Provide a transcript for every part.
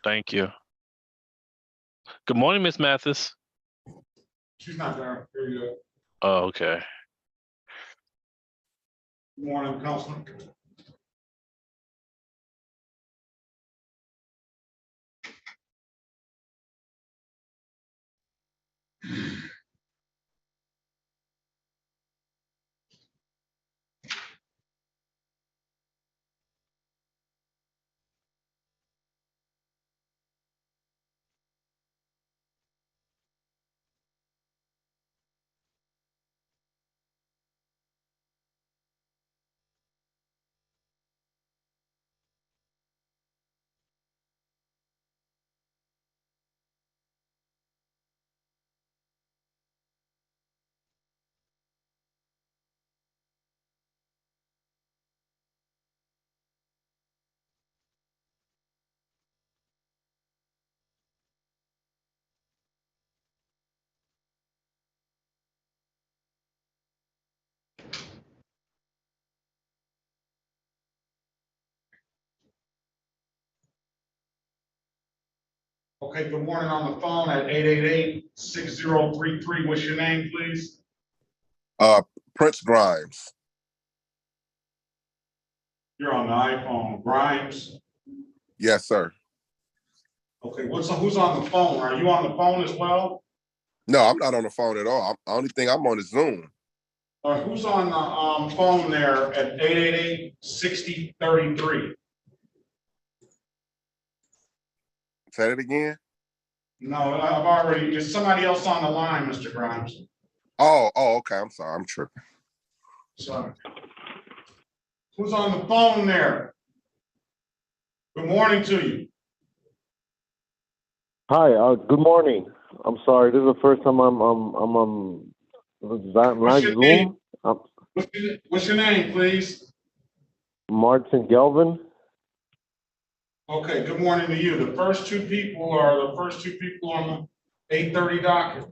Thank you. Good morning, Miss Mathis. She's not there. Here you go. Oh, okay. Good morning, Councilman. Okay, good morning on the phone at 888-6033. What's your name, please? Prince Grimes. You're on the iPhone. Grimes. Yes, sir. Okay, who's on the phone? Are you on the phone as well? No, I'm not on the phone at all. The only thing I'm on is Zoom. Who's on the phone there at 888-6033? Say that again. No, I've already. Is somebody else on the line, Mr. Grimes? Oh, okay. I'm sorry. I'm tripping. Sorry. Who's on the phone there? Good morning to you. Hi, good morning. I'm sorry, this is the first time I'm on What's your Zoom. name? What's your name, please? Martin Galvin. Okay, good morning to you. The first two people are the first two people on the 8:30 docket.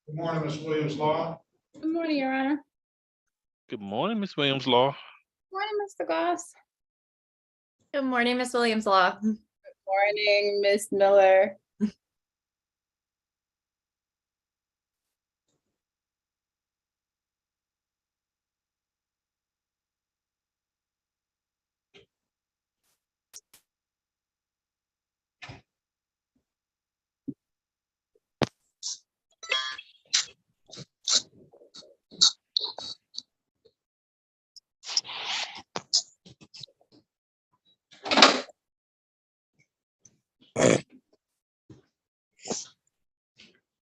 Good morning, Ms. Williams-Law. Good morning, Your Honor. Good morning, Miss Williams-Law. Good morning, Mr. Goss. Good morning, Miss Williams-Law. Good morning, Miss Miller.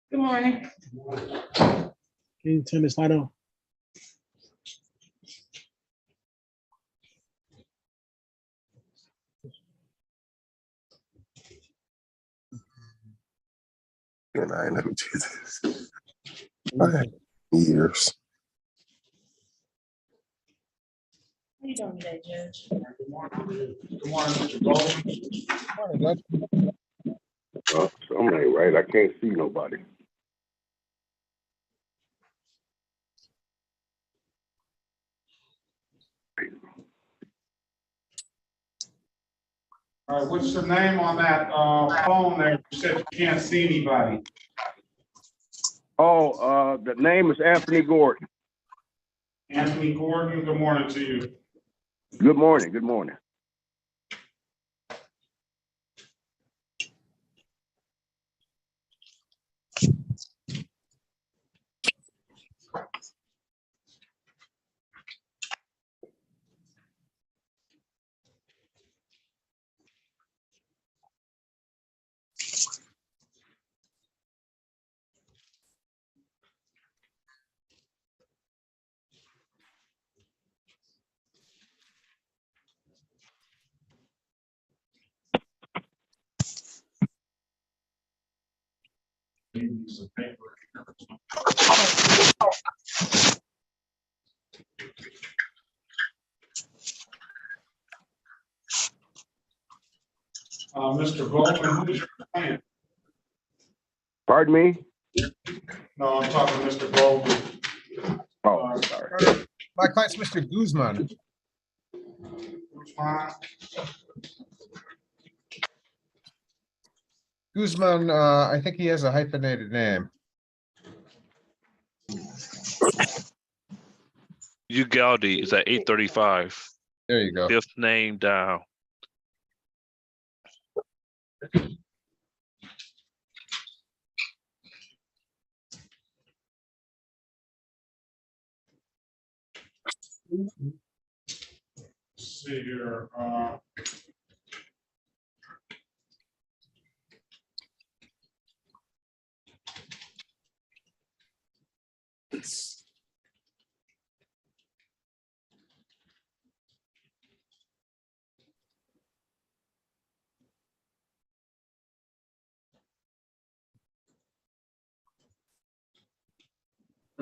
Good morning. Can you turn this light on? And I ain't never did this. I had years. How you doing today, Judge? Good morning. Good morning, Mr. Goldman. Something ain't right. I can't see nobody. All right, what's the name on that phone there? You said you can't see anybody. Oh, the name is Anthony Gordon. Anthony Gordon, good morning to you. Good morning. Good morning. Mr. Goldman, who's your client? Pardon me? No, I'm talking to Mr. Goldman. Oh, sorry. My client's Mr. Guzman. Who's mine? Guzman, I think he has a hyphenated name. Ugaldi is at 835. There you go. Fifth name down. Let's see here.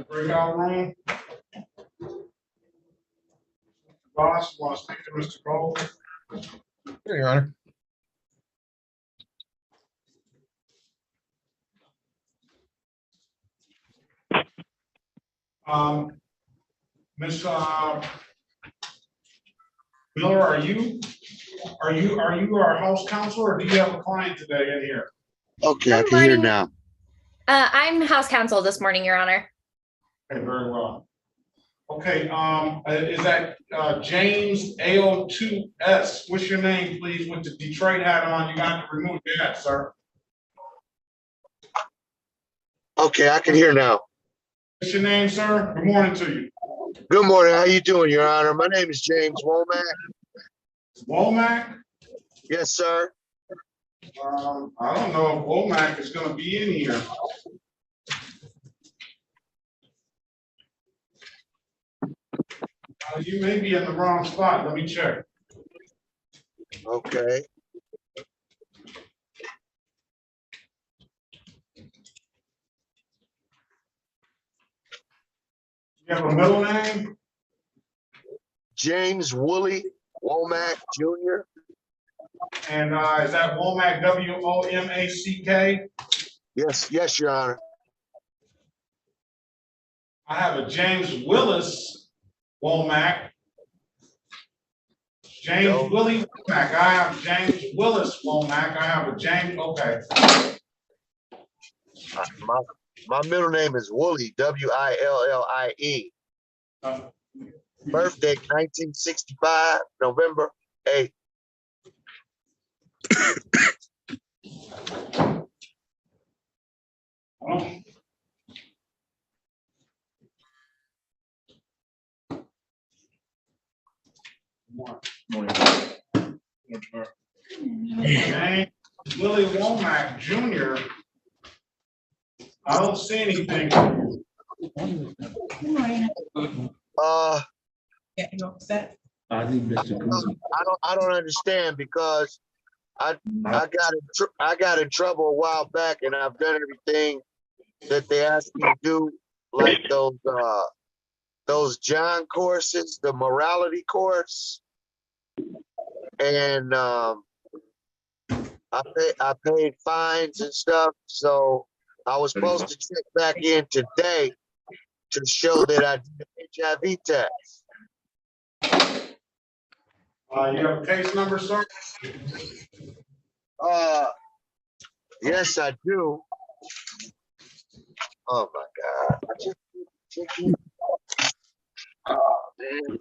Breakout room. Boss, want to speak to Mr. Goldman? Here, Your Honor. Ms. Miller, are you our house counsel, or do you have a client today in here? Okay, Good I can hear morning. now. I'm House Counsel this morning, Your Honor. Okay, very well. Okay, is that James AO2S? What's your name, please, with the Detroit hat on? You got to remove the hat, sir. Okay, I can hear now. What's your name, sir? Good morning to you. Good morning. How you doing, Your Honor? My name is James Womack. Womack? Yes, sir. I don't know if Womack is gonna be in here. You may be in the wrong spot. Let me check. Okay. You have a middle name? James Woolley Womack Jr. And is that Womack, W-O-M-A-C-K? Yes, yes, Your Honor. I have a James Willis Womack. James No. Willie Womack. I have James Willis Womack. I have a James, okay. My middle name is Woolley, W-I-L-L-I-E. Birthday 1965, November 8th. Oh. James Willie Womack Jr. I don't see anything. Yeah, you upset? I don't understand because I got in trouble a while back, and I've done everything that they asked me to do, like those John courses, the morality course, and I paid fines and stuff. So I was supposed to check back in today to show that I did an HIV test. You have a case number, sir? Yes, I do. Oh my God. Oh, man.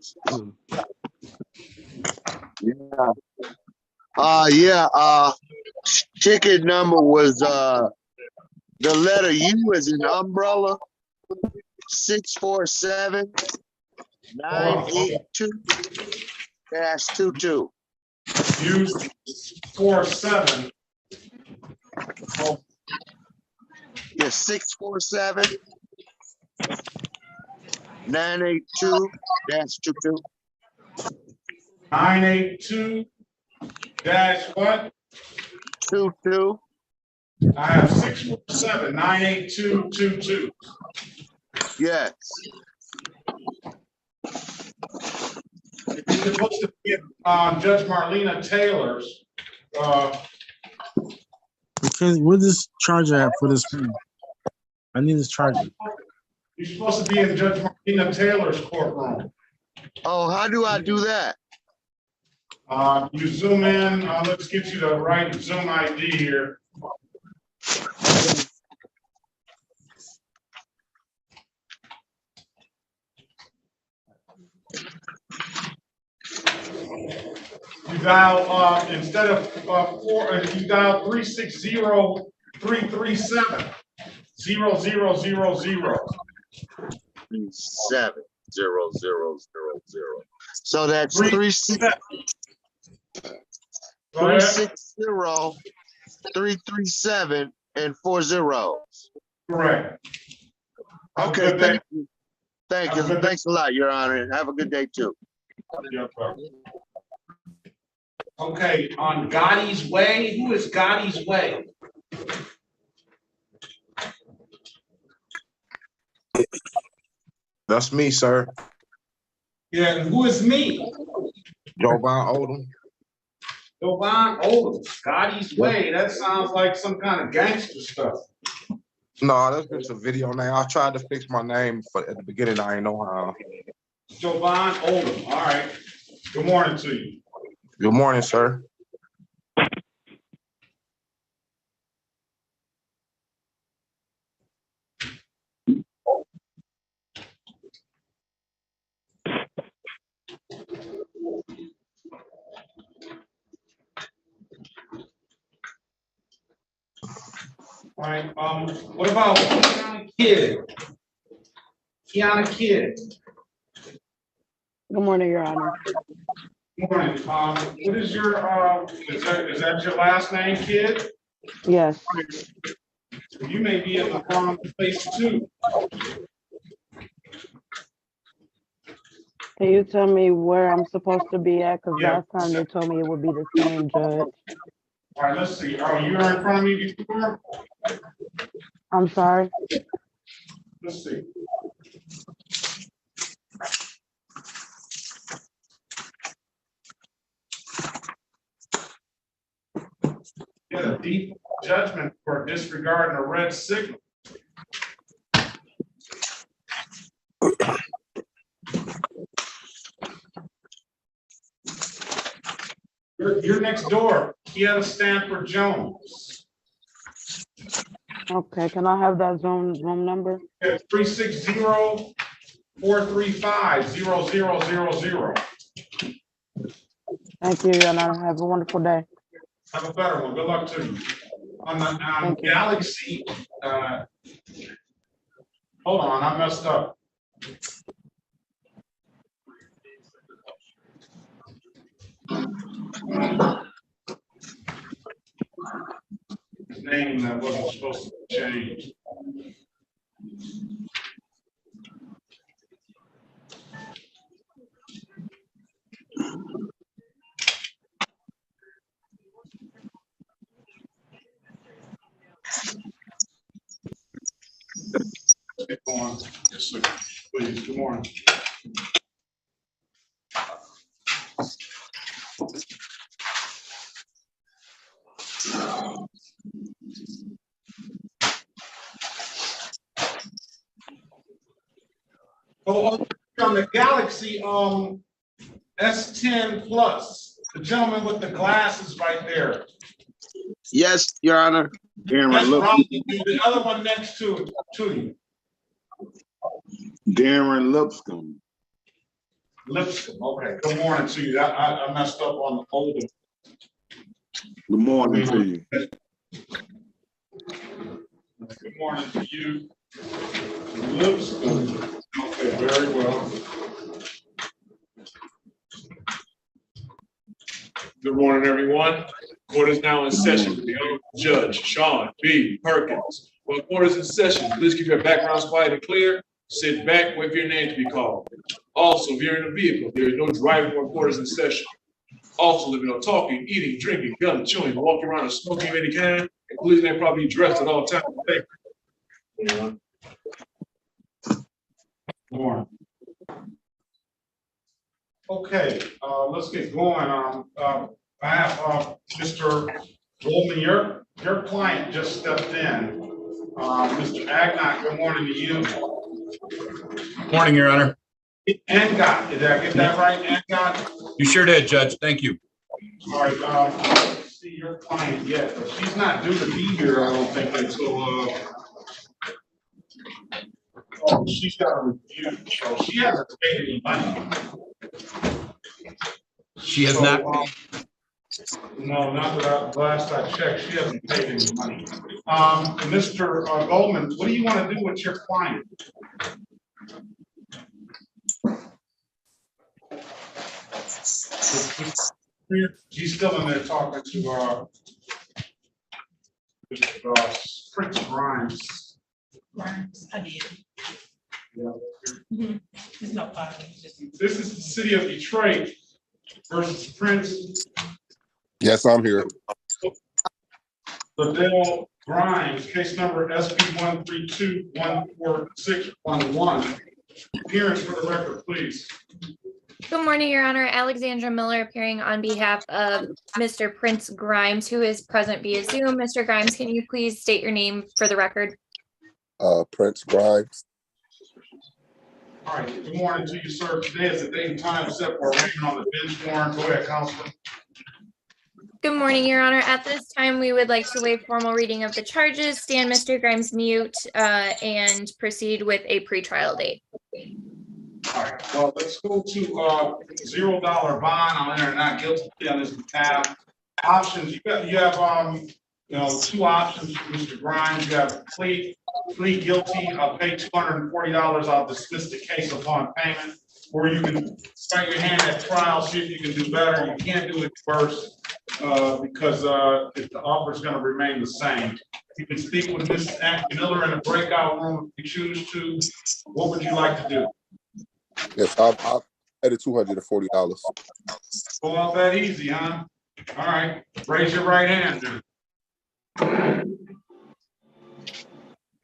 Yeah. Ticket number was the letter U as in umbrella, 647-982-22. Use 47. Oh, Yes, 647-982-22. 982 dash what? 22. I have 647-982-22. Yes. It's supposed to be Judge Marlena Taylor's. Because where's this charger at for this phone? I need this charger. You're supposed to be in Judge Marlena Taylor's courtroom. Oh, how do I do that? You zoom in, let's get you the right Zoom ID here. You dial, instead of 4, you dial 360-337-0000. 370000. So that's Go 360 ahead. 337 and 4 zeros. Correct. Have a Okay, good day. thank you. Thank Have a you. good day. Thanks a lot, Your Honor. Have a good day too. Yeah, bro. Okay, on Gotti's Way, who is Gotti's Way? That's me, sir. Yeah, and who is me? Jovan Odom. Jovan Odom, Gotti's Way, that sounds like some kind of gangster stuff. No, that's just a video name. I tried to fix my name, but at the beginning, I didn't know how. Jovan Odom, all right. Good morning to you. Good morning, sir. All right, what about Kiana Kidd? Kiana Kidd. Good morning, Your Honor. Good morning. What is your, is that your last name, Kidd? Yes. You may be in the wrong place too. Can you tell me where I'm supposed to be at? Because Yeah. last time they told me it would be the same judge. All right, let's see. Oh, you were in front of me before? I'm sorry. Let's see. Get a default judgment for disregarding a red signal. You're next door, Kieta Stanford Jones. Okay, can I have that room number? 360-435-0000. Thank you, Your Honor. Have a wonderful day. Have a better one. Good luck to you. On Thank you. Galaxy, hold on, I messed up. His name that wasn't supposed to change. Get going. Yes, sir. Please, good morning. Oh, on the Galaxy S10 Plus, the gentleman with the glasses right there. Yes, Your Honor. That's Ronnie, the other one next to you. Darren Lipscomb. Lipscomb, okay. Good morning to you. I messed up on the older. Good morning to you. Good morning to you. Lipscomb. Okay, very well. Good morning, everyone. Court is now in session with the Honorable Judge Sean B. Perkins. While court is in session, please keep your backgrounds quiet and clear. Sit back, wait for your name to be called. Also, if you're in a vehicle, there is no driving while court is in session. Also, if you're talking, eating, drinking, gum, chewing, walking around, or smoking of any kind, and please may properly dressed at all times. Thank you. Good morning. Okay, let's get going. I have, Mr. Goldman, your client just stepped in. Mr. Agnott, good morning to you. Morning, Your Honor. Agnott, did I get that right, Agnott? You sure did, Judge. Thank you. All right, I don't see your client yet, but she's not due to be here, I don't think, until, oh, she's got a review, so she hasn't paid any money. She has not. No, not that last I checked, she hasn't paid any money. Mr. Goldman, what do you want to do with your client? He's still in there talking to Prince Grimes. I did. Yeah. There's no problem. This is the city of Detroit versus Prince Yes, I'm here. Liddell Grimes, case number SP 132-14611. Appearance for the record, please. Good morning, Your Honor. Alexandra Miller appearing on behalf of Mr. Prince Grimes, who is present via Zoom. Mr. Grimes, can you please state your name for the record? Prince Grimes. All right, good morning to you, sir. Today is the date and time set for a reading on the bench warrant. Go ahead, Counselor. Good morning, Your Honor. At this time, we would like to waive formal reading of the charges, stand Mr. Grimes mute, and proceed with a pretrial date. All right, well, let's go to $0 bond. I'll enter not guilty on this behalf. Options, you have two options for Mr. Grimes. You have plead guilty. I'll pay $240. I'll dismiss the case upon payment. Or you can fight your hand at trial, see if you can do better. You can't do it first because if the offer is going to remain the same. You can speak with Ms. Miller in the breakout room if you choose to. What would you like to do? Yes, I'll pay the $240. Well, that easy, huh? All right, raise your right hand then.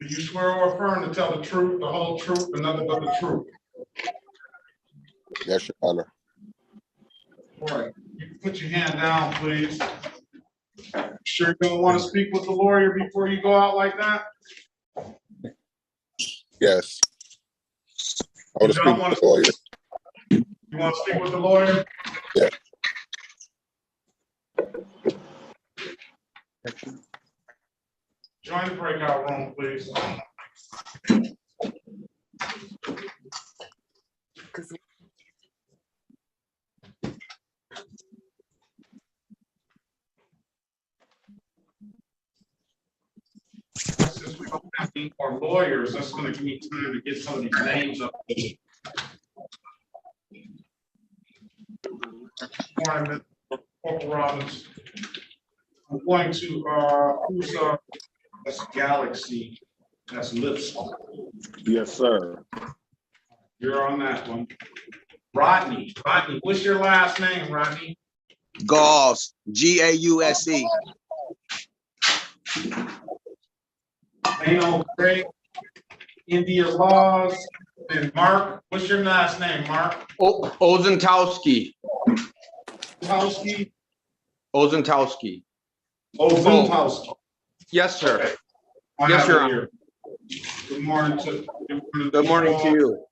Do you swear or affirm to tell the truth, the whole truth, and nothing but the truth? Yes, Your Honor. All right, you can put your hand down, please. Sure you don't want to speak with the lawyer before you go out like that? Yes. I want to speak with the lawyer. You want to speak with the lawyer? Yeah. Join the breakout room, please. Since we don't have any more lawyers, that's going to give me time to get some of these names up. Morning, Mr. Corporal Robbins. I'm going to that's Galaxy, that's Lipscomb. Yes, sir. You're on that one. Rodney, what's your last name, Rodney? Gauss, G-A-U-S-E. Dano Craig, India Laws, and Mark. What's your last name, Mark? Ozentowski. Ozentowski? Ozentowski. Ozentowski. Yes, sir. Okay. Yes, Your Honor. Good morning to Good morning to you.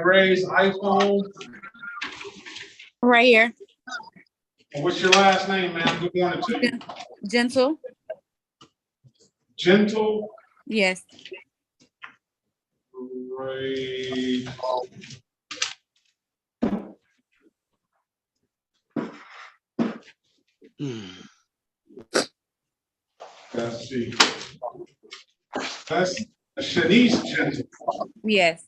Ray's iPhone. Right here. And what's your last name, ma'am? Good morning to you. Gentle. Gentle. Yes. Ray. Let's see. That's Shanice Gentle. Yes.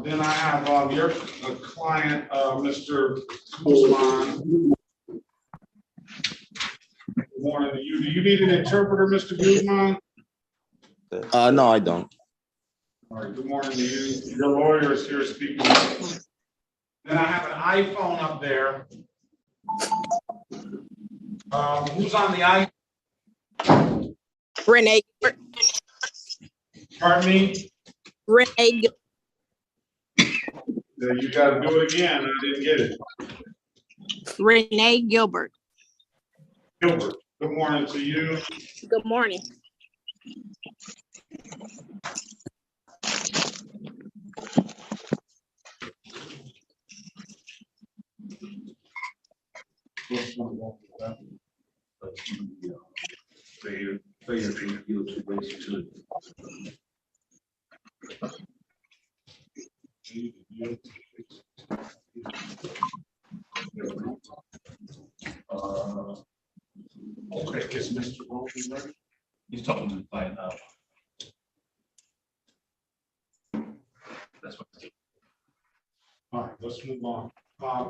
Then I have your client, Mr. Guzman. Good morning to you. Do you need an interpreter, Mr. Guzman? No, I don't. All right, good morning to you. Your lawyer is here speaking. Then I have an iPhone up there. Who's on the iPhone? Renee. Pardon me? Renee. You gotta do it again. I didn't get it. Renee Gilbert. Gilbert, good morning to you. Good morning. Okay, is Mr. Wilson ready? He's talking to the client now. That's what. All right, let's move on.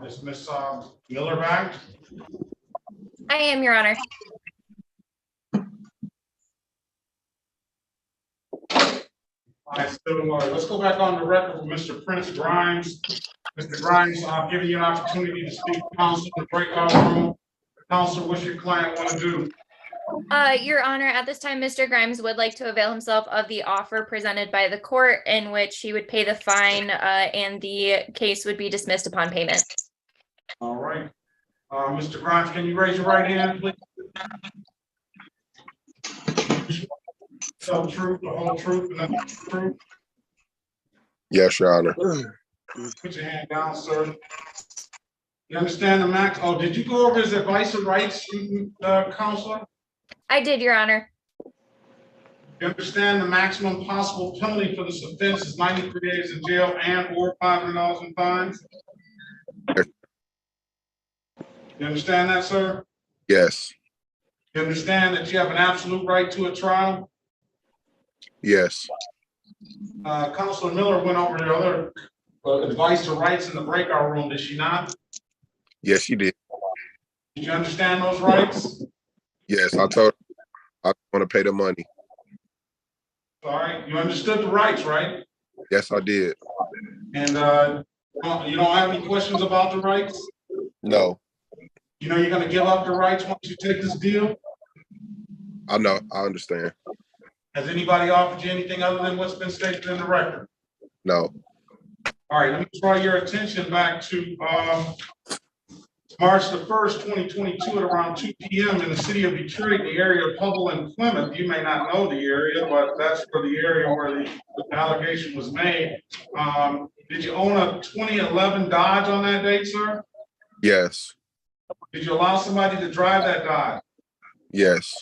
Is Miss Miller back? I am, Your Honor. All right, so let's go back on the record for Mr. Prince Grimes. Mr. Grimes, I'm giving you an opportunity to speak to counsel in the breakout room. Counsel, what's your client want to do? Your Honor, at this time, Mr. Grimes would like to avail himself of the offer presented by the court in which he would pay the fine and the case would be dismissed upon payment. All right. Mr. Grimes, can you raise your right hand, please? Tell the truth, the whole truth, and nothing but the truth. Yes, Your Honor. Put your hand down, sir. You understand the max? Oh, did you go over his advice of rights, counselor? I did, Your Honor. You understand the maximum possible penalty for this offense is 93 days in jail and or $500 in fines? You understand that, sir? Yes. You understand that you have an absolute right to a trial? Yes. Counselor Miller went over the other advice to rights in the breakout room, did she not? Yes, she did. Did you understand those rights? Yes, I told her I want to pay the money. All right, you understood the rights, right? Yes, I did. And you don't have any questions about the rights? No, You know you're gonna give up the rights once you take this deal? I know. I understand. Has anybody offered you anything other than what's been stated in the record? No. All right, let me draw your attention back to March the 1st, 2022 at around 2 p.m. in the city of Detroit, the area of Hubble and Plymouth. You may not know the area, but that's for the area where the allegation was made. Did you own a 2011 Dodge on that date, sir? Yes. Did you allow somebody to drive that Dodge? Yes.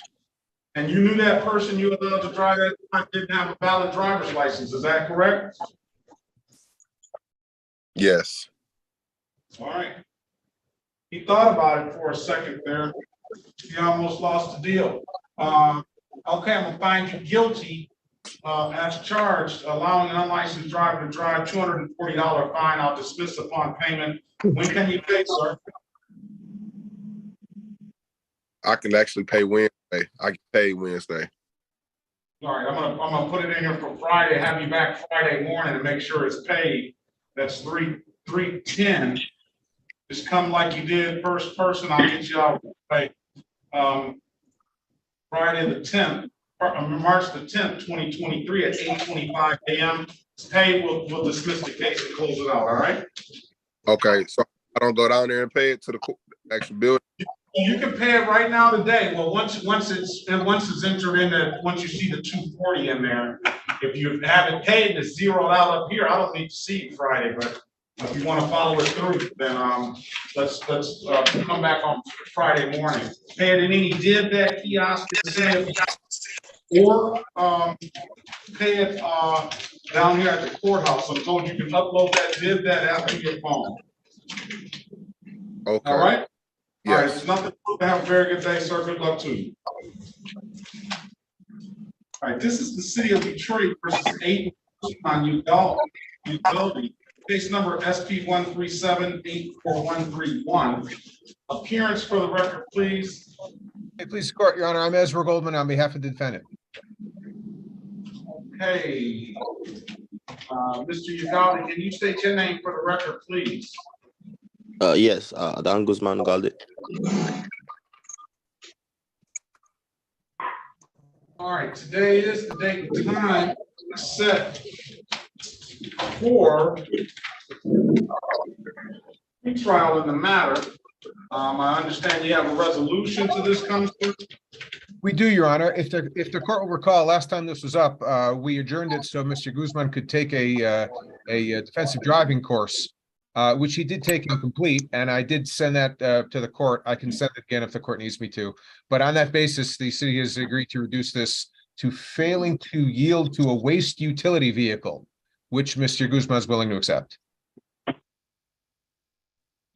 And you knew that person you allowed to drive that Dodge didn't have a valid driver's license, is that correct? Yes. All right. He thought about it for a second there. He almost lost the deal. Okay, I'm gonna find you guilty as charged, allowing an unlicensed driver to drive, $240 fine. I'll dismiss upon payment. When can you pay, sir? I can actually pay Wednesday. I can pay Wednesday. All right, I'm gonna put it in here for Friday, have you back Friday morning to make sure it's paid. That's 3/10. Just come like you did first person, I'll get you out. Right. Friday the 10th, March the 10th, 2023 at 8:25 a.m. It's paid, we'll dismiss the case and close it out, all right? Okay, so I don't go down there and pay it to the actual building. You can pay it right now today. Well, once it's entered in that, once you see the 240 in there, if you haven't paid, it's zeroed out up here. I don't need to see it Friday, but if you want to follow it through, then let's come back on Friday morning. Pay it in any did that kiosk, or pay it down here at the courthouse. I'm told you can upload that did that app to your phone. Okay. All right. Yes. All right. It's nothing. Have a very good day, sir. Good luck to you. All right. This is the city of Detroit versus 8 on Uvalde. Case number SP 137-84131. Appearance for the record, please. Hey, please, court, Your Honor, I'm Ezra Goldman on behalf of the defendant. Okay. Mr. Ugalde, can you state your name for the record, please? Yes, Dan Guzman Galde. All right, today is the date and time set for trial in the matter. I understand you have a resolution to this concept. We do, Your Honor. If the court will recall, last time this was up, we adjourned it so Mr. Guzman could take a defensive driving course, which he did take and complete, and I did send that to the court. I can send it again if the court needs me to. But on that basis, the city has agreed to reduce this to failing to yield to a waste utility vehicle, which Mr. Guzman is willing to accept.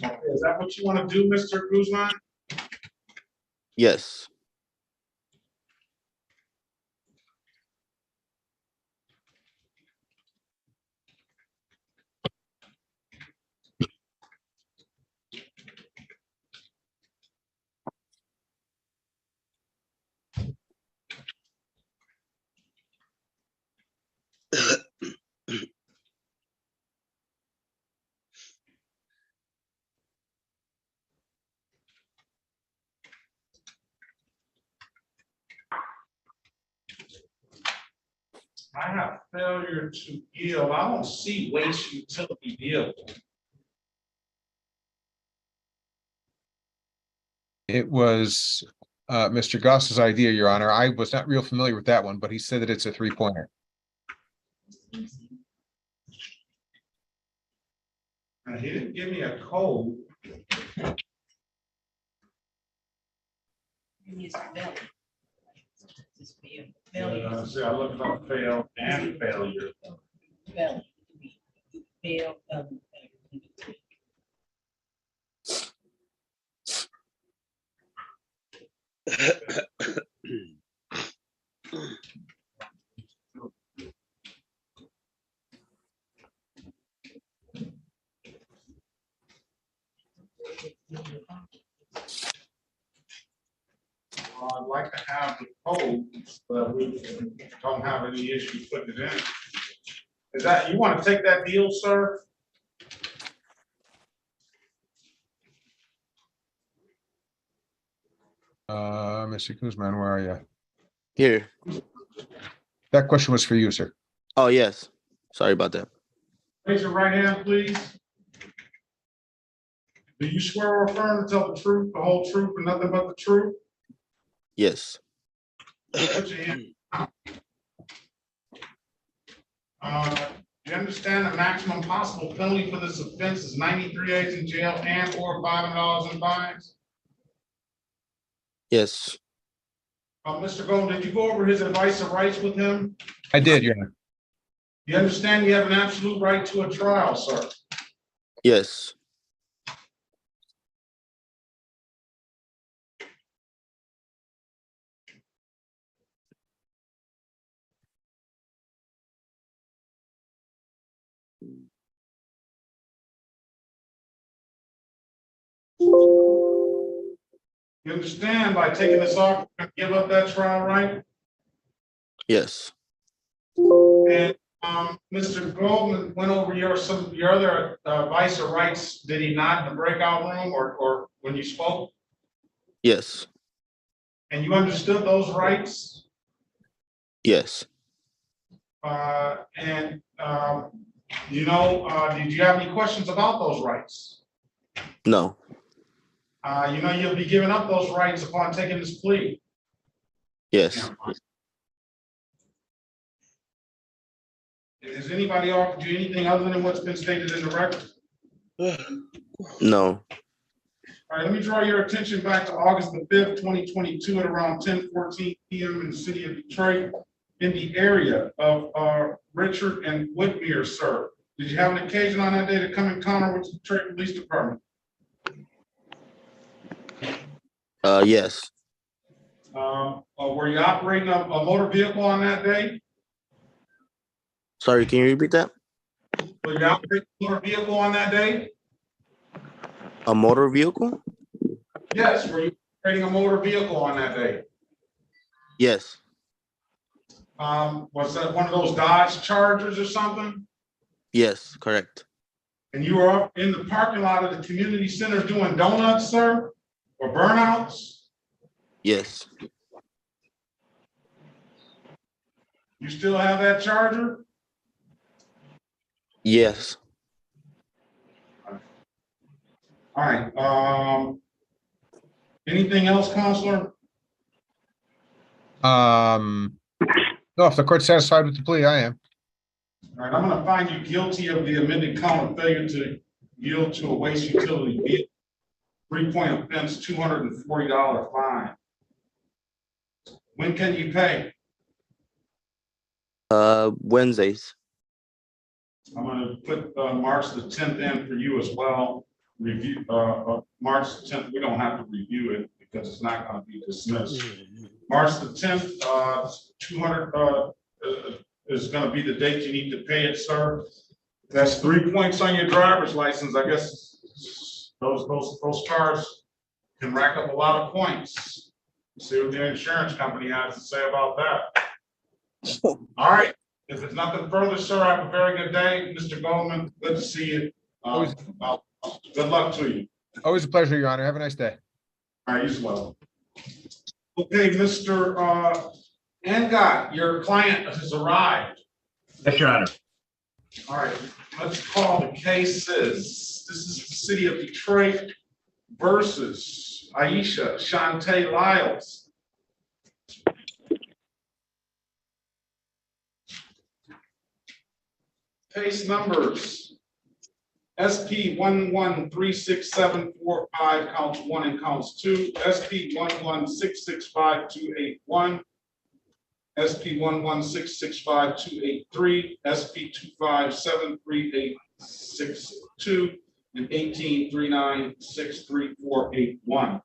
Okay, is that what you want to do, Mr. Guzman? Yes. I have failure to yield. I don't see waste utility vehicle. It was Mr. Goss's idea, Your Honor. I was not real familiar with that one, but he said that it's a three-pointer. Now, he didn't give me a code. See, I looked up fail and failure. I'd like to have the code, but we don't have any issues putting it in. Is that, you want to take that deal, sir? Mr. Guzman, where are you? Here. That question was for you, sir. Oh, yes. Sorry about that. Raise your right hand, please. Do you swear or affirm to tell the truth, the whole truth, and nothing but the truth? Yes. Put your hand down. You understand the maximum possible penalty for this offense is 93 days in jail and or $500 in fines? Yes. Mr. Golden, did you go over his advice of rights with him? I did, Your Honor. You understand you have an absolute right to a trial, sir? Yes. You understand by taking this off, you're gonna give up that trial right? Yes. And Mr. Goldman went over your other advice or rights, did he not, in the breakout room or when you spoke? Yes. And you understood those rights? Yes. And did you have any questions about those rights? No. You'll be giving up those rights upon taking this plea. Yes. Has anybody offered you anything other than what's been stated in the record? No. All right, let me draw your attention back to August the 5th, 2022 at around 10:14 p.m. in the city of Detroit in the area of Richard and Whitmere, sir. Did you have an occasion on that day to come encounter with the Detroit Police Department? Yes. Were you operating a motor vehicle on that day? Sorry, can you repeat that? Were you operating a motor vehicle on that day? A motor vehicle? Yes, were you operating a motor vehicle on that day? Yes. Was that one of those Dodge Chargers or something? Yes, correct. And you were up in the parking lot of the community center doing donuts, sir? Or burnouts? Yes. You still have that Charger? Yes. All right, anything else, Counselor? No, if the court's satisfied with the plea, I am. All right, I'm gonna find you guilty of the amended count of failure to yield to a waste utility vehicle. 3-point offense, $240 fine. When can you pay? Wednesdays. I'm gonna put March the 10th in for you as well. Review March the 10th. We don't have to review it because it's not gonna be dismissed. March the 10th, 200 is gonna be the date you need to pay it, sir. That's 3 points on your driver's license. I guess those cars can rack up a lot of points. See what the insurance company has to say about that. All right. If there's nothing further, sir, have a very good day. Mr. Goldman, good to see you. Good luck to you. Always a pleasure, Your Honor. Have a nice day. All right, you as well. Okay, Mr. Angott, your client has arrived. Yes, Your Honor. All right, let's call the cases. This is the city of Detroit versus Aisha Shantae Lyles. Case numbers SP 113674 counts 1 and counts 2, SP 11665-281, SP 11665-283, SP 2573862, and 1839638481.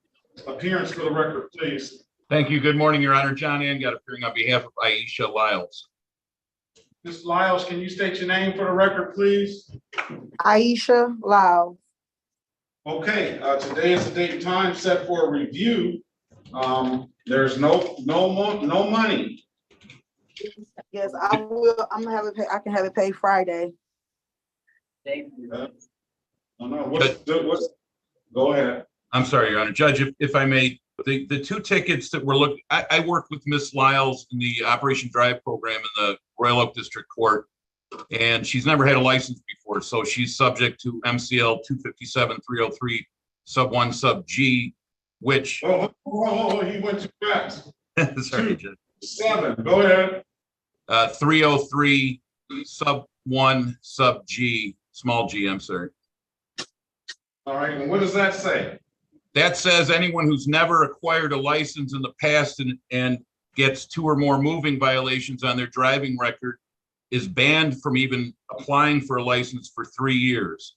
Appearance for the record, please. Thank you. Good morning, Your Honor. John Angott appearing on behalf of Aisha Lyles. Ms. Lyles, can you state your name for the record, please? Aisha Lyles. Okay, today is the date and time set for a review. There's no money. Yes, I will. I'm gonna have it. I can have it paid Friday. Go ahead. I'm sorry, Your Honor. Judge, if I may, the two tickets that we're looking, I worked with Ms. Lyles in the Operation Drive program in the Royal Oak District Court, and she's never had a license before, so she's subject to MCL 257-303 sub 1 sub G, which. He went too fast. Sorry, Judge. 7. Go ahead. 303 sub 1 sub G, small G. I'm sorry. All right, and what does that say? That says anyone who's never acquired a license in the past and gets 2 or more moving violations on their driving record is banned from even applying for a license for 3 years.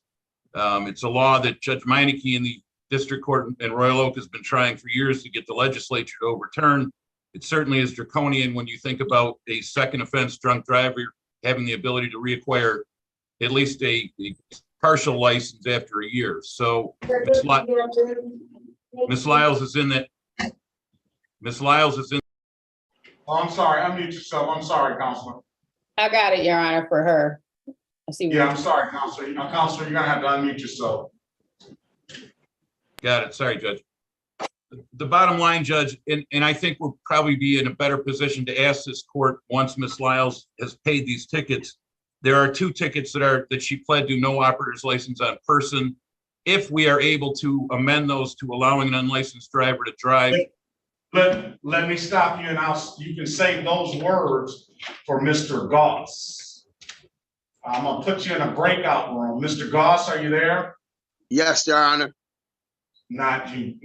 It's a law that Judge Meineke in the District Court in Royal Oak has been trying for years to get the legislature to overturn. It certainly is draconian when you think about a second offense drunk driver having the ability to reacquire at least a partial license after a year. So Ms. Lyles is in that. Ms. Lyles is in. Oh, I'm sorry. Unmute yourself. I'm sorry, Counselor. I got it, Your Honor, for her. I see. Yeah, I'm sorry, Counselor. Counselor, you're gonna have to unmute yourself. Got it. Sorry, Judge. The bottom line, Judge, and I think we'll probably be in a better position to ask this court once Ms. Lyles has paid these tickets. There are 2 tickets that she pled to no operator's license on person. If we are able to amend those to allowing an unlicensed driver to drive. Let me stop you, and you can save those words for Mr. Goss. I'm gonna put you in a breakout room. Mr. Goss, are you there? Yes, Your Honor. Not you,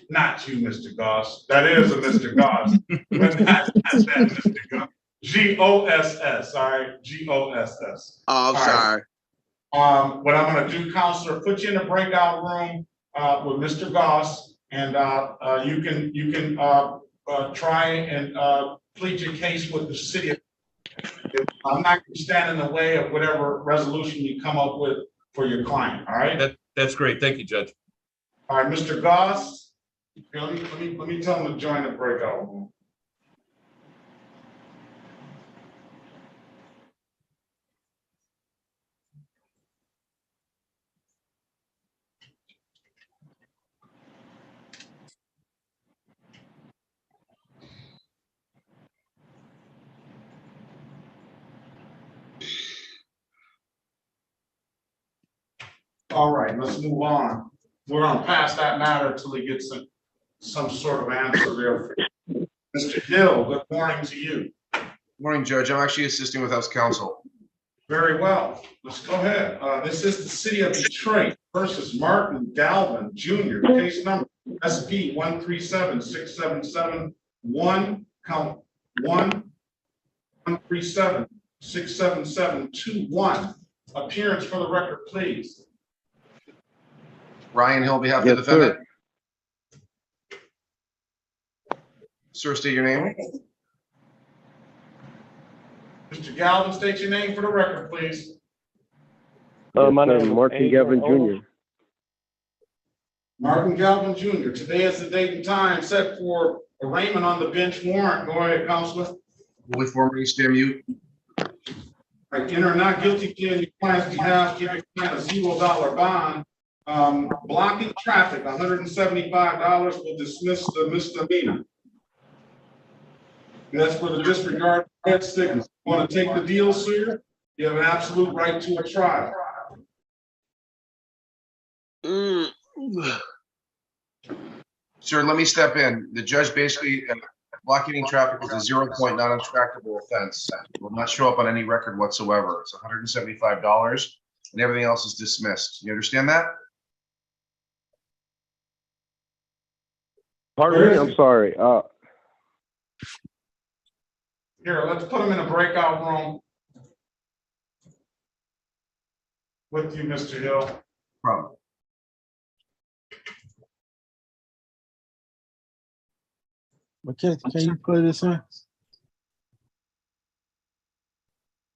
not you, Mr. Goss. That is a Mr. Goss, but not that Mr. Goss. G-O-S-S, all right, G-O-S-S. Oh, I'm sorry. What I'm gonna do, Counselor, put you in a breakout room with Mr. Goss, and you can try and plead your case with the city. I'm not gonna stand in the way of whatever resolution you come up with for your client, all right? That's great. Thank you, Judge. All right, Mr. Goss, Here, let me tell them to join the breakout room. All right, let's move on. We're gonna pass that matter till he gets some sort of answer there. Mr. Hill, good morning to you. Morning, Judge. I'm actually assisting with House Counsel. Very well. Let's go ahead. This is the city of Detroit versus Martin Galvin Jr. Case number SP 137-677-1, count 1-137-677-21. Appearance for the record, please. Ryan Hill, on behalf of the defendant. Sir, state your name. Mr. Galvin, state your name for the record, please. My name is Martin Galvin Jr. Martin Galvin Jr. Today is the date and time set for arraignment on the bench warrant. Go ahead, Counselor. Will formally stand mute. Right, enter not guilty plea on your client's behalf, giving your client a $0 bond. Blocking traffic, $175 will dismiss the misdemeanor. That's for the disregard of red signals. Want to take the deal, sir? You have an absolute right to a trial. Sir, let me step in. The judge basically blocking traffic is a 0-point non-intractable offense. It will not show up on any record whatsoever. It's $175 and everything else is dismissed. You understand that? Pardon me? I'm sorry. Here, let's put him in a breakout room with you, Mr. Hill. Problem. But can you put this in?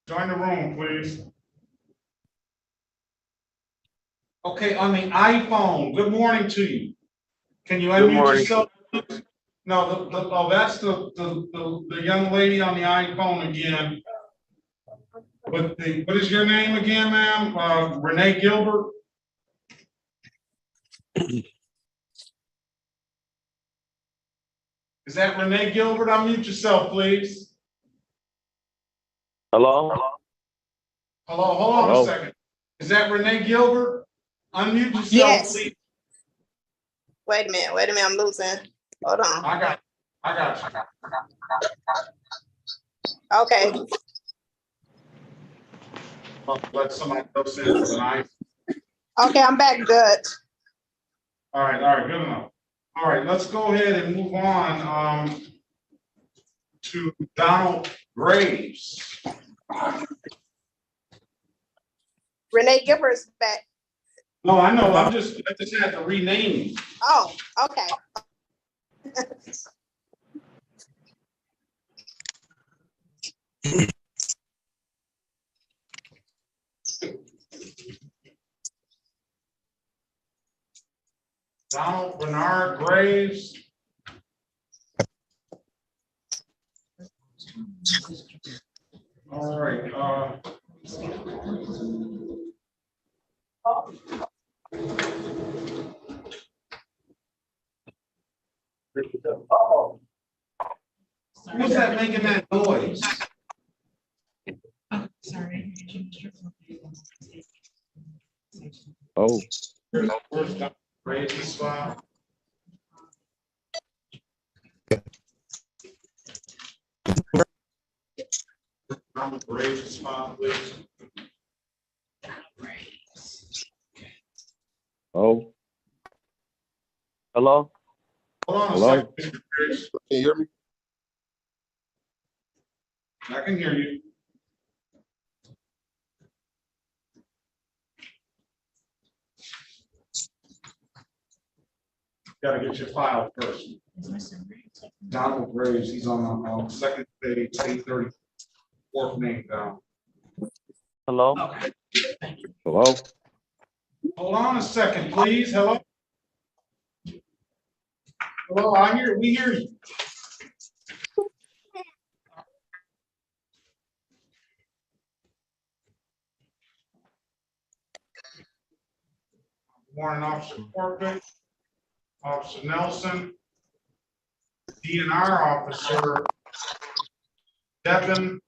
Join the room, please. Okay, on the iPhone, good morning to you. Can you unmute yourself? No, oh, that's the young lady on the iPhone again. But what is your name again, ma'am? Renee Gilbert? Is that Renee Gilbert? Unmute yourself, please. Hello? Hello, hold on a second. Is that Renee Gilbert? Unmute yourself, Yes. please. Wait a minute, I'm losing. Hold on. I got you. Okay. Let somebody else in tonight. Okay, I'm back good. All right, good enough. All right, let's go ahead and move on to Donald Graves. Renee Gilbert's back. No, I know, I just had to rename him. Oh, okay. Donald Bernard Graves. All right, who's that making that noise? Oh, sorry. Oh. Where's Donald Graves' file? Donald Graves' file, please. Oh. Hello? Hold on a Hello? second, Mr. Graves. Can you hear me? I can hear you. Gotta get your file first. Donald Graves, he's on the second page, 834th name down. Hello? Hello? Hold on a second, please. Hello? Hello, we hear you. Warrant Officer Corbett, Officer Nelson, DNR Officer Devin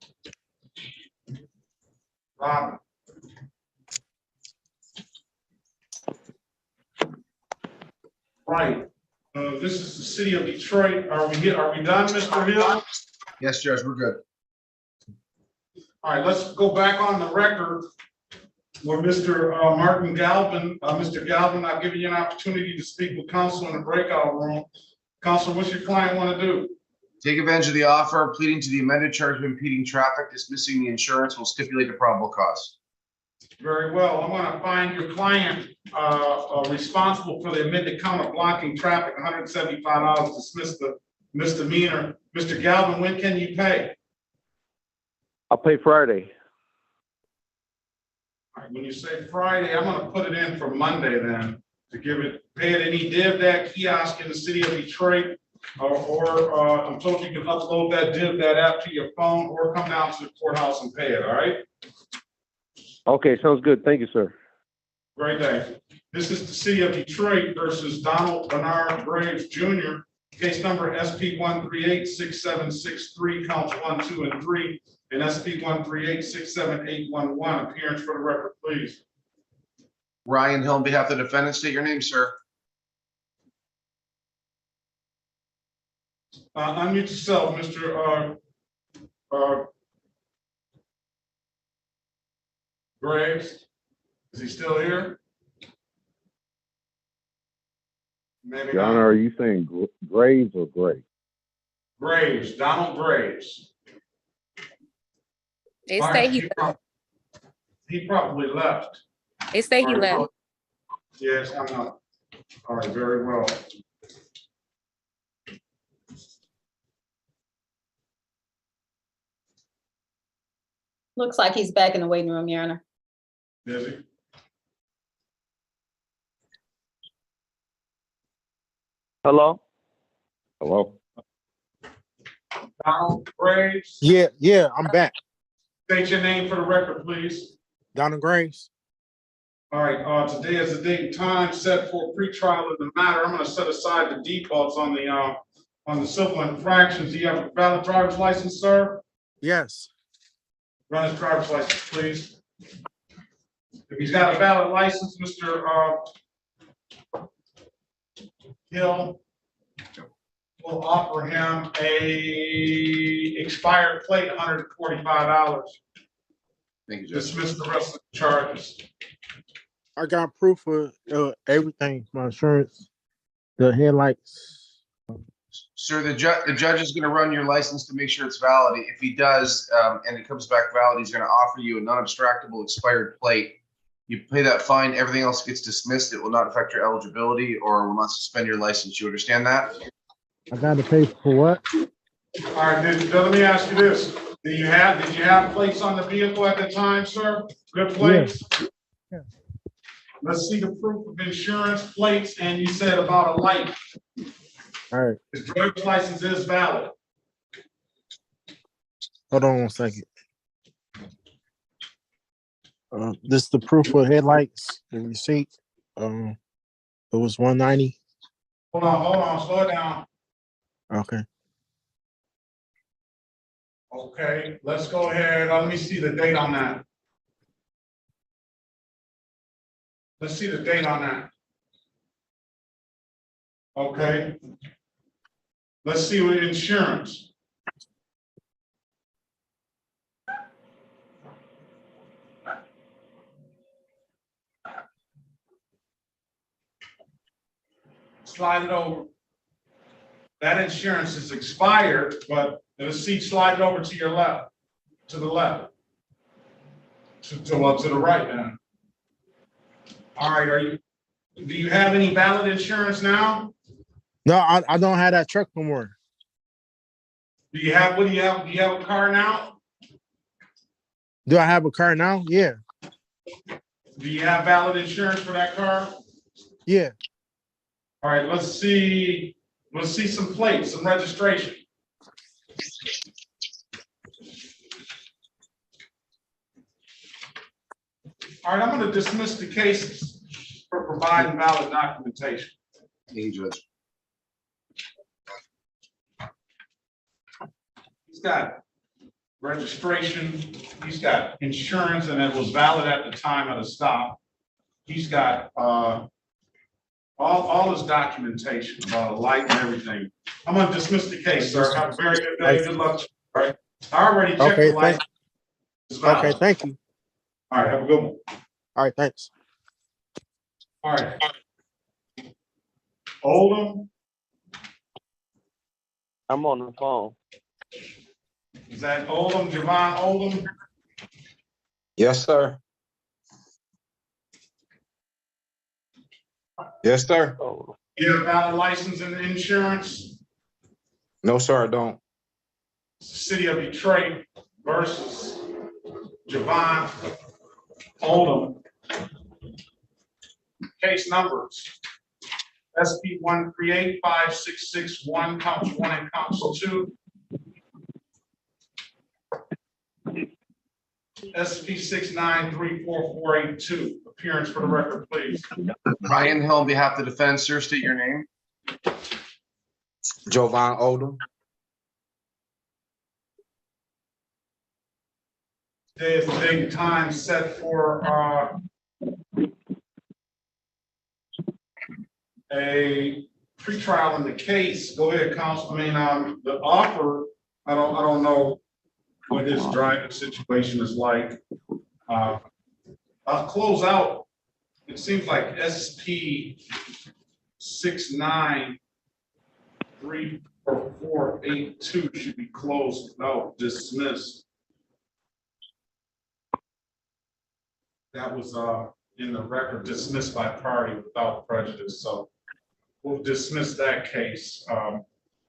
Robin. Right. This is the city of Detroit. Are we done, Mr. Hill? Yes, Judge, we're good. All right, let's go back on the record where Mr. Martin Galvin, Mr. Galvin, I've given you an opportunity to speak with counsel in the breakout room. Counsel, what's your client want to do? Take advantage of the offer, pleading to the amended charge of impeding traffic, dismissing the insurance, will stipulate the probable cause. Very well. I'm going to find your client responsible for the amended count of blocking traffic, $175, dismiss the misdemeanor. Mr. Galvin, when can you pay? I'll pay Friday. All right, when you say Friday, I'm going to put it in for Monday then, to pay it any DivDat kiosk in the city of Detroit, or I'm told you can upload that DivDat app to your phone or come down to the courthouse and pay it, all right? Okay, sounds good. Thank you, sir. Great day. This is the city of Detroit versus Donald Bernard Graves Jr. Case number SP 1386763, counts 1, 2, and 3, and SP 1386781. Appearance for the record, please. Ryan Hill, on behalf of the defendant, state your name, sir. Unmute yourself, Mr. Graves. Is he still here? Maybe Your not. Honor, are you saying Graves or Gray? Graves, Donald Graves. They All say right, he probably left. they say he left. Yes, I know. All right, very well. Looks like he's back in the waiting room, Your Honor. Is he? Hello? Hello? Donald Graves. Yeah, I'm back. State your name for the record, please. Donald Graves. All right, today is the date and time set for pretrial of the matter. I'm going to set aside the defaults on the civil infractions. Do you have a valid driver's license, sir? Yes. Run his driver's license, please. If he's got a valid license, Mr. Hill will offer him a expired plate, $145. Thank you, Judge. Dismiss the rest of the charges. I got proof of everything, my insurance, the headlights. Sir, the judge is going to run your license to make sure it's valid. If he does, and it comes back valid, he's going to offer you a non-abstractable expired plate. You pay that fine, everything else gets dismissed. It will not affect your eligibility or will not suspend your license. You understand that? I got to pay for what? All right, let me ask you this. Did you have plates on the vehicle at the time, sir? Good plates? Yeah. Let's see the proof of insurance, plates, and you said about a light. All right. His driver's license is valid. Hold on 1 second. This is the proof of headlights, the receipt. It was $190. Hold on, slow it down. Okay. Okay, let's go ahead. Let me see the date on that. Let's see the date on that. Okay. Let's see what insurance. Slide it over. That insurance is expired, but let's see, slide it over to your left, to the left. To the right now. All right, do you have any valid insurance now? No, I don't have that truck no more. What do you have? Do you have a car now? Do I have a car now? Yeah. Do you have valid insurance for that car? Yeah. All right, let's see. Let's see some plates, some registration. All right, I'm going to dismiss the cases for providing valid documentation. Thank you, Judge. He's got registration, he's got insurance, and it was valid at the time of the stop. He's got all his documentation about a light and everything. I'm going to dismiss the case, sir. Have a very good day. Good luck. All right. I already checked Okay, the light. It's valid. Okay, thank you. All right, have a good one. All right, thanks. All right. Oldham, I'm on the phone. is that Oldham, Javon Oldham? Yes, sir. Yes, sir. Oh, You have a valid license and insurance? No, sir, I don't. City of Detroit versus Javon Oldham. Case numbers. SP 1385661, counts 1 and counts 2. SP 6934482. Appearance for the record, please. Ryan Hill, on behalf of the defense, sir, state your name. Jovan Oldham. Today is the date and time set for a pretrial in the case. Go ahead, counsel. The offer, I don't know what his driving situation is like. I'll close out. It seems like SP 6934482 should be closed out, dismissed. That was in the record, dismissed by party without prejudice. So we'll dismiss that case.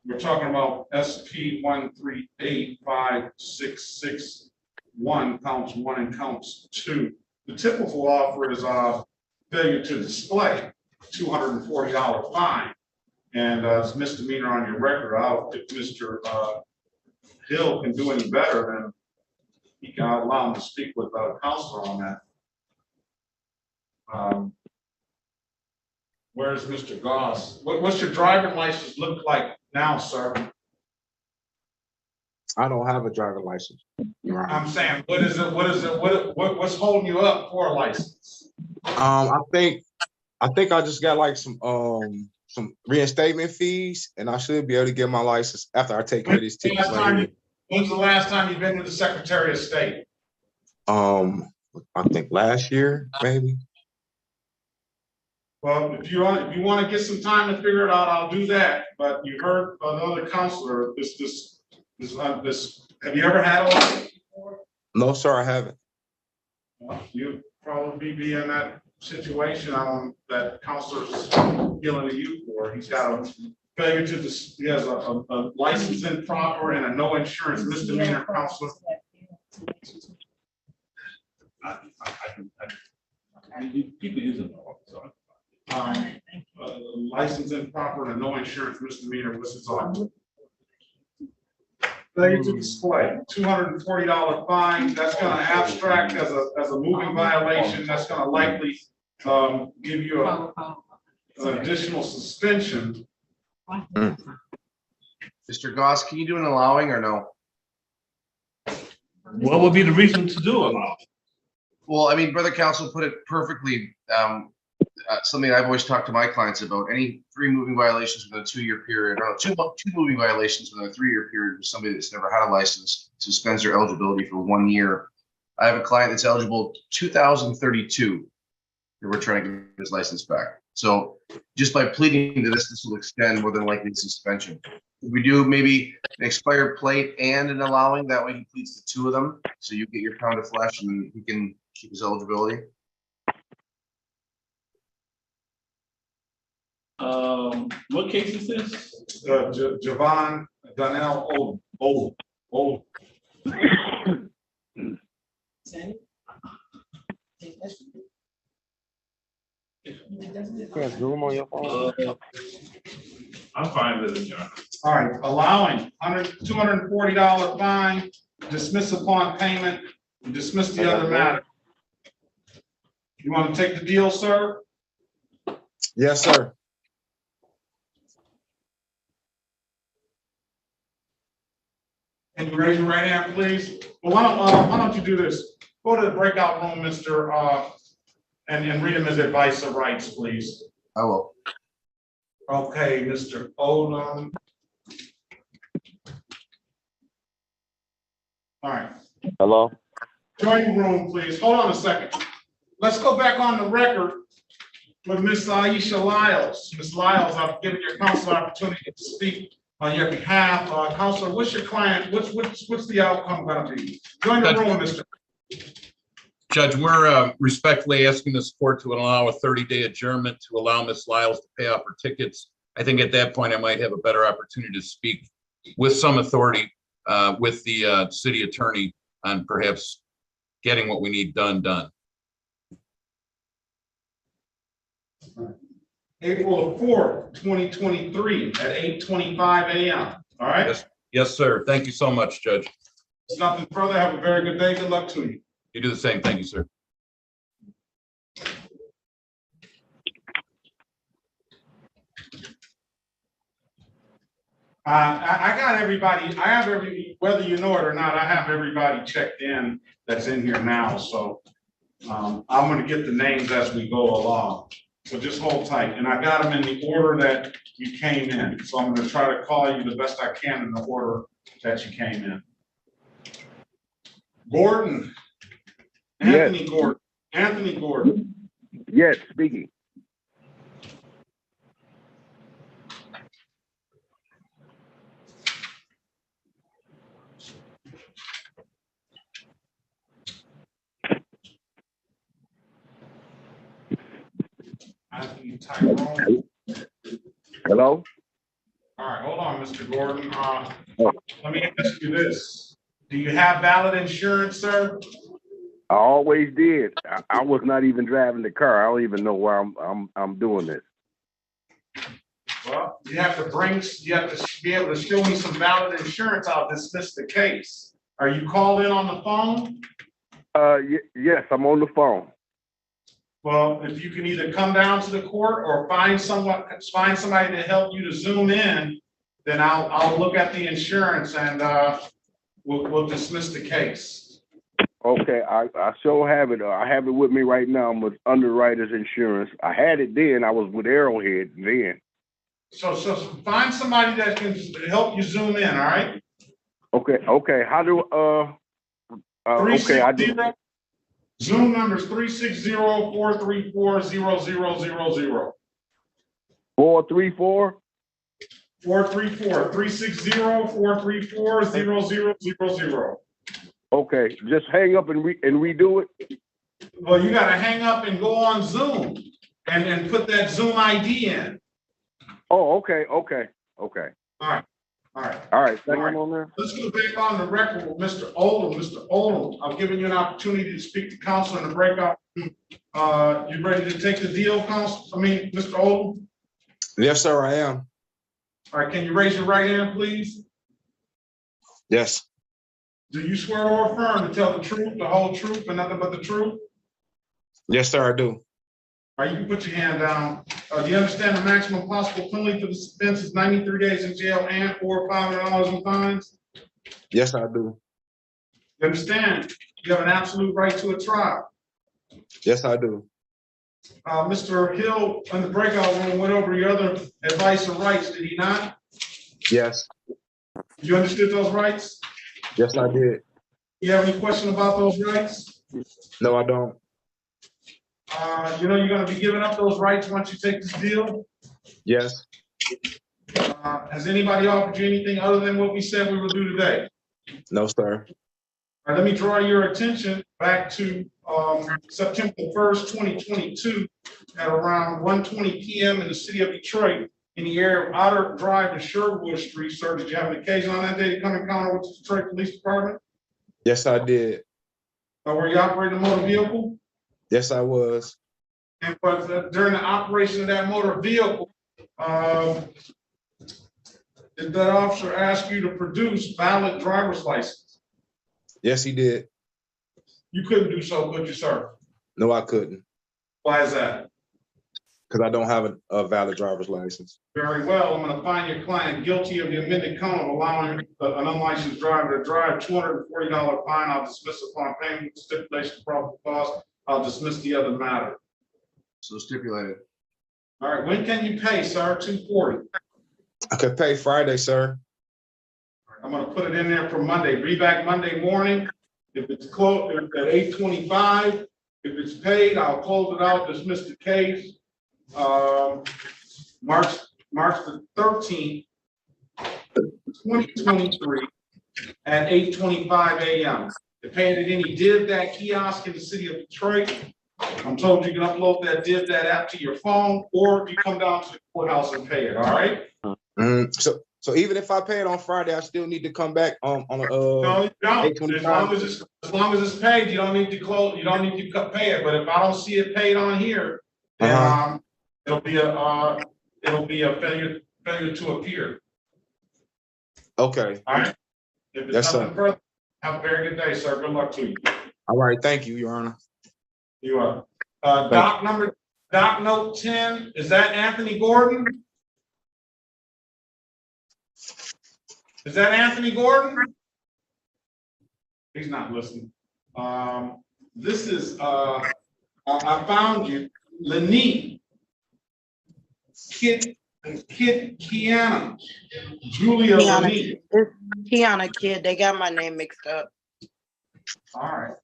We're talking about SP 1385661, counts 1 and counts 2. The typical offer is failure to display, $240 fine. And it's misdemeanor on your record. If Mr. Hill can do any better, then he can allow him to speak with counsel on that. Where's Mr. Goss? What's your driving license look like now, sir? I don't have a driver license. I'm saying, what is it? What's holding you up for a license? I think I just got like some reinstatement fees, and I should be able to get my license after I take care of these tickets later. When's the last time you've been to the Secretary of State? I think last year, maybe. Well, if you want to get some time to figure it out, I'll do that. But you heard another counselor. Have you ever had a license before? No, sir, I haven't. Well, you'll probably be in that situation that counselor's yelling at you for. He's got a failure to he has a license improper and a no insurance misdemeanor, counselor. People using it. License improper and a no insurance misdemeanor, which is on. Failure to display, $240 fine. That's going to abstract as a moving violation. That's going to likely give you an additional suspension. Mr. Goss, can you do an allowing or no? What would be the reason to do it? Well, I mean, brother counsel put it perfectly. Something I've always talked to my clients about: any 3 moving violations within a 2-year period, or two moving violations within a 3-year period for somebody that's never had a license suspends their eligibility for 1 year. I have a client that's eligible 2032. We're trying to get his license back. So just by pleading to this will extend more than likely suspension. If we do maybe an expired plate and an allowing, that way he pleads to 2 of them. So you get your pound of flesh and he can keep his eligibility. What case is this? Javon Donnell Old. You can't zoom on your phone. I'm fine with it, Your Honor. All right, allowing $240 fine, dismiss upon payment, and dismiss the other matter. You want to take the deal, sir? Yes, sir. Can you raise your right hand, please? Well, why don't you do this? Go to the breakout room, Mr. And read him his advice of rights, please. I will. Okay, Mr. Odom. All right. Hello? Join the room, please. Hold on a second. Let's go back on the record with Miss Aisha Lyles. Ms. Lyles, I've given your counsel opportunity to speak on your behalf. Counselor, what's your client, what's the outcome gonna be? Join the room, Mr. Judge, we're respectfully asking this court to allow a 30-day adjournment to allow Ms. Lyles to pay off her tickets. I think at that point, I might have a better opportunity to speak with some authority with the city attorney on perhaps getting what we need done. April 4th, 2023 at 8:25 a.m. All right? Yes, sir. Thank you so much, Judge. There's nothing further. Have a very good day. Good luck to you. You do the same. Thank you, sir. I got everybody, whether you know it or not, I have everybody checked in that's in here now, so I'm gonna get the names as we go along. So just hold tight, and I got them in the order that you came in, so I'm gonna try to call you the best I can in the order that you came in. Gordon. Anthony Gordon. Anthony Gordon. Yes, speaking. Anthony Tyrone. Hello? All right, hold on, Mr. Gordon. Let me ask you this. Do you have valid insurance, sir? I always did. I was not even driving the car. I don't even know why I'm doing this. Well, you have to be able to show me some valid insurance. I'll dismiss the case. Are you called in on the phone? Yes, I'm on the phone. Well, if you can either come down to the court or find somebody to help you to zoom in, then I'll look at the insurance and we'll dismiss the case. Okay, I sure have it. I have it with me right now. I'm with Underwriters Insurance. I had it then. I was with Arrowhead then. So find somebody that can help you zoom in, all right? Okay. How do okay, I do. Zoom number is 360-434-0000. 434? 434, 360-434-0000. Okay, just hang up and redo it. Well, you gotta hang up and go on Zoom and put that Zoom ID in. Oh, okay. All right. Thank you on there. Let's go back on the record with Mr. Oldham. Mr. Oldham, I've given you an opportunity to speak to counsel in the breakout. You ready to take the deal, Mr. Oldham? Yes, sir, I am. All right, can you raise your right hand, please? Yes. Do you swear or affirm to tell the truth, the whole truth, and nothing but the truth? Yes, sir, I do. All right, you can put your hand down. Do you understand the maximum possible penalty for this offense is 93 days in jail and or $500 in fines? Yes, I do. You understand? You have an absolute right to a trial. Yes, I do. Mr. Hill in the breakout room went over your other advice and rights, did he not? Yes. You understood those rights? Yes, I did. You have any question about those rights? No, I don't. You know you're gonna be giving up those rights once you take this deal? Yes. Has anybody offered you anything other than what we said we would do today? No, sir. All right, let me draw your attention back to September 1st, 2022 at around 1:20 p.m. in the city of Detroit in the area of Otter Drive and Sherwood Street, sir. Did you have an occasion on that day to come encounter with the Detroit Police Department? Yes, I did. Were you operating a motor vehicle? Yes, I was. And during the operation of that motor vehicle, Did that officer ask you to produce valid driver's license? Yes, he did. You couldn't do so, could you, sir? No, I couldn't, Why is that? because I don't have a valid driver's license. Very well, I'm gonna find your client guilty of the amended count of allowing an unlicensed driver to drive, $240 fine. I'll dismiss upon payment stipulation of probable cause. I'll dismiss the other matter. So stipulated. All right, when can you pay, sir? $240. I could pay Friday, sir. I'm gonna put it in there for Monday. Be back Monday morning. If it's closed at 8:25, if it's paid, I'll close it out, dismiss the case. March the 13th, 2023 at 8:25 a.m. They're paying at any DivDat kiosk in the city of Detroit. I'm told you can upload that DivDat app to your phone, or you come down to the courthouse and pay it, all right? So even if I pay it on Friday, I still need to come back on a No, you don't. 8:25. As long as it's paid, you don't need to close, you don't need to pay it. But if I don't see it paid on here, then it'll be a failure to appear. Okay. All right. If it's Yes, nothing sir. further, have a very good day, sir. Good luck to you. All right. Thank you, Your Honor. You are. Doc note 10, is that Anthony Gordon? Is that Anthony Gordon? He's not listening. This is, I found you, Lenny, Kid Kiana, Julia Lenny. It's Kiana Kid. They got my name mixed up. All right.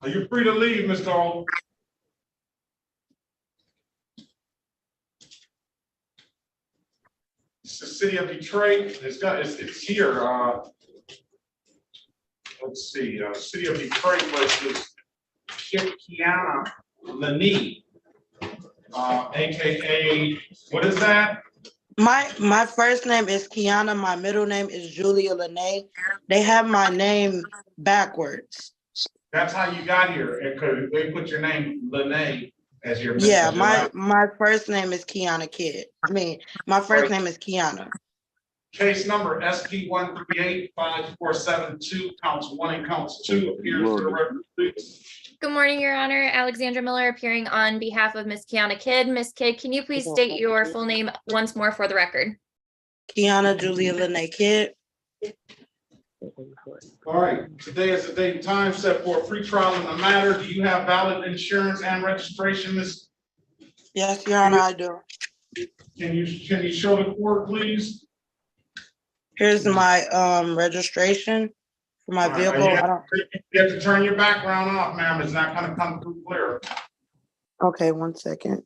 Are you free to leave, Mr. Old? It's the city of Detroit. It's here. Let's see. City of Detroit versus Kiana Lenny, aka what is that? My first name is Kiana. My middle name is Julia Lene. They have my name backwards. That's how you got here, because they put your name Lene as your Yeah, as your last. my first name is Kiana Kid. I mean, my first name is Kiana. Case number SP 1385472, counts 1 and counts 2, appears to the record, please. Good morning, Your Honor. Alexandra Miller appearing on behalf of Ms. Kiana Kidd. Ms. Kidd, can you please state your full name once more for the record? Kiana Julia Lene Kid. All right, today is the date and time set for a free trial in the matter. Do you have valid insurance and registration, Ms.? Yes, Your Honor, I do. Can you show the court, please? Here's my registration for my vehicle. You have to turn your background off, ma'am. It's not gonna come through clear. Okay, 1 second.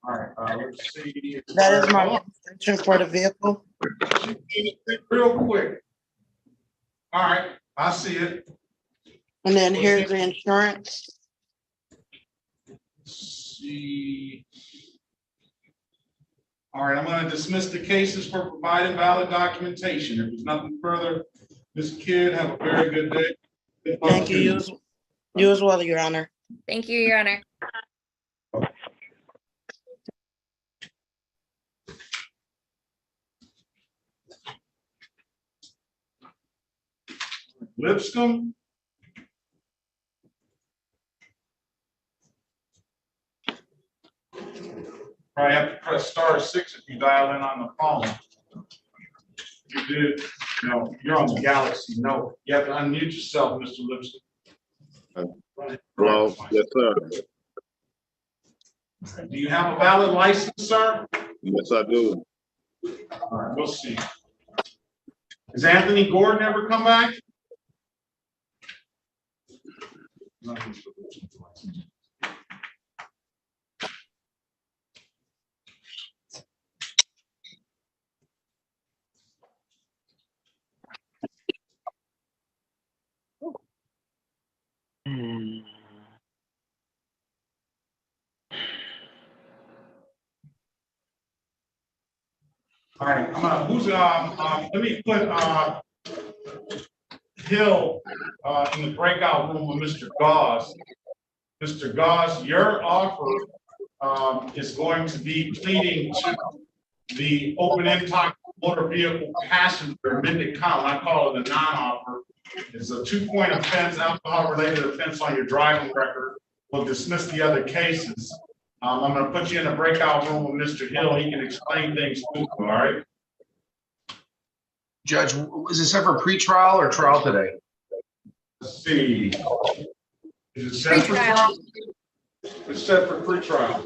All right, let's see. That is my registration for the vehicle. Real quick. All right, I see it. And then here's the insurance. See. All right, I'm gonna dismiss the cases for providing valid documentation. If there's nothing further, Ms. Kidd, have a very good day. Thank you. You as well, Your Honor. Thank you, Your Honor. Lipscomb. Probably have to press *6 if you dial in on the phone. You did, no, you're on the Galaxy. No, you have to unmute yourself, Mr. Lipscomb. Hello, yes, sir. Do you have a valid license, sir? Yes, I do. All right, we'll see. Has Anthony Gordon ever come back? All right, let me put, Hill, in the breakout room with Mr. Gauze. Mr. Gauze, your offer, is going to be pleading to the open intoxicated motor vehicle passenger amended count. I call it a non-offer. It's a 2-point offense, alcohol-related offense on your driving record. We'll dismiss the other cases. I'm going to put you in a breakout room with Mr. Hill. He can explain things to you, all right? Judge, was it set for pretrial or trial today? Let's see. Is it set for trial? It's set for pretrial.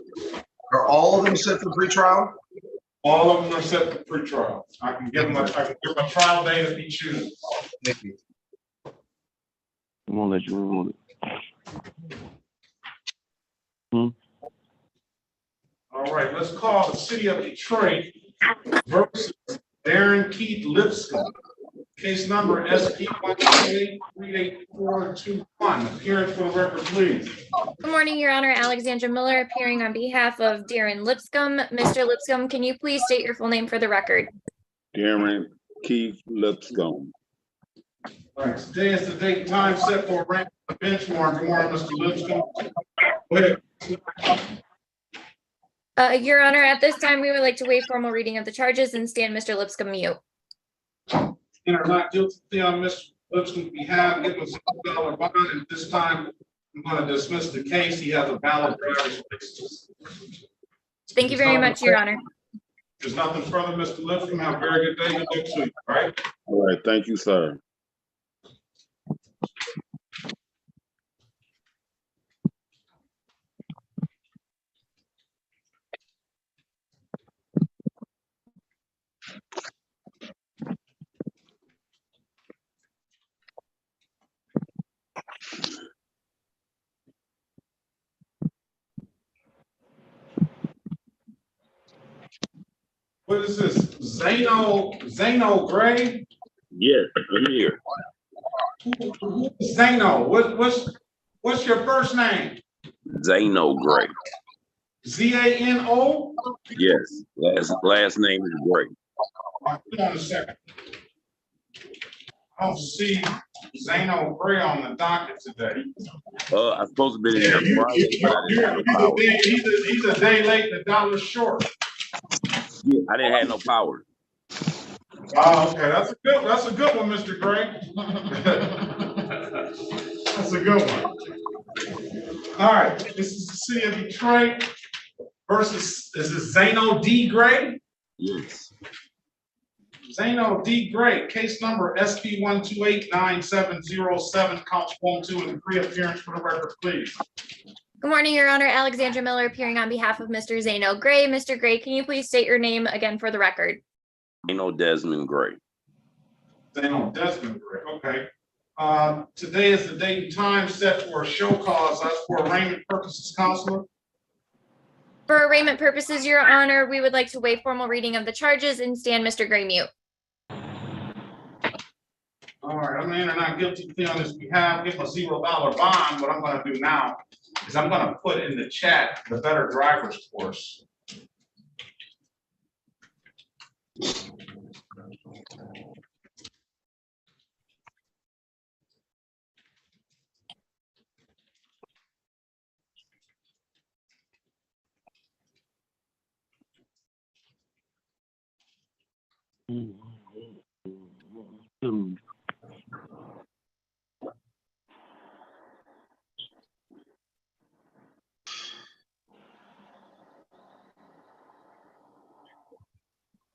Are all of them set for pretrial? All of them are set for pretrial. I can give them a trial date if he chooses. Thank you. I'm gonna let you rule it. All right, let's call the city of Detroit versus Darren Keith Lipscomb. Case number SP 128-38421. Appearance for the record, please. Good morning, Your Honor. Alexandra Miller appearing on behalf of Darren Lipscomb. Mr. Lipscomb, can you please state your full name for the record? Darren Keith Lipscomb. All right, today is the date and time set for a rank benchmark. Good morning, Mr. Lipscomb. Go ahead. Your Honor, at this time, we would like to waive formal reading of the charges and stand Mr. Lipscomb mute. Enter not guilty on Mr. Lipscomb's behalf, give us $1 bond. At this time, I'm going to dismiss the case. He has a valid driver's license. Thank you very much, Your Honor. There's nothing further, Mr. Lipscomb. Have a very good day. Good luck to you, all right? All right, thank you, sir. What is this? Zano Gray? Yes, I'm here. Zano, what's your first name? Zano Gray. Z-A-N-O? Yes, last name is Gray. Hold on a second. I don't see Zano Gray on the docket today. I'm supposed to be in there Friday, but I didn't have no power. He's a day late and $1 short. Yeah, I didn't have no power. Oh, okay, that's a good one, Mr. Gray. That's a good one. All right, this is the city of Detroit versus, is it Zano D. Gray? Yes. Zano D. Gray, case number SP 1289707, counts 1, 2, and 3. Appearance for the record, please. Good morning, Your Honor. Alexandra Miller appearing on behalf of Mr. Zano Gray. Mr. Gray, can you please state your name again for the record? Zano Desmond Gray. Zano Desmond Gray, okay. Today is the date and time set for a show cause. That's for arraignment purposes, Counselor. For arraignment purposes, Your Honor, we would like to waive formal reading of the charges and stand Mr. Gray mute. All right, I'm gonna enter not guilty plea on his behalf, give him a $0 bond. What I'm gonna do now is I'm gonna put in the chat the better driver's course.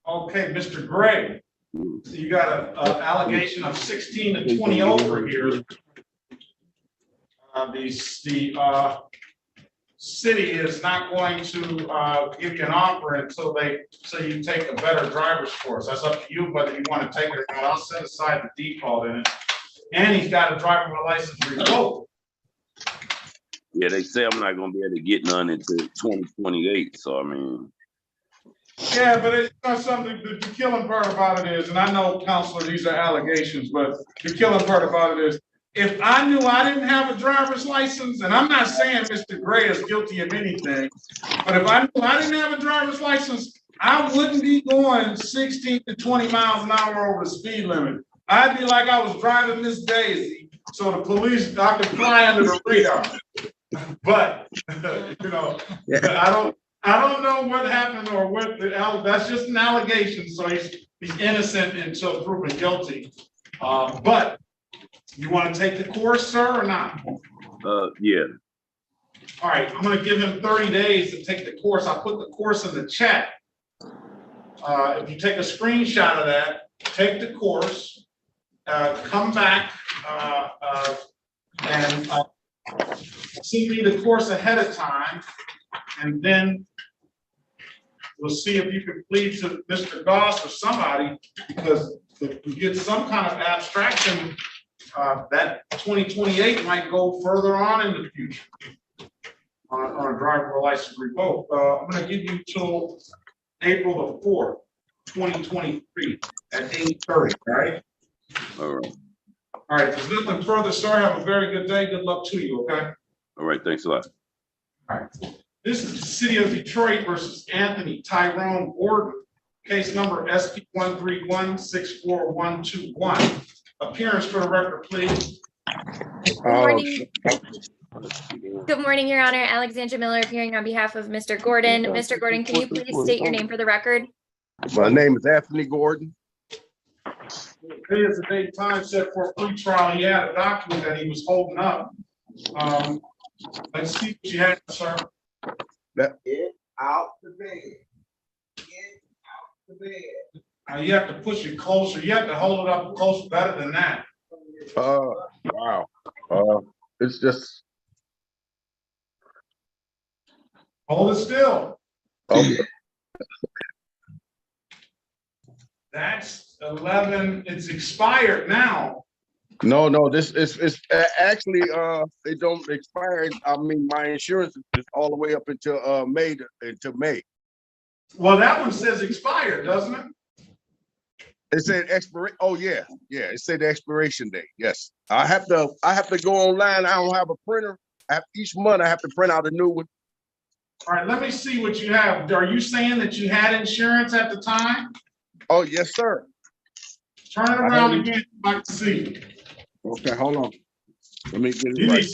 Okay, Mr. Gray, so you got an allegation of 16 to 20 over here. The city is not going to give you an offer until you take a better driver's course. That's up to you whether you want to take it or not. I'll set aside the default in it. And he's got a driver's license revoked. Yeah, they say I'm not gonna be able to get none until 2028. So I mean. Yeah, but it's not something. The killing part about it is, and I know, Counselor, these are allegations, but the killing part about it is, if I knew I didn't have a driver's license, and I'm not saying Mr. Gray is guilty of anything, but if I knew I didn't have a driver's license, I wouldn't be going 16 to 20 miles an hour over the speed limit. I'd be like I was driving Miss Daisy, so the police, I could fly under the radar. But, you know, I don't know what happened or what, that's just an allegation, so he's innocent until proven guilty. But you want to take the course, sir, or not? Yeah. All right, I'm gonna give him 30 days to take the course. I'll put the course in the chat. If you take a screenshot of that, take the course, come back and send me the course ahead of time, and then we'll see if you can plead to Mr. Goss or somebody, because if you get some kind of abstraction, that 2028 might go further on in the future on a driver license revoked. I'm going to give you till April the 4th, 2023 at 8:30, right? All right. All right, there's nothing further, sir. Have a very good day. Good luck to you, okay? All right. Thanks a lot. All right. This is the City of Detroit versus Anthony Tyrone Gordon, case number SP131-64121. Appearance for the record, please. Good morning. Good morning, Your Honor. Alexandra Miller appearing on behalf of Mr. Gordon. Mr. Gordon, can you please state your name for the record? My name is Anthony Gordon. Today is the date time set for a pre-trial. He had a document that he was holding up. Let's see what you had, sir. Get out the bed. Get out the bed. You have to push it closer. You have to hold it up close better than that. Wow. It's just. Hold it still. Okay. That's 11. It's expired now. No, this is actually it don't expire. I mean, my insurance is all the way up until May. Well, that one says expired, doesn't it? It said expiration. Oh yeah. It said the expiration date. Yes, I have to go online. I don't have a printer. Each month I have to print out a new one. All right, let me see what you have. Are you saying that you had insurance at the time? Oh yes, sir. Turn it around again. I can see. Okay, hold on. Let me get it right.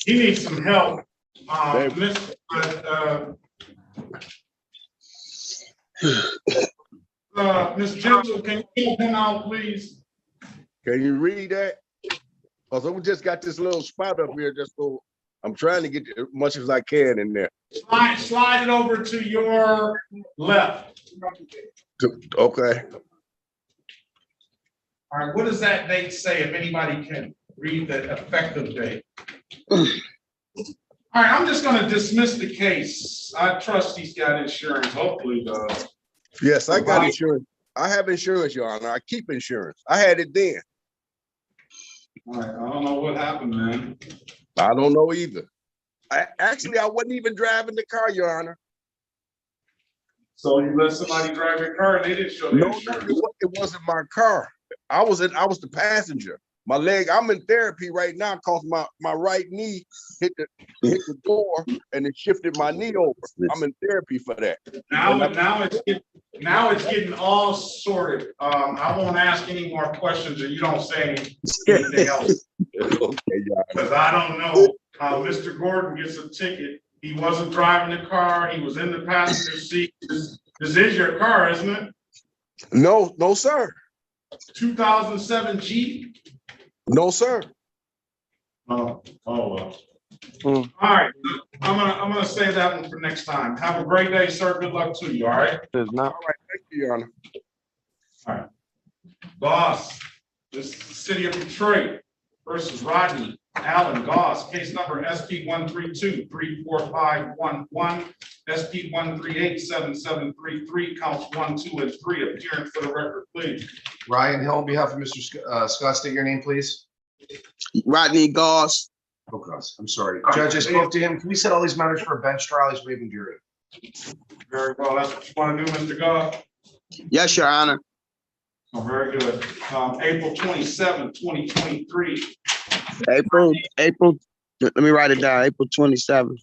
He needs some help. Ms. Gentle, can you help him out, please? Can you read that? Because we just got this little spot up here. Just so I'm trying to get as much as I can in there. Slide it over to your left. Okay. All right, what does that date say, if anybody can read the effective date? All right, I'm just gonna dismiss the case. I trust he's got insurance, hopefully he does. Yes, I got insurance. I have insurance, Your Honor. I keep insurance. I had it then. All right, I don't know what happened, man. I don't know either. Actually, I wasn't even driving the car, Your Honor. So you let somebody drive your car and they didn't show No, insurance? it wasn't my car. I was the passenger. My leg, I'm in therapy right now because my right knee hit the door and it shifted my knee over. I'm in therapy for that. Now it's getting all sorted. I won't ask any more questions or you don't say anything else. Okay, because I don't know how Mr. Gordon gets a ticket. He wasn't driving the car. He was in the passenger seat. This is your car, isn't it? No, sir. 2007 Jeep? No, sir. Oh well. All right, I'm gonna save that one for next time. Have a great day, sir. Good luck to you. All right. All right. Thank you, Your Honor. All right. Boss, this is the City of Detroit versus Rodney Allen Goss, case number SP132-34511, SP138-7733, counts 1, 2, and 3. Appearance for the record, please. Ryan Hill, on behalf of Mr. Scott, state your name, please. Rodney Goss. Oh, Goss, I'm sorry. Judge, I spoke to him. Can we set all these matters for a bench trial? He's waiving jury. Very well. That's what you want to do, Mr. Goss? Yes, Your Honor. Oh, very good. April 27, 2023. April, let me write it down. April 27th.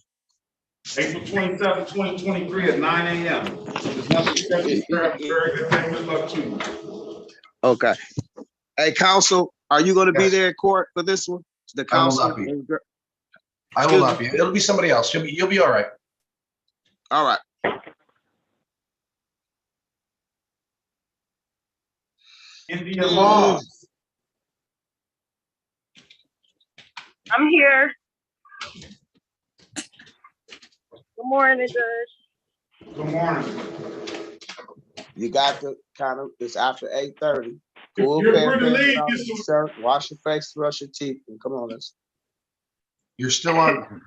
April 27, 2023 at 9 a.m. There's nothing scheduled. Have a very good day. Good luck to you. Okay. Hey, counsel, are you gonna be Yes. there in court for this one? The I will counsel? not be. I will not be. It'll be somebody else. You'll be all right. All right. India laws. I'm here. Good morning, Judge. Good morning. You got to kind of, it's after 8:30. You're free to leave, Mr. Sir, wash your face, brush your teeth, and come on, let's. You're still on.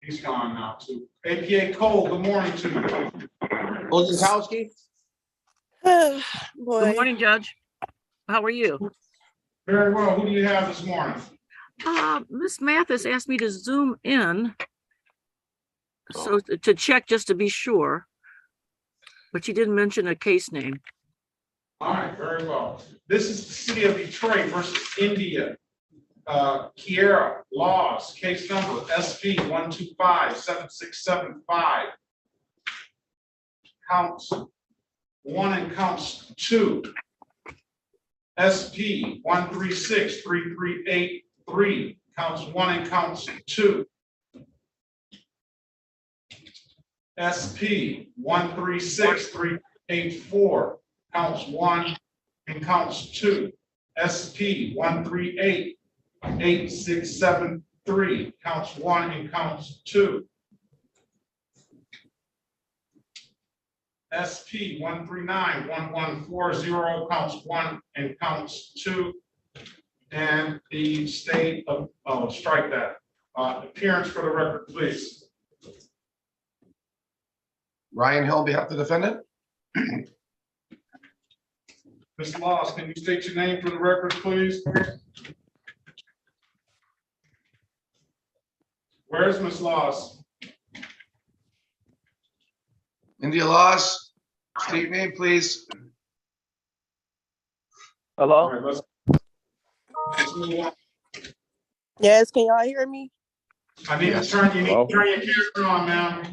He's gone now too. APA Cole, good morning to you. Ozakowski? Good morning, Judge. How are you? Very well. Who do you have this morning? Miss Mathis asked me to zoom in. So to check just to be sure. But she didn't mention a case name. All right, very well. This is the city of Detroit versus India. Kiera Laws, case number SP 1257675. Counts 1 and counts 2. SP 1363383. Counts 1 and counts 2. SP 1363384. Counts 1 and counts 2. SP 1388673. Counts 1 and counts 2. SP 1391140. Counts 1 and counts 2. And the state of, strike that. Appearance for the record, please. Ryan Hill, on behalf of the defendant. Ms. Laws, can you state your name for the record, please? Where's Ms. Laws? India Laws, state your name, please. Hello? All right, let's move on. Yes, can y'all hear me? I need to turn, you need to turn your camera on, ma'am.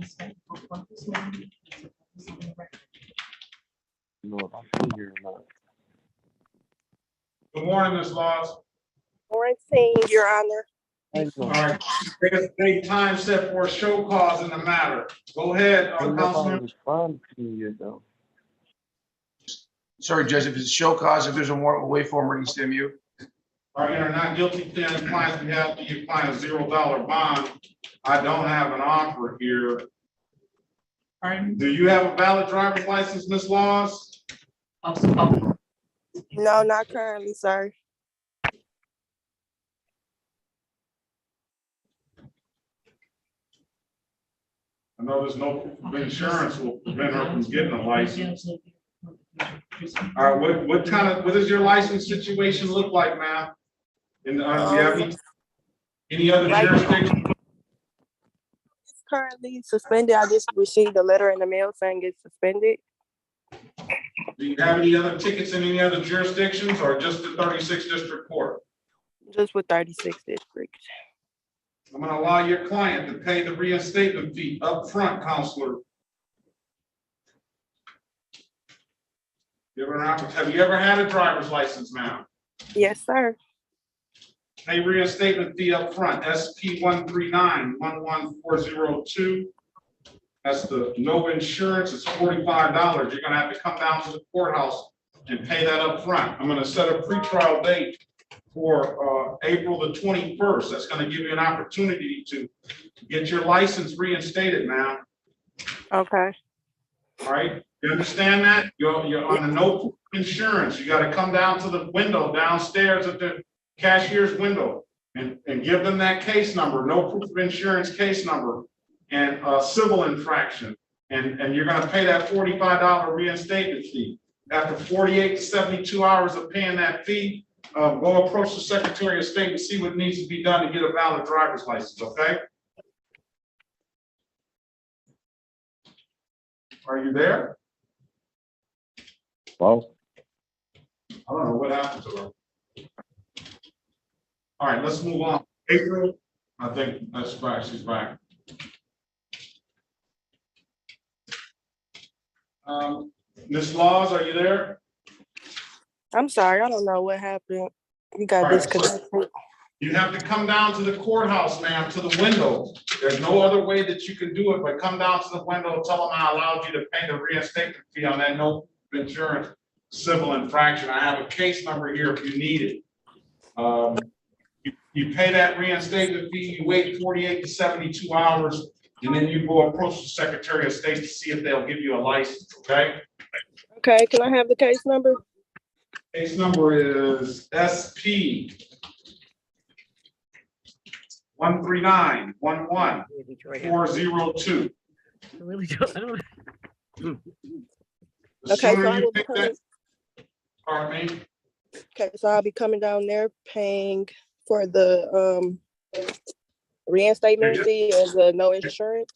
Good morning, Ms. Laws. Morning, Your Honor. All right, there's a time set for a show cause in the matter. Go ahead, Councilman. Sorry, Judge, if it's show cause, if there's a warrant, we'll wait for him, we're going to stand mute. All right, you're not guilty to any clients we have to your client a $0 bond. I don't have an offer here. All right, do you have a valid driver's license, Ms. Laws? No, not currently, sir. I know there's no proof of insurance will prevent her from getting a license. All right, what does your license situation look like, ma'am? And do you have any other jurisdiction? It's currently suspended. I just received a letter in the mail saying it's suspended. Do you have any other tickets in any other jurisdictions or just the 36th District Court? Just with 36 districts. I'm going to allow your client to pay the reinstatement fee up front, counselor. Have you ever had a driver's license, ma'am? Yes, sir. Pay reinstatement fee up front, SP 139-11402. That's the no insurance, it's $45. You're gonna have to come down to the courthouse and pay that up front. I'm gonna set a pretrial date for April the 21st. That's gonna give you an opportunity to get your license reinstated, ma'am. Okay. All right, you understand that? You're on the no insurance. You gotta come down to the window downstairs at the cashier's window and give them that case number, no proof of insurance case number, and a civil infraction. And you're gonna pay that $45 reinstatement fee. After 48 to 72 hours of paying that fee, go approach the Secretary of State and see what needs to be done to get a valid driver's license, okay? Are you there? I don't know what happened to her. All right, let's move on. April, I think that's back. She's back. Ms. Laws, are you there? I'm sorry, I don't know what happened. You All got right, disconnected. You have to come down to the courthouse, ma'am, to the window. There's no other way that you can do it, but come down to the window, tell them I allowed you to pay the reinstatement fee on that no insurance civil infraction. I have a case number here if you need it. You pay that reinstatement fee, you wait 48 to 72 hours, and then you go approach the Secretary of State to see if they'll give you a license, okay? Okay, can I have the case number? Case number is SP 139-11402. Really don't, I don't. Okay, so I will be coming, Pardon me? okay, so I'll be coming down there paying for the reinstatement fee and the no insurance.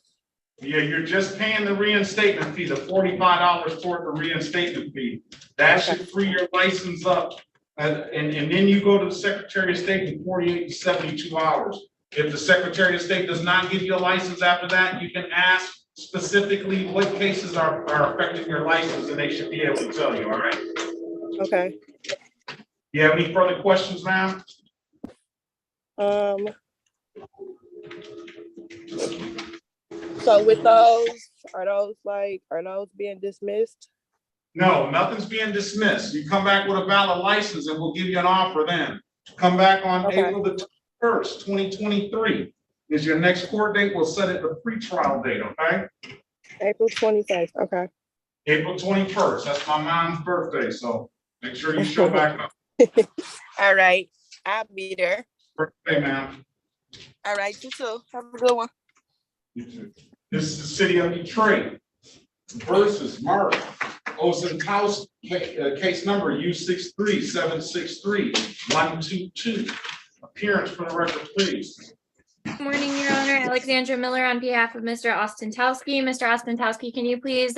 Yeah, you're just paying the reinstatement fee, the $45 for the reinstatement fee. That should free your license up. And then you go to the Secretary of State in 48 to 72 hours. If the Secretary of State does not give you a license after that, you can ask specifically what cases are affecting your license, and they should be able to tell you, all right? Okay. You have any further questions, ma'am? So with those, are those being dismissed? No, nothing's being dismissed. You come back with a valid license and we'll give you an offer then. Come back on April the 1st, 2023 is your next court date. We'll set it the pretrial date, okay? April 21st, okay. April 21st, that's my mom's birthday, so make sure you show back up. All right, I'll be there. Birthday, ma'am. All right, you too. Have a good one. You too. This is the city of Detroit versus Mark Ozenkowski, case number U63763-122. Appearance for the record, please. Good morning, Your Honor. Alexandra Miller on behalf of Mr. Ostentowski. Mr. Ostentowski, can you please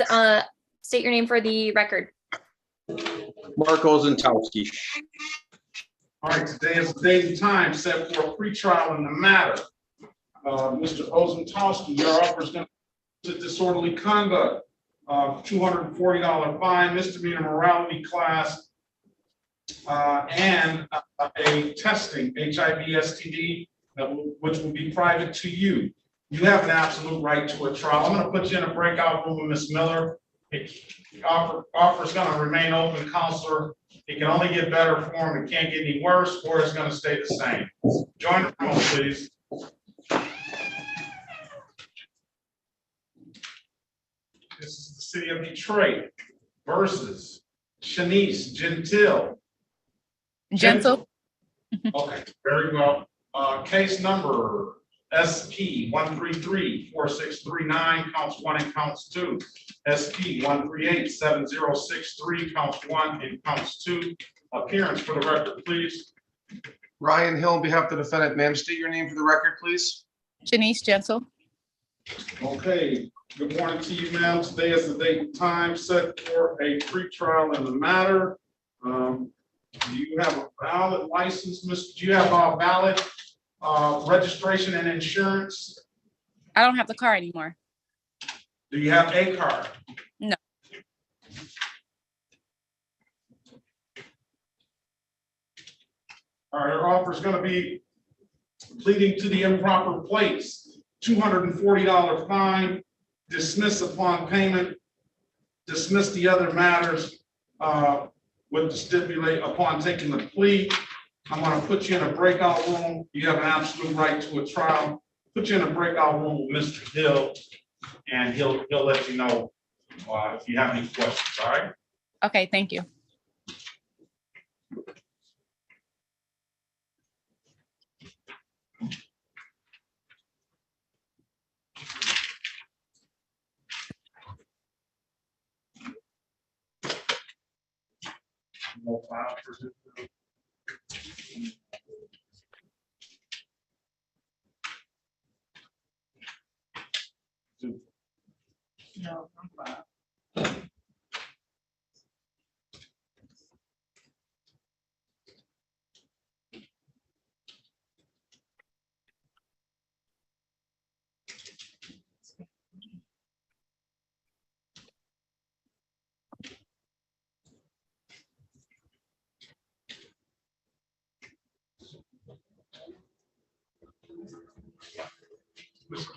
state your name for the record? Mark Ozenkowski. All right, today is the date and time set for a pretrial in the matter. Mr. Ozenkowski, your offer is going to disorderly conduct, $240 fine, misdemeanor morality class, and a testing, HIV STD, which will be private to you. You have an absolute right to a trial. I'm going to put you in a breakout room with Ms. Miller. Offer is going to remain open, counselor. It can only get better for him. It can't get any worse, or it's going to stay the same. Join the room, please. This is the city of Detroit versus Shanice Gentile. Gentle. Okay, very well. Case number SP 133-4639, counts 1 and counts 2. SP 138-7063, counts 1 and counts 2. Appearance for the record, please. Ryan Hill, on behalf of the defendant, ma'am, state your name for the record, please. Janice Gentle. Okay, good morning to you, ma'am. Today is the date and time set for a pretrial in the matter. Do you have a valid license, Miss? Do you have a valid registration and insurance? I don't have the car anymore. Do you have a card? No. All right, our offer is going to be pleading to the improper plates, $240 fine, dismiss upon payment, dismiss the other matters with the stipulate upon taking the plea. I'm going to put you in a breakout room. You have an absolute right to a trial. Put you in a breakout room with Mr. Hill, and he'll let you know if you have any questions. All right. Okay, thank you. No file for this. No, I'm fine.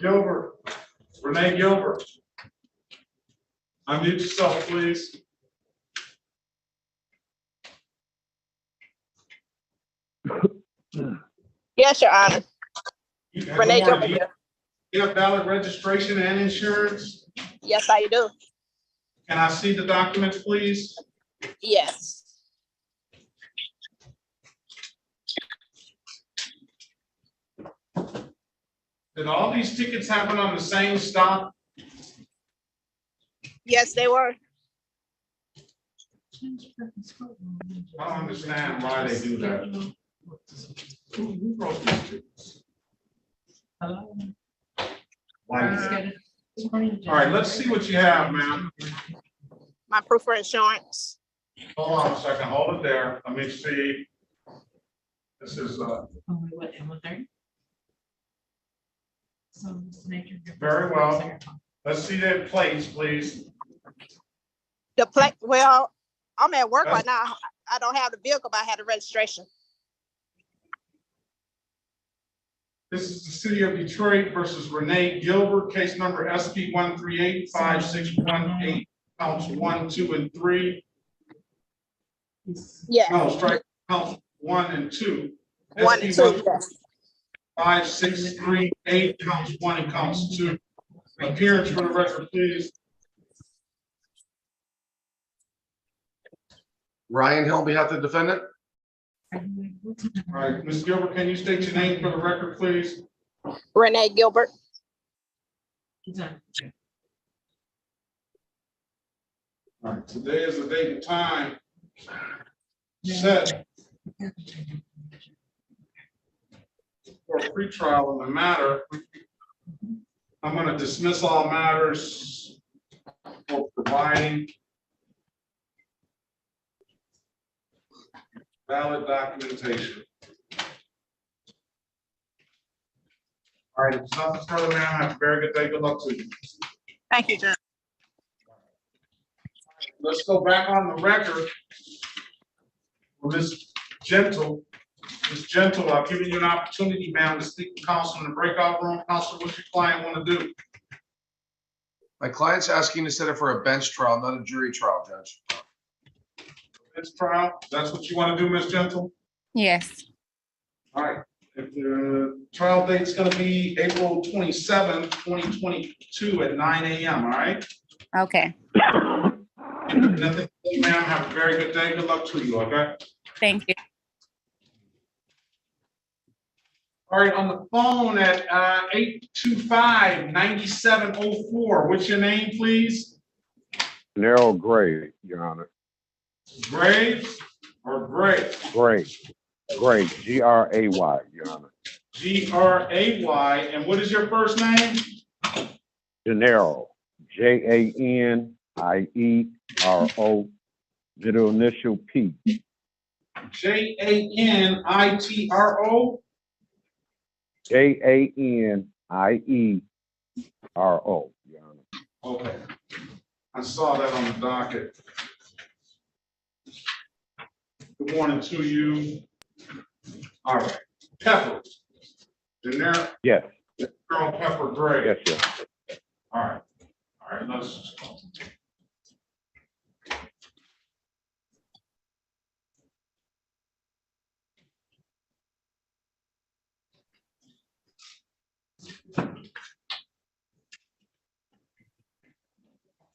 Gilbert, Renee Gilbert. Unmute yourself, please. Yes, Your Honor. Good Renee morning. Gilbert here. You have valid registration and insurance? Yes, I do. Can I see the documents, please? Yes. Did all these tickets happen on the same stop? Yes, they were. I don't understand why they do that. Who wrote these tickets? Why is that? All right, let's see what you have, ma'am. My proof for insurance. Hold on a second, hold it there. Let me see. This is, very well. Let's see their plates, please. The plate, well, I'm at work right now. I don't have the vehicle, but I had the registration. This is the city of Detroit versus Renee Gilbert, case number SP 1385618, counts 1, 2, and 3. Yeah. No, strike counts 1 and 2. 1 and 2, yes. 5638, counts 1 and counts 2. Appearance for the record, please. Ryan Hill, on behalf of the defendant. All right, Ms. Gilbert, can you state your name for the record, please? Renee Gilbert. All right, today is the date and time set for a pretrial in the matter. I'm going to dismiss all matters for providing valid documentation. All right, if there's nothing further, ma'am, have a very good day. Good luck to you. Thank you, Judge. Let's go back on the record for Ms. Gentle. Ms. Gentle, I've given you an opportunity, ma'am, to speak to counsel in the breakout room. Counsel, what's your client want to do? My client's asking to set it for a bench trial, not a jury trial, Judge. Bench trial, that's what you want to do, Ms. Gentle? Yes. All right, if the trial date's gonna be April 27th, 2022 at 9 a.m., all right? Okay. Nothing, ma'am, have a very good day. Good luck to you, okay? Thank you. All right, on the phone at 825-9704. What's your name, please? Narrow Gray, Your Honor. Graves or Gray? Gray, Gray, Your Honor. Gray, and what is your first name? Gennaro, Janiro, middle initial P. Janitro? Janiro, Your Honor. Okay, I saw that on the docket. Good morning to you. All right, Pepper. Generic. Yes. Colonel Pepper Gray. Yes, sir. All right, let's.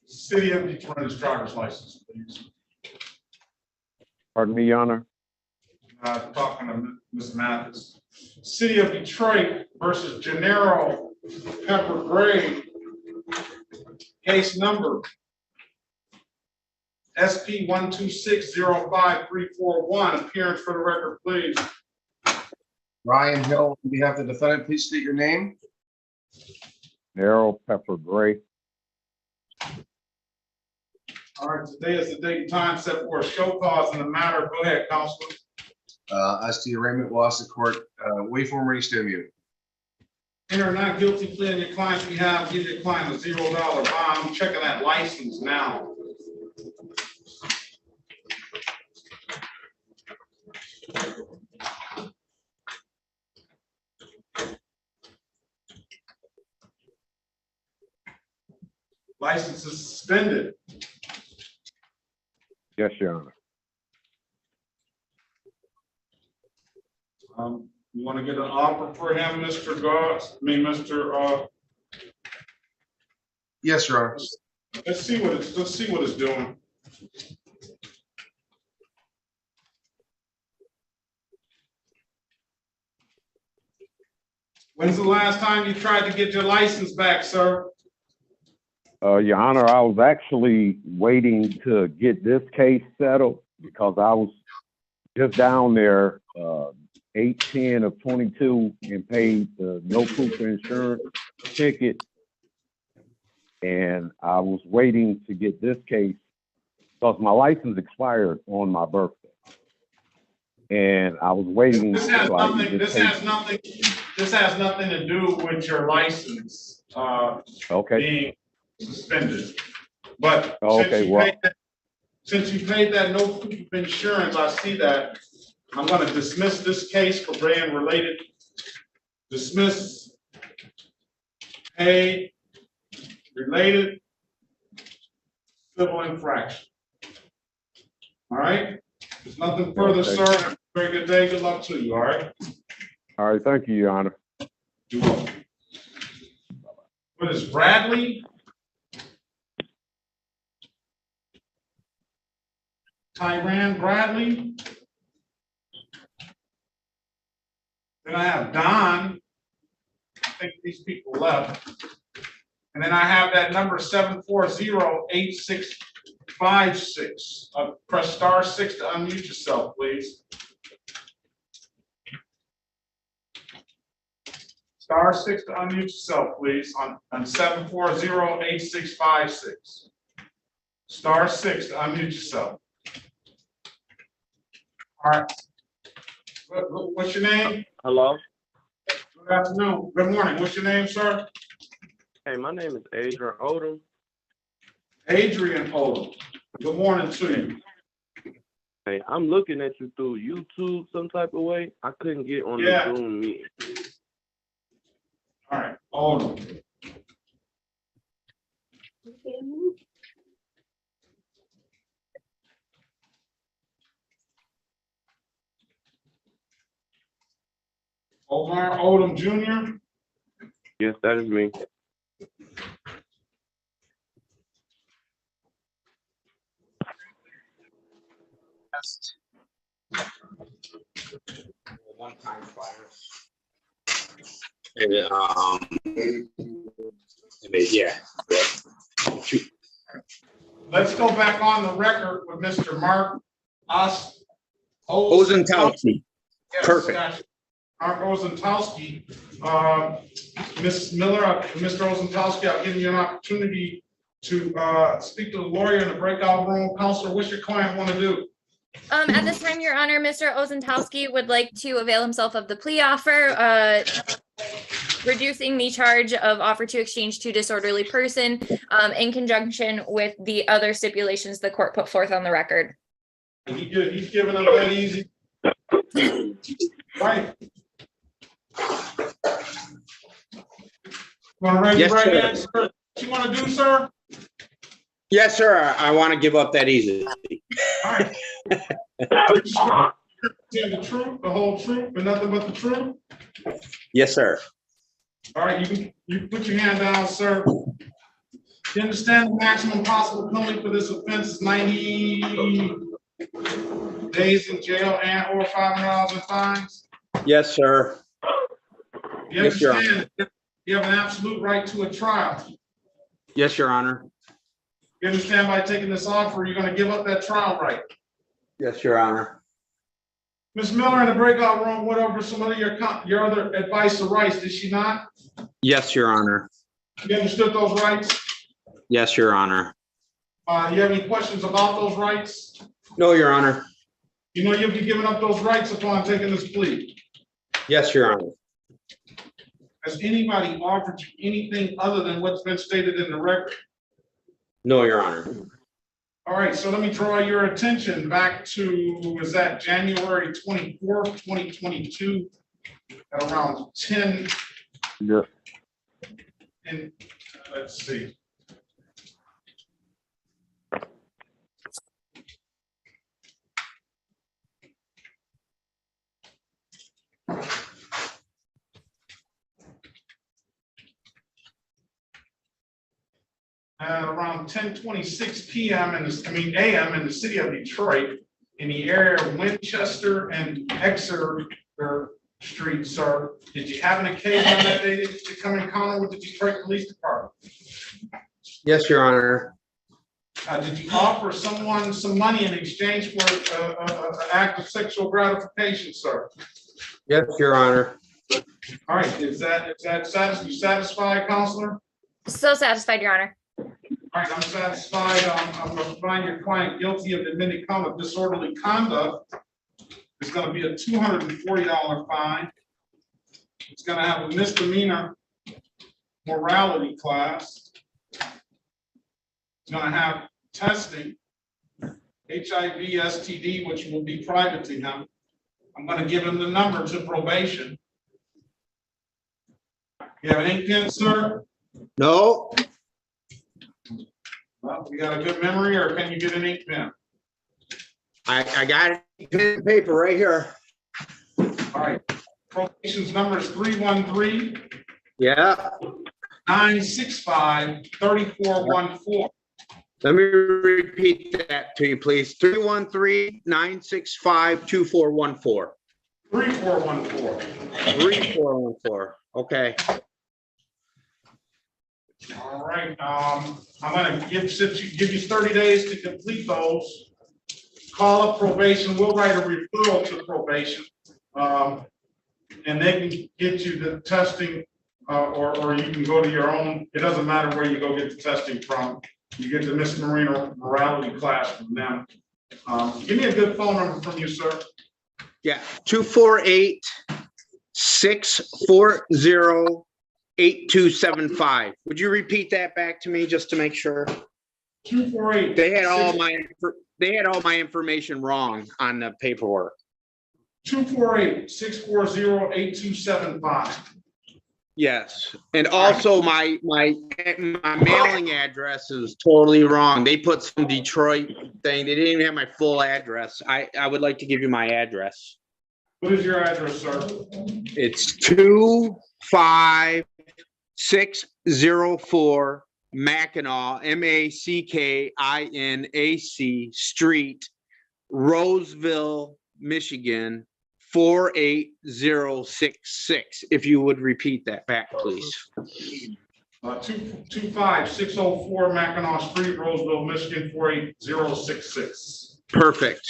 City of Detroit's driver's license, please. Pardon me, Your Honor. Talking to Ms. Mathis. City of Detroit versus Gennaro Pepper Gray. Case number SP 12605-341. Appearance for the record, please. Ryan Hill, on behalf of the defendant, please state your name. Narrow Pepper Gray. All right, today is the date and time set for a show cause in the matter. Go ahead, Counselor. As to the arraignment, we'll ask the court, wait for him where you stand mute. Enter not guilty plea on your client's behalf. Give your client a $0 bond. I'm checking that license now. License is suspended. Yes, Your Honor. You want to get an offer for him, Mr. Goss? Mr. Yes, Your Honor. Let's see what it's doing. When's the last time you tried to get your license back, sir? Your Honor, I was actually waiting to get this case settled because I was just down there 8/10 of 22 and paid the no proof of insurance ticket. And I was waiting to get this case because my license expired on my birthday. And I was waiting. This has nothing to do with your license being suspended. But since you paid that no proof of insurance, I see that. I'm going to dismiss this case for being related. Dismiss, pay, related, civil infraction. All right? There's nothing further, sir. Have a very good day. Good luck to you. All right? All right. Thank you, Your Honor. You're welcome. What is Bradley? Tyran Bradley. Then I have Don. I think these people left. And then I have that number 740-8656. Press *6 to unmute yourself, please. *6 to unmute yourself, please, on 740-8656. *6 to unmute yourself. All right. What's your name? Hello. Good afternoon. Good morning. What's your name, sir? Hey, my name is Adrian Odom. Adrian Odom. Good morning to you. Hey, I'm looking at you through YouTube some type of way. I couldn't get on the Zoom meeting. All right. Odom. Omar Odom Jr. Yes, that is me. One-time fire. And yeah. Let's go back on the record with Mr. Mark Ozentowski. Yes, Perfect. gotcha. Mark Ozentowski. Ms. Miller, Mr. Ozentowski, I've given you an opportunity to speak to the lawyer in the breakout room. Counselor, what's your client want to do? At this time, Your Honor, Mr. Ozentowski would like to avail himself of the plea offer, reducing the charge of offer to exchange to disorderly person in conjunction with the other stipulations the court put forth on the record. He's giving them that easy. Right. Want to raise Yes, your right sir. hand, sir? What you want to do, sir? Yes, sir. I want to give up that easy. All right. Tell the truth, the whole truth, and nothing but the truth. Yes, sir. All right, you put your hand down, sir. You understand the maximum possible penalty for this offense is 90 days in jail and or $500 in fines? Yes, sir. You Yes, Your understand you have an absolute right to a trial? Yes, Your Honor. You understand by taking this offer, you're going to give up that trial right? Yes, Your Honor. Ms. Miller in the breakout room went over some of your other advice or rights, did she not? Yes, Your Honor. You understood those rights? Yes, Your Honor. You have any questions about those rights? No, Your Honor. You know you'll be giving up those rights upon taking this plea. Yes, Your Honor. Has anybody offered you anything other than what's been stated in the record? No, Your Honor. All right, so let me draw your attention back to, was that January 24th, 2022, at around 10. Yeah. And let's see. at around 10:26 PM AM in the city of Detroit, in the area of Winchester and Exeter Street, sir. Did you have an occasion on that day to come in encounter with the Detroit Police Department? Yes, Your Honor. Did you offer someone some money in exchange for an act of sexual gratification, sir? Yes, Your Honor. All right, you satisfied, counselor? So satisfied, Your Honor. All right, I'm satisfied. I'm going to find your client guilty of the admitted count of disorderly conduct. It's going to be a $240 fine. It's going to have a misdemeanor morality class. It's going to have testing, HIV, STD, which will be private to him. I'm going to give him the number to probation. You have an ink pen, sir? No. Well, you got a good memory, or can you get an ink pen? I got it, pen and paper right here. All right. Probation's number is 313. Yeah. 965-3414. Let me repeat that to you, please. 313-965-2414. 3414. 3414. Okay. All right. I'm going to give you 30 days to complete those. Call up probation. We'll write a referral to probation, and they can get you the testing, or you can go to your own. It doesn't matter where you go get the testing from. You get the misdemeanor morality class from them. Give me a good phone number from you, sir. Yeah, 248-640-8275. Would you repeat that back to me just to make sure? 248. They had all my information wrong on the paperwork. 248-640-8275. Yes, and also my mailing address is totally wrong. They put some Detroit thing. They didn't even have my full address. I would like to give you my address. What is your address, sir? It's 25604 Mackinac, Mackinac Street, Roseville, Michigan, 48066. If you would repeat that back, please. 25604 Mackinac Street, Roseville, Michigan, 48066. Perfect.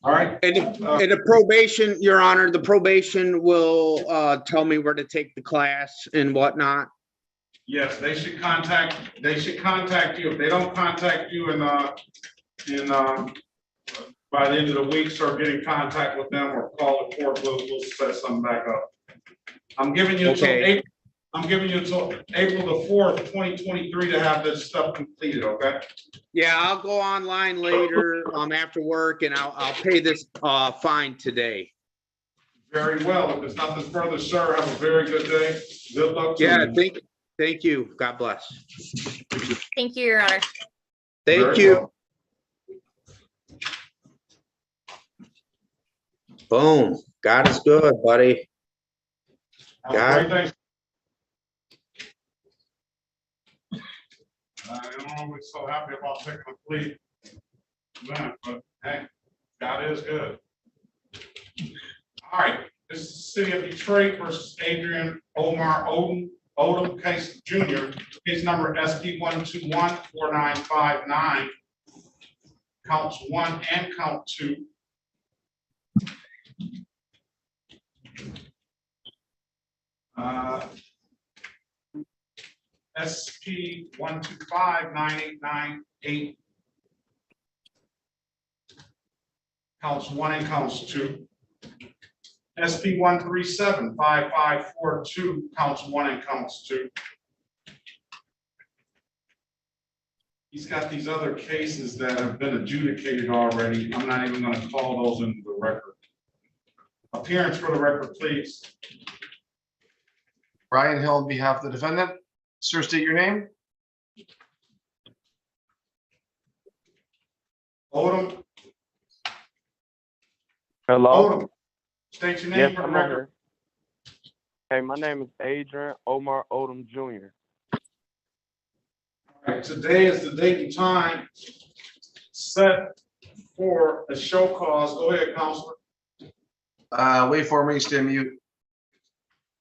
All right. And the probation, Your Honor, the probation will tell me where to take the class and whatnot. Yes, they should contact you. If they don't contact you by the end of the week, start getting in contact with them or call the court. We'll set something back up. I'm giving you until April the 4th, 2023 to have this stuff completed, okay? Yeah, I'll go online later after work and I'll pay this fine today. Very well. If there's nothing further, sir, have a very good day. Good luck to you. Thank you. God bless. Thank you, Your Honor. Thank you. Boom. God is good, buddy. God. I'm always so happy about taking a plea, man, but hey, God is good. All right, this is the city of Detroit versus Adrian Omar Odom case Jr. Case number SP 1214959. Counts 1 and count 2. SP 1259898. Counts 1 and counts 2. SP 1375542. Counts 1 and counts 2. He's got these other cases that have been adjudicated already. I'm not even going to call those into the record. Appearance for the record, please. Brian Hill on behalf of the defendant. Sir, state your name. Odom. Hello. Odom. State your name Yes, for the I'm record. here. Hey, my name is Adrian Omar Odom Jr. All right, today is the date and time set for a show cause. Go ahead, Counselor. Wait for me, stay mute.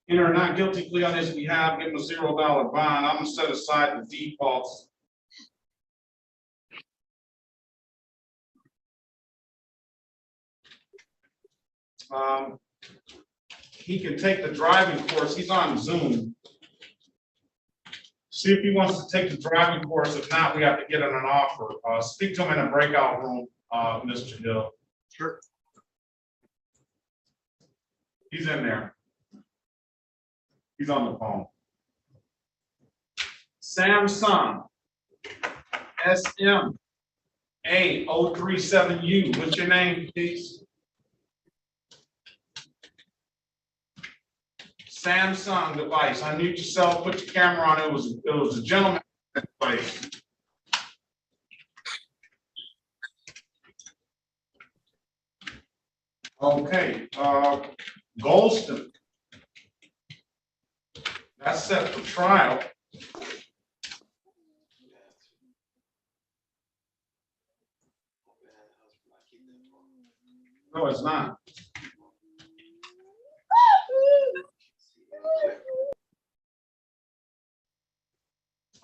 Enter a not guilty plea on his behalf, give him a $0 bond. I'm gonna set aside the defaults. He can take the driving course. He's on Zoom. See if he wants to take the driving course. If not, we have to get him an offer. Speak to him in a breakout room, Mr. Hill. Sure. He's in there. He's on the phone. Samsung SMA037U. What's your name, please? Samsung device. Unmute yourself. Put your camera on. It was a gentleman device. Okay. Golston. That's set for trial. No, it's not.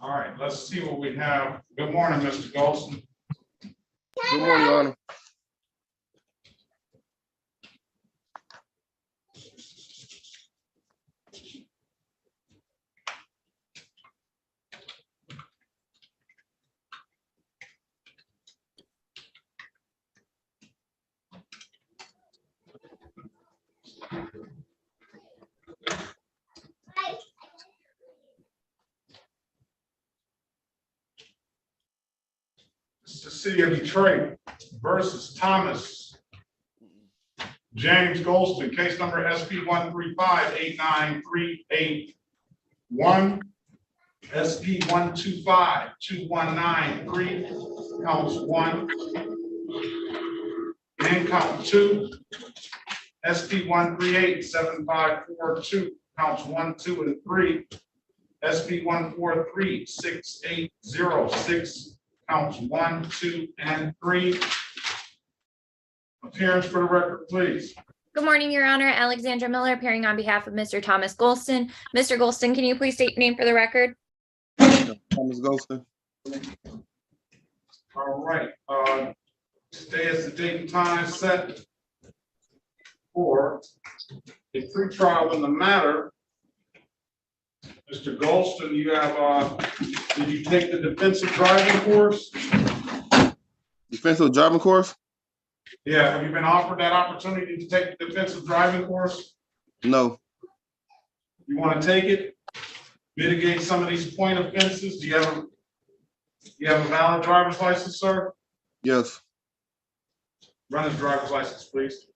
All right, let's see what we have. Good morning, Mr. Golston. Good morning, Your Honor. It's the city of Detroit versus Thomas James Golston, case number SP135-89381, SP125-2193, counts 1 and count 2, SP138-7542, counts 1, 2, and 3, SP143-6806, counts 1, 2, and 3. Appearance for the record, please. Good morning, Your Honor. Alexandra Miller appearing on behalf of Mr. Thomas Golston. Mr. Golston, can you please state your name for the record? Thomas Golston. All right. Today is the date and time set for a pretrial in the matter. Mr. Golston, you have, did you take the defensive driving course? Defensive driving course? Yeah, have you been offered that opportunity to take the defensive driving course? No. You want to take it? Mitigate some of these point offenses? Do you have a valid driver's license, sir? Yes. Run his driver's license, please.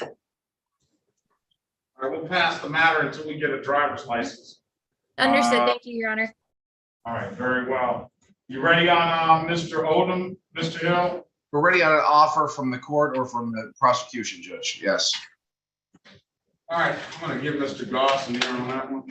All right, we'll pass the matter until we get a driver's license. Understood. Thank you, Your Honor. All right, very well. You ready on Mr. Odom, Mr. Hill? We're ready on an offer from the court or from the prosecution, Judge. Yes. All right, I'm gonna give Mr. Dawson here on that one.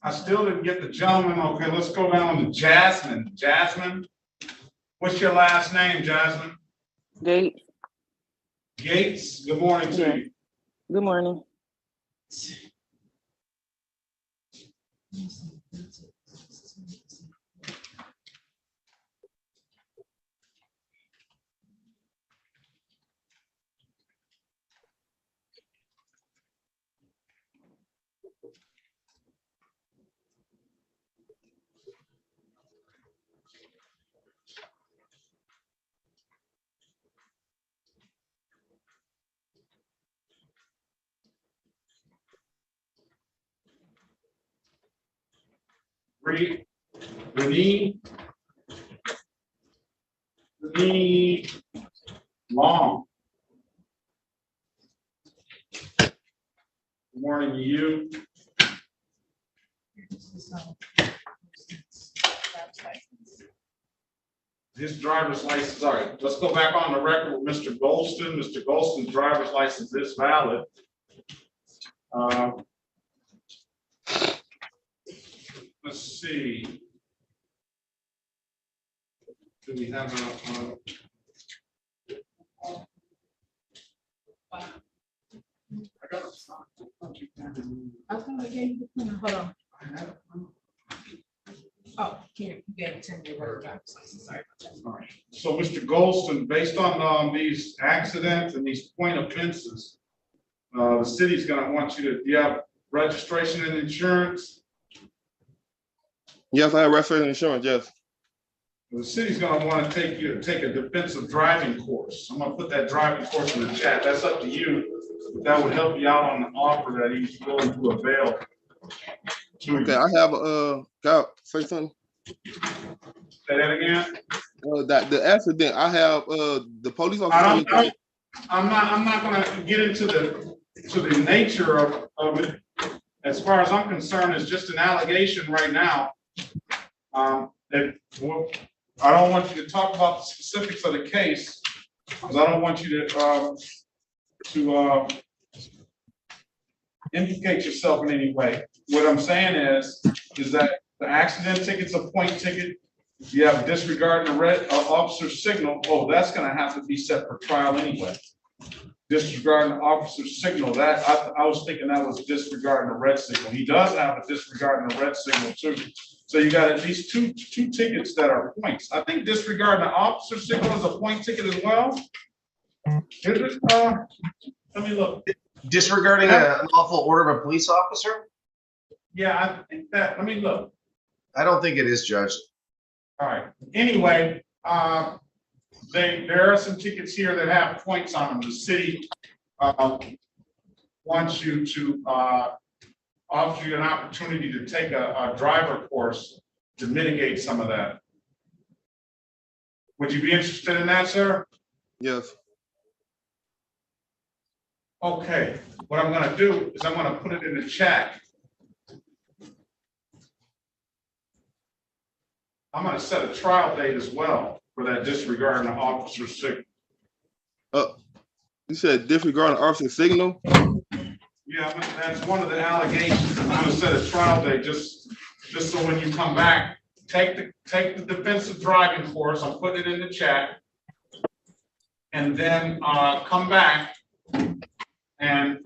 I still didn't get the gentleman. Okay, let's go down to Jasmine. Jasmine, what's your last name, Jasmine? Gates. Gates, good morning to you. Good morning. Renee Long. Good morning to you. his driver's license, all right, let's go back on the record with Mr. Golston. Mr. Golston's driver's license is valid. Let's see. Do we have Hold on. Oh, here, you got to turn your driver's license, sorry. So, Mr. Golston, based on these accidents and these point offenses, the city's gonna want you to, do you have registration and insurance? Yes, I have registration and insurance, yes. The city's gonna want to take you to take a defensive driving course. I'm gonna put that driving course in the chat. That's up to you. But that would help you out on the offer that he's willing to avail. Okay, I have can I say something? Say that again. That the accident, I have the police officer. I'm not gonna get into the nature of it. As far as I'm concerned, it's just an allegation right now. I don't want you to talk about the specifics of the case, because I don't want you to implicate yourself in any way. What I'm saying is that the accident ticket's a point ticket. You have disregarding the red officer's signal. Oh, that's gonna have to be set for trial anyway. Disregarding the officer's signal, that I was thinking that was disregarding the red signal. He does have a disregarding the red signal too. So you got at least two tickets that are points. I think disregarding the officer signal is a point ticket as well. Is it? Let me look. Disregarding a lawful order of a police officer? Yeah, I think that. Let me look. I don't think it is, Judge. All right. Anyway, there are some tickets here that have points on them. The city wants you to offer you an opportunity to take a driver course to mitigate some of that. Would you be interested in that, sir? Yes. Okay, what I'm gonna do is I'm gonna put it in the chat. I'm gonna set a trial date as well for that disregarding the officer's signal. You said disregarding the officer's signal? Yeah, that's one of the allegations. I'm gonna set a trial date just so when you come back, take the defensive driving course. I'm putting it in the chat. And then come back and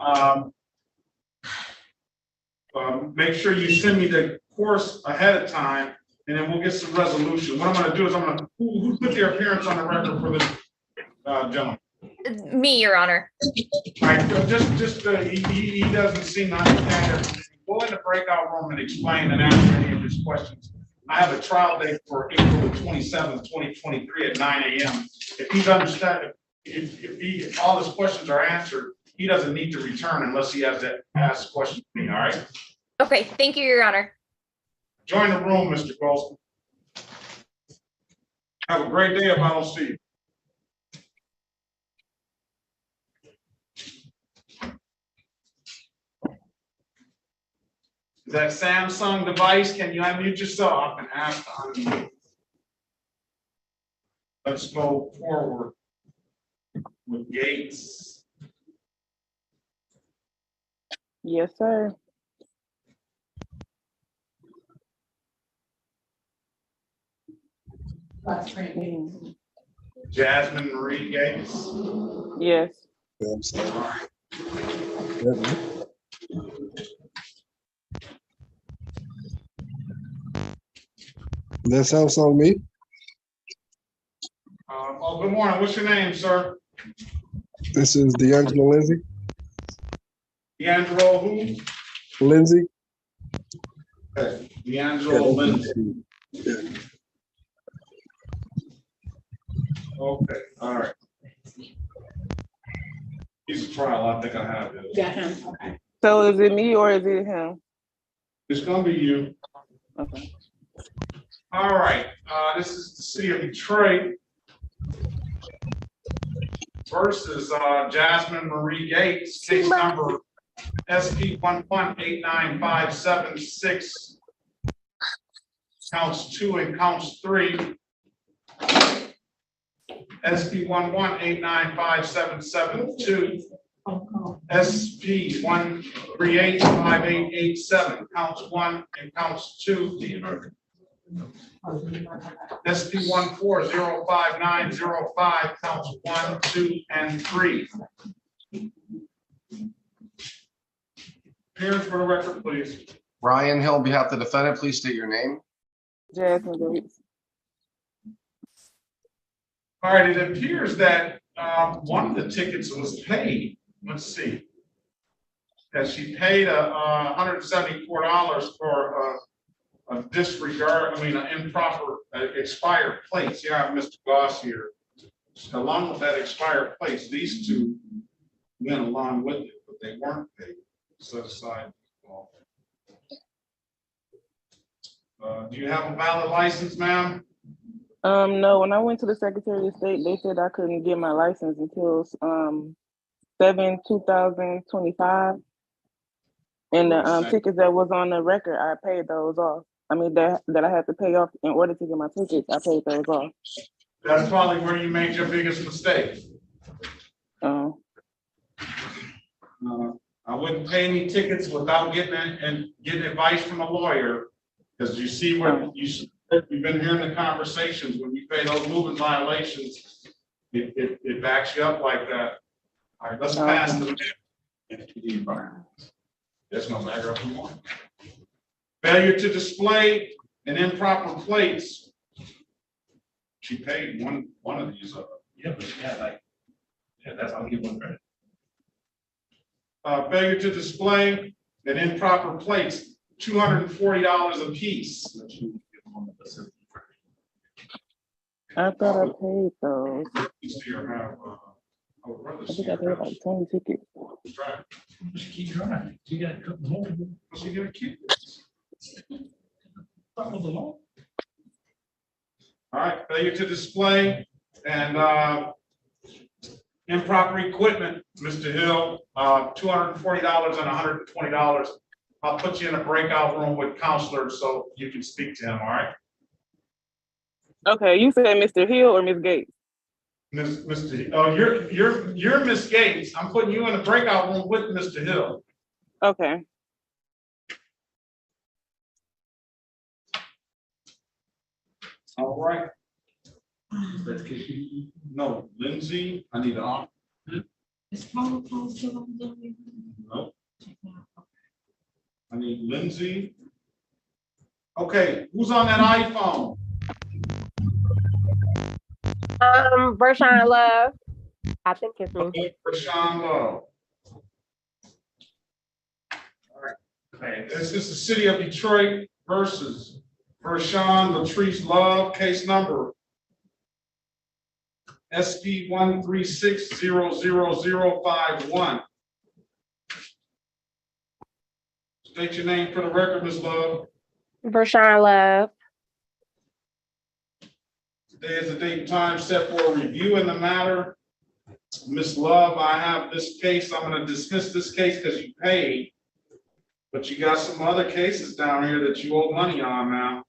make sure you send me the course ahead of time, and then we'll get some resolution. What I'm gonna do is who put their appearance on the record for this gentleman? Me, Your Honor. All right, he doesn't seem to understand it. Go in the breakout room and explain and answer any of his questions. I have a trial date for April 27th, 2023 at 9 a.m. If he's understand, if all his questions are answered, he doesn't need to return unless he has to ask questions to me, all right? Okay, thank you, Your Honor. Join the room, Mr. Golston. Have a great day if I don't see you. That Samsung device, can you unmute yourself and ask to unmute? Let's go forward with Gates. Yes, sir. Jasmine Marie Gates. Yes. That sounds on me. Good morning. What's your name, sir? This is D'Angelo Lindsay. D'Angelo who? Lindsay. Okay. D'Angelo Lindsay. Okay, all right. He's a trial. I think I have it. Got him. Okay. So is it me or is it him? It's gonna be you. Okay. All right. This is the city of Detroit versus Jasmine Marie Gates, case number SP 1189576, counts 2 and counts 3. SP 11895772, SP 1385887, counts 1 and counts 2. SP 1405905, counts 1, 2, and 3. Appearance for the record, please. Ryan Hill, on behalf of the defendant, please state your name. Jasmine Gates. All right, it appears that one of the tickets was paid. Let's see. That she paid $174 for a disregard, an improper expired plates. Yeah, I have Mr. Goss here. Along with that expired plates, these two went along with it, but they weren't paid. Set aside. Do you have a valid license, ma'am? No, when I went to the Secretary of State, they said I couldn't get my license until 7/2025. And the tickets that was on the record, I paid those off. I mean, that I had to pay off in order to get my tickets, I paid those off. That's probably where you made your biggest mistake. I wouldn't pay any tickets without getting advice from a lawyer, because you see what you've been hearing the conversations. When you pay those moving violations, it backs you up like that. All right, let's pass to the environment. There's no paragraph anymore. Failure to display an improper plates. She paid one of these. Yeah, but that's I'll give one credit. Failure to display an improper plates, $240 a piece. I thought I paid those. I think I paid like 20 tickets. Keep trying. You got a couple more. What's she gonna keep? Follow the law. All right, failure to display and improper equipment, Mr. Hill, $240 and $120. I'll put you in a breakout room with counselors so you can speak to him, all right? Okay, you said Mr. Hill or Ms. Gates? Mr. Oh, you're Miss Gates. I'm putting you in a breakout room with Mr. Hill. Okay. All right. No, Lindsay, I need an No. I need Lindsay. Okay, who's on that iPhone? Vershawn Love. I think it's me. Okay, Vershawn Love. All right. Okay, this is the city of Detroit versus Vershawn Latrice Love, case number SP 136-00051. State your name for the record, Ms. Love. Vershawn Love. Today is the date and time set for a review in the matter. Ms. Love, I have this case. I'm going to dismiss this case because you paid, but you got some other cases down here that you owe money on now.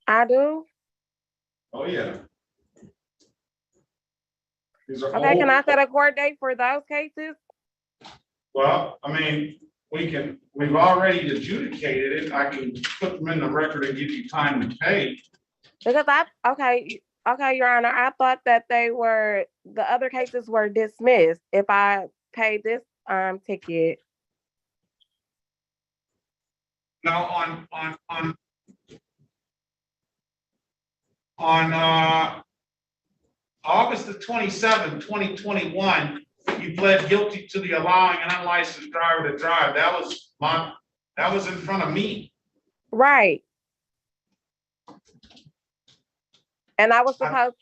I do? Oh, yeah. These are Okay, old. can I set a court date for those cases? Well, I mean, we've already adjudicated it. I can put them in the record and give you time to pay. Because okay, Your Honor, I thought that the other cases were dismissed if I paid this ticket. Now, on August the 27th, 2021, you pled guilty to the allowing an unlicensed driver to drive. That was in front of me. Right. And I was supposed.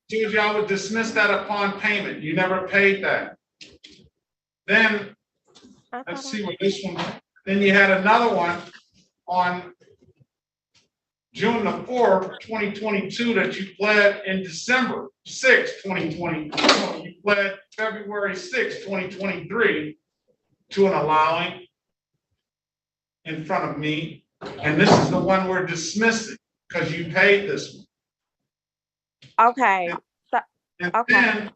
Told you I would dismiss that upon payment. You never paid that. Then let's see what this one. Then you had another one on June the 4th, 2022, that you pled in December 6th, 2020. You pled February 6th, 2023 to an allowing in front of me. And this is the one we're dismissing because you paid this one. Okay. So, And okay. then,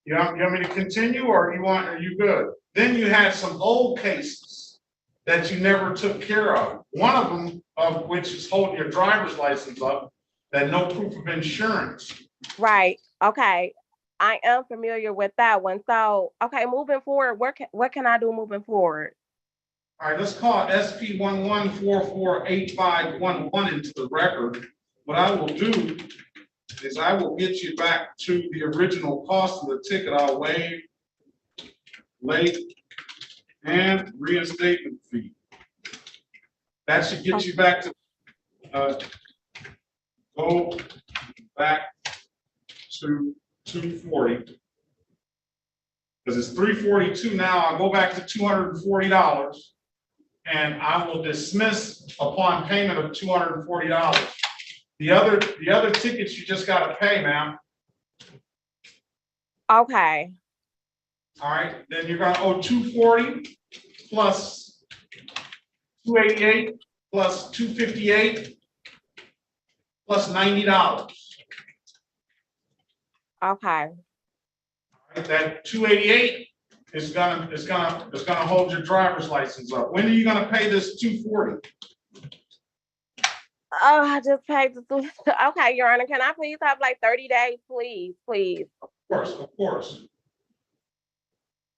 you want me to continue or are you good? Then you had some old cases that you never took care of. One of them of which is holding your driver's license up, that no proof of insurance. Right. Okay. I am familiar with that one. So, okay, moving forward, what can I do moving forward? All right, let's call SP 11448511 into the record. What I will do is I will get you back to the original cost of the ticket. I'll waive late and reinstatement fee. That should get you back to go back to 240. Because it's 342 now. I'll go back to $240 and I will dismiss upon payment of $240. The other tickets you just gotta pay, ma'am. Okay. All right, then you're gonna owe 240 plus 288 plus 258 plus $90. Okay. That 288 is gonna hold your driver's license up. When are you gonna pay this 240? Oh, I just paid the okay, Your Honor. Can I please have like 30 days, please, please? Of course.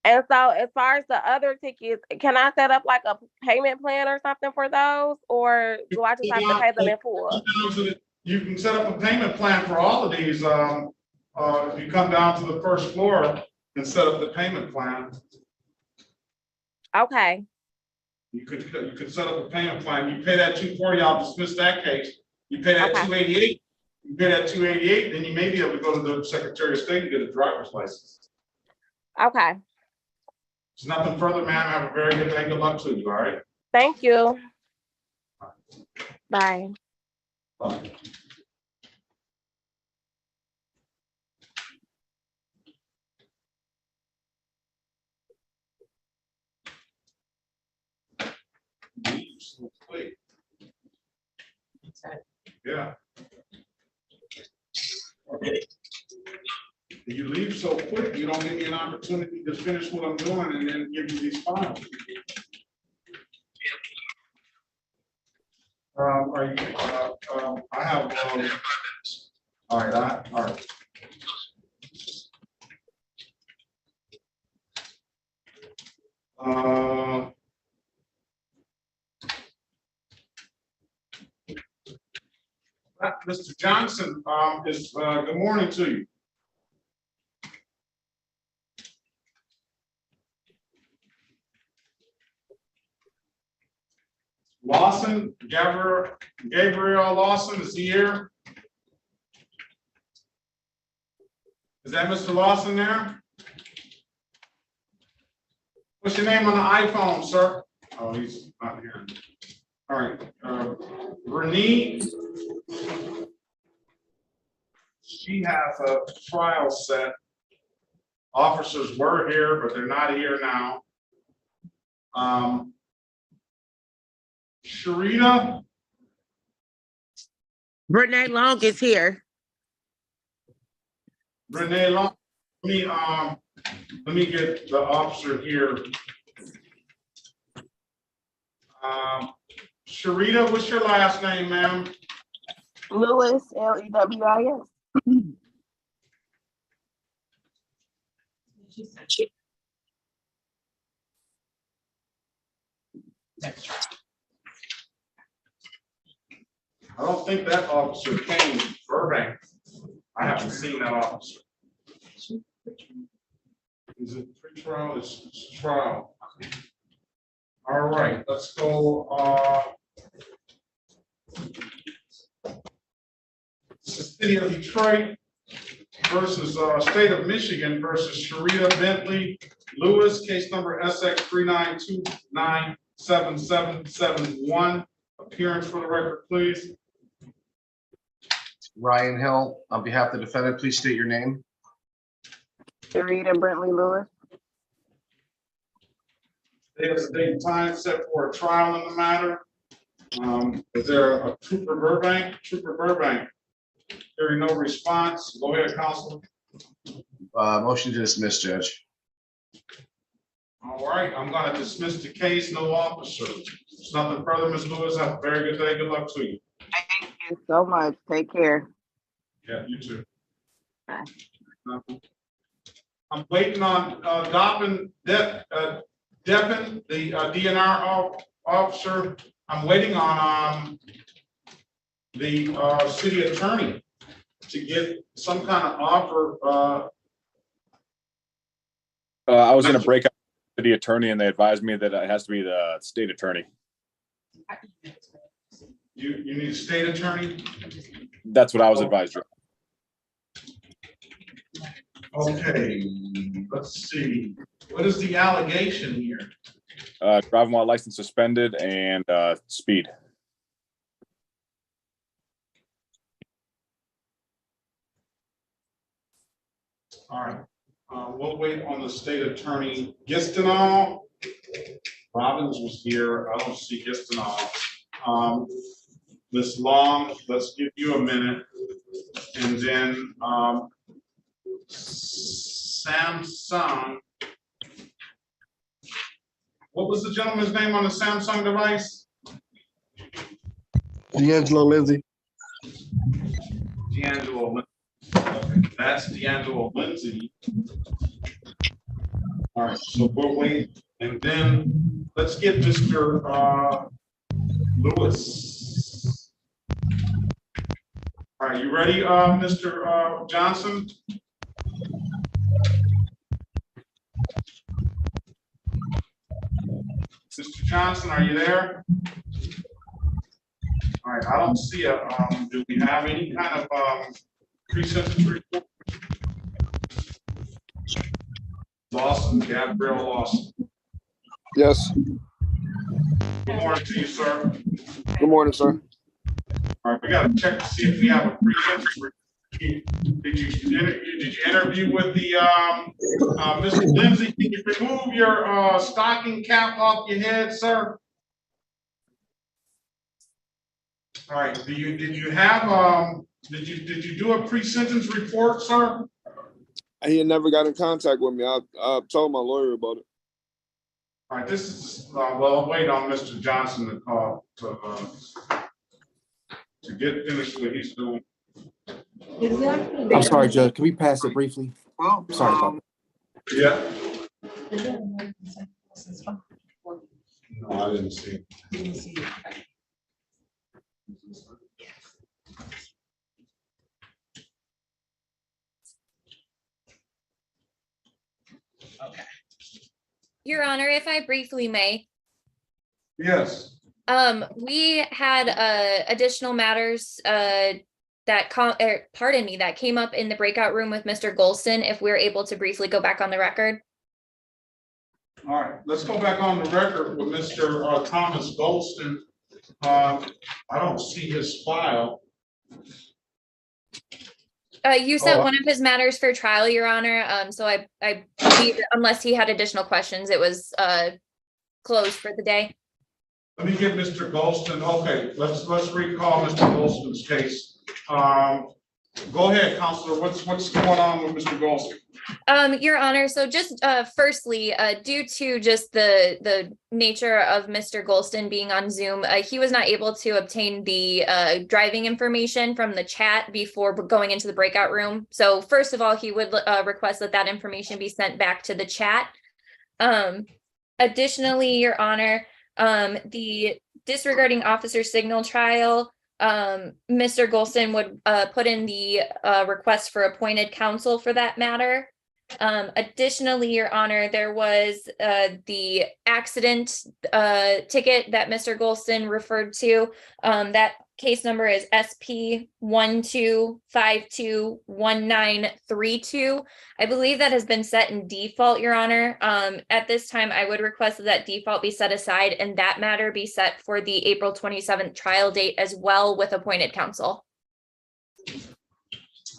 And so as far as the other tickets, can I set up like a payment plan or something for those? Or do I just have to pay them in full? You can set up a payment plan for all of these. If you come down to the first floor and set up the payment plan. Okay. You could set up a payment plan. You pay that 240, I'll dismiss that case. You pay that 288. You pay that 288, then you may be able to go to the Secretary of State and get a driver's license. Okay. There's nothing further, ma'am. Have a very good day. Good luck to you. All right. Thank you. Bye. Bye. Yeah. Okay. You leave so quick, you don't give me an opportunity to finish what I'm doing and then give you these files. Are you, I have, all right, all right. Mr. Johnson, good morning to you. Lawson, Gabriel Lawson, is he here? Is that Mr. Lawson there? What's your name on the iPhone, sir? Oh, he's not here. All right, Renee. She has a trial set. Officers were here, but they're not here now. Sharita. Renee Long is here. Renee Long. Let me get the officer here. Sharita, what's your last name, ma'am? Lewis, Lewis. I don't think that officer came from Burbank. I haven't seen that officer. Is it pre-trial? It's trial. All right, let's go. It's the city of Detroit versus state of Michigan versus Sharita Bentley Lewis, case number SX 392977771. Appearance for the record, please. Ryan Hill, on behalf of the defendant, please state your name. Sharita Bentley Lewis. There's a date and time set for a trial in the matter. Is there a Trooper Burbank? Trooper Burbank. Hearing no response, go ahead, Counselor. Motion to dismiss, Judge. All right, I'm gonna dismiss the case, no officer. There's nothing further, Ms. Lewis. Have a very good day. Good luck to you. Thank you so much. Take care. Yeah, you too. Bye. I'm waiting on Doppin, Deppin, the DNR officer. I'm waiting on the city attorney to get some kind of offer. I was going to break up to the attorney, and they advised me that it has to be the state attorney. You need a state attorney? That's what I was advised. Okay, let's see. What is the allegation here? Driving while license suspended and speed. All right, we'll wait on the state attorney. Gistinall. Robbins was here. I don't see Gistinall. Ms. Long, let's give you a minute. And then Samsung. What was the gentleman's name on the Samsung device? D'Angelo Lindsay. D'Angelo Lindsay. Okay, that's D'Angelo Lindsay. All right, so we'll wait. And then let's get Mr. Lewis. All right, you ready, Mr. Johnson? Mr. Johnson, are you there? All right, I don't see a, do we have any kind of pre-sentence report? Lawson, Gabriel Lawson. Yes. Good morning to you, sir. Good morning, sir. All right, we got to check to see if we have a pre-sentence report. Did you interview with the Mr. Lindsay? Can you remove your stocking cap off your head, sir? All right. Did you have did you do a pre-sentence report, sir? He had never got in contact with me. I told my lawyer about it. All right. This is well. Wait on Mr. Johnson to call to get finished what he's doing. I'm sorry, Judge. Can we pass it briefly? Sorry about that. Yeah. No, I didn't see it. Okay. Your Honor, if I briefly may. Yes. We had additional matters that came up in the breakout room with Mr. Golston, if we're able to briefly go back on the record. All right, let's go back on the record with Mr. Thomas Golston. I don't see his file. You sent one of his matters for trial, Your Honor. So I believe unless he had additional questions, it was closed for the day. Let me get Mr. Golston. Okay, let's recall Mr. Golston's case. Go ahead, Counselor. What's going on with Mr. Golston? Your Honor, so just firstly, due to just the nature of Mr. Golston being on Zoom, he was not able to obtain the driving information from the chat before going into the breakout room. So first of all, he would request that information be sent back to the chat. Additionally, Your Honor, the disregarding officer signal trial, Mr. Golston would put in the request for appointed counsel for that matter. Additionally, Your Honor, there was the accident ticket that Mr. Golston referred to. That case number is SP 12521932. I believe that has been set in default, Your Honor. At this time, I would request that default be set aside and that matter be set for the April 27th trial date as well with appointed counsel.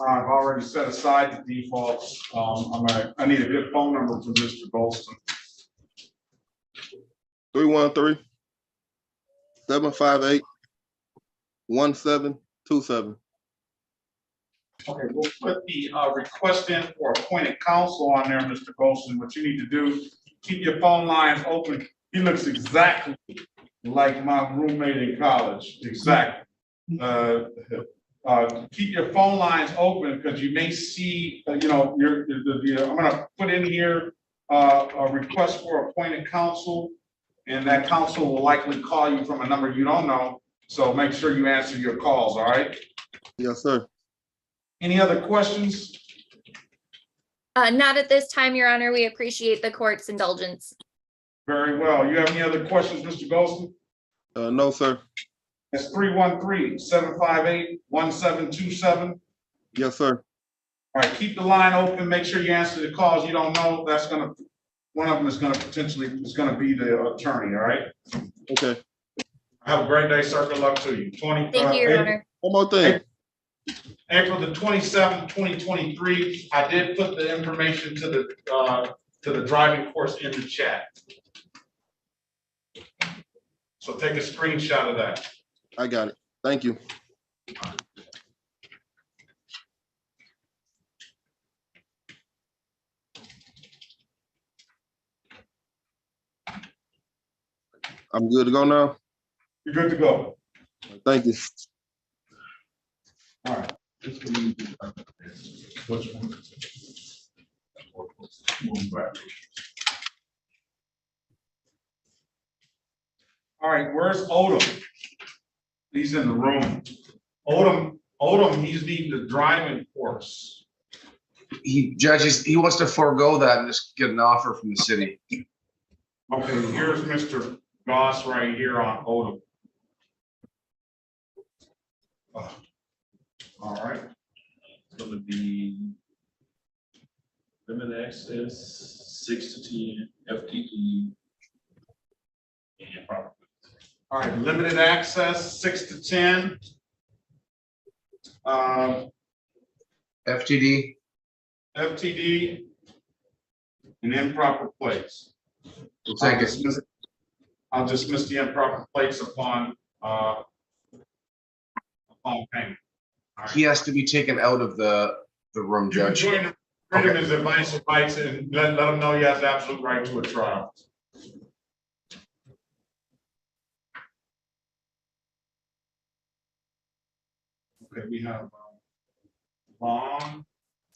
I've already set aside the defaults. I need a good phone number for Mr. Golston. 313-758-1727. Okay, we'll put the request in for appointed counsel on there, Mr. Golson. What you need to do, keep your phone lines open. He looks exactly like my roommate in college, exactly. Keep your phone lines open because you may see, I'm gonna put in here a request for appointed counsel, and that counsel will likely call you from a number you don't know. So make sure you answer your calls, all right? Yes, sir. Any other questions? Not at this time, Your Honor. We appreciate the court's indulgence. Very well. You have any other questions, Mr. Golson? No, sir. It's 313-758-1727. Yes, sir. All right, keep the line open. Make sure you answer the calls you don't know. One of them is gonna be the attorney, all right? Okay. Have a great day, sir. Good luck to you. Thank you, Your Honor. One more thing. April the 27th, 2023. I did put the information to the driving course in the chat. So take a screenshot of that. I got it. Thank you. I'm good to go now? You're good to go. Thank you. All right. Which one? All right, where's Odom? He's in the room. Odom, he's needing the driving course. He wants to forego that and just get an offer from the city. Okay, here's Mr. Goss right here on Odom. All right. It's gonna be limited access, 6 to 10, FTE, and property. All right, limited access, 6 to 10. FTD. FTD, and improper plates. We'll take it. I'll dismiss the improper plates upon payment. He has to be taken out of the room, You can Judge. join him, treat him as advice and rights, and let him know he has absolute right to a trial. Okay, we have Long.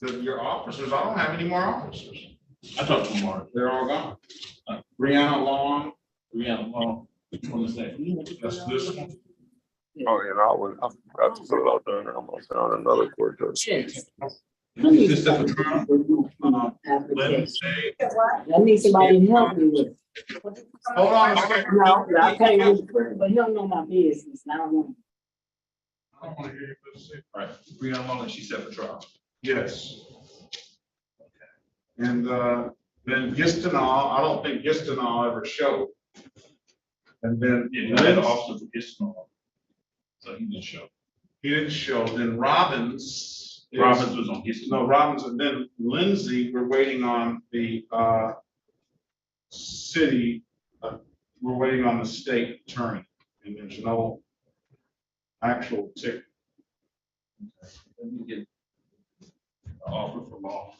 Your officers, I don't have any more officers. I talked to Mark. They're all gone. Brianna Long. Which one is that? That's this one. Oh, and I forgot to put it out there and I'm on another court judge. This at the trial. Lindsay. I need somebody to help me with it. Hold on a second. No, I can't, but he don't know my business, and I don't want. I don't want to hear you. All right, Brianna Long, she set for trial. Yes. And then Gistinol, I don't think Gistinol ever showed. And then Yeah, the officer for Gistinol. So he didn't show. He didn't show. Then Robbins. Robbins was on Gistinol. No, Robbins, and then Lindsay, we're waiting on the city, we're waiting on the state attorney, and there's no actual ticket. Let me get an offer for Long.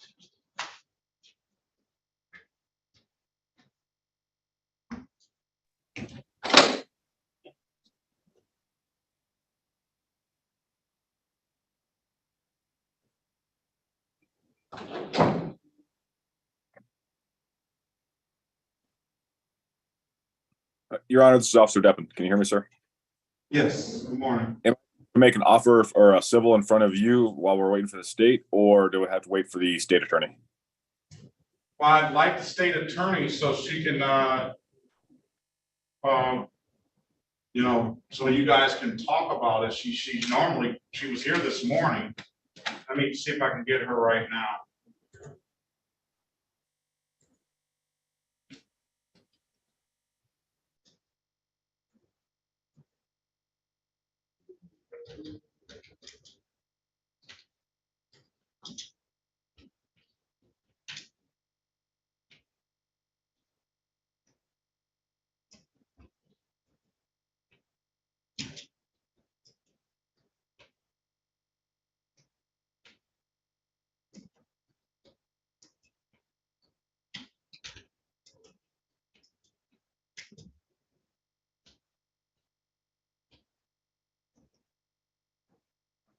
Your Honor, this is Officer Deppen. Can you hear me, sir? Yes, good morning. Am I to make an offer or a civil in front of you while we're waiting for the state, or do we have to wait for the state attorney? Well, I'd like the state attorney so she can, so you guys can talk about it. She was here this morning. Let me see if I can get her right now.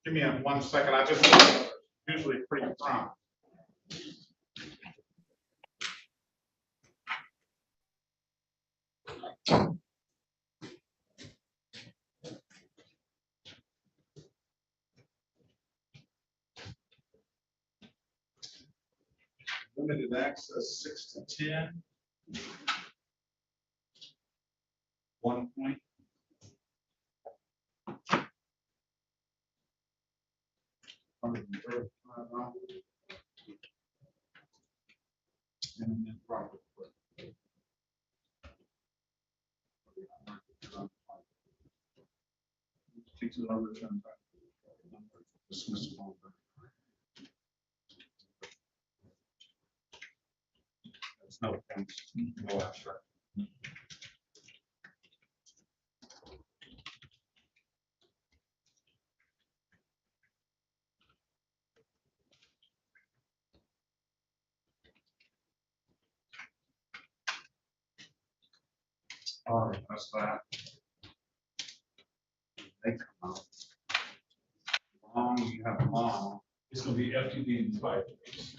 Give me 1 second. I just usually pretty prompt. Limited access 6 to 10. 1 point. And then property. Takes it over to dismissal. There's no abstract. All right, that's that. They come out. Long, you have long. It's gonna be FTD and expired plates.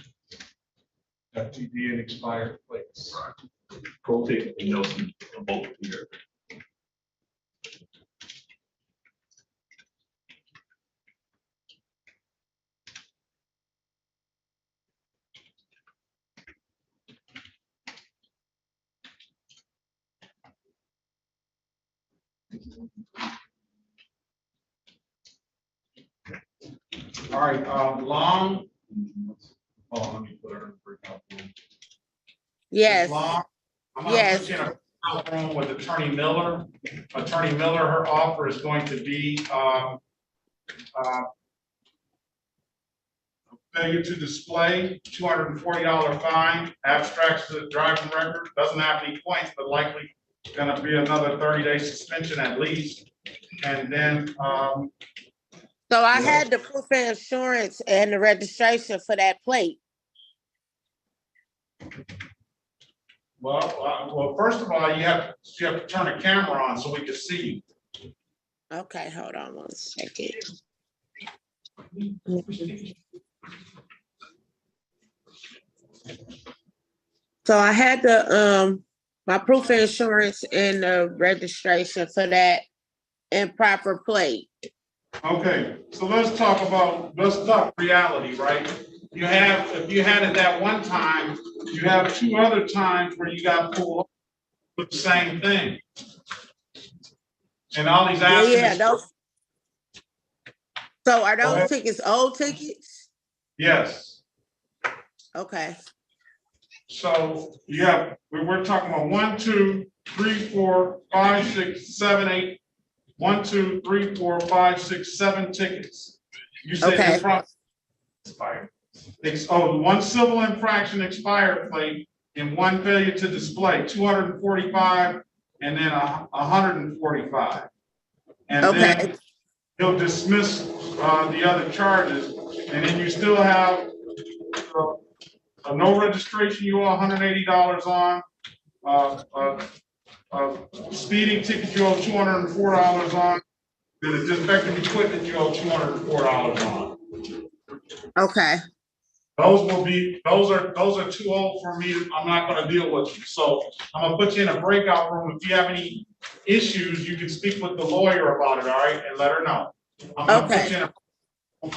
FTD and expired plates. Right. Go take and Nelson both here. All right, long. Oh, let me put her in breakout room. Yes. Long. I'm gonna Yes. put you in a breakout room with Attorney Miller. Attorney Miller, her offer is going to be failure to display, $240 fine, abstracts to the driving record, doesn't have any points, but likely gonna be another 30-day suspension at least. And then So I had the proof of insurance and the registration for that plate. well, first of all, you have to turn the camera on so we can see you. Okay, hold on 1 second. So I had the my proof of insurance and the registration for that improper plate. Okay, so let's talk reality, right? If you had it that one time, you have 2 other times where you got pulled with the same thing. And all these accidents. Those. So are those tickets old tickets? Yes. Okay. So we're talking about 1, 2, 3, 4, 5, 6, 7, 8. 1, 2, 3, 4, 5, 6, 7 tickets. You said Okay. Expired. One civil infraction expired plate and 1 failure to display, 245, and then 145. And then he'll dismiss the other charges, and then you still have no registration you owe $180 on, speeding ticket you owe $204 on, and the defective equipment you owe $204 on. Okay. Those are too old for me. I'm not going to deal with you. So I'm going to put you in a breakout room. If you have any issues, you can speak with the lawyer about it, all right, and let her know. I'm going to put you in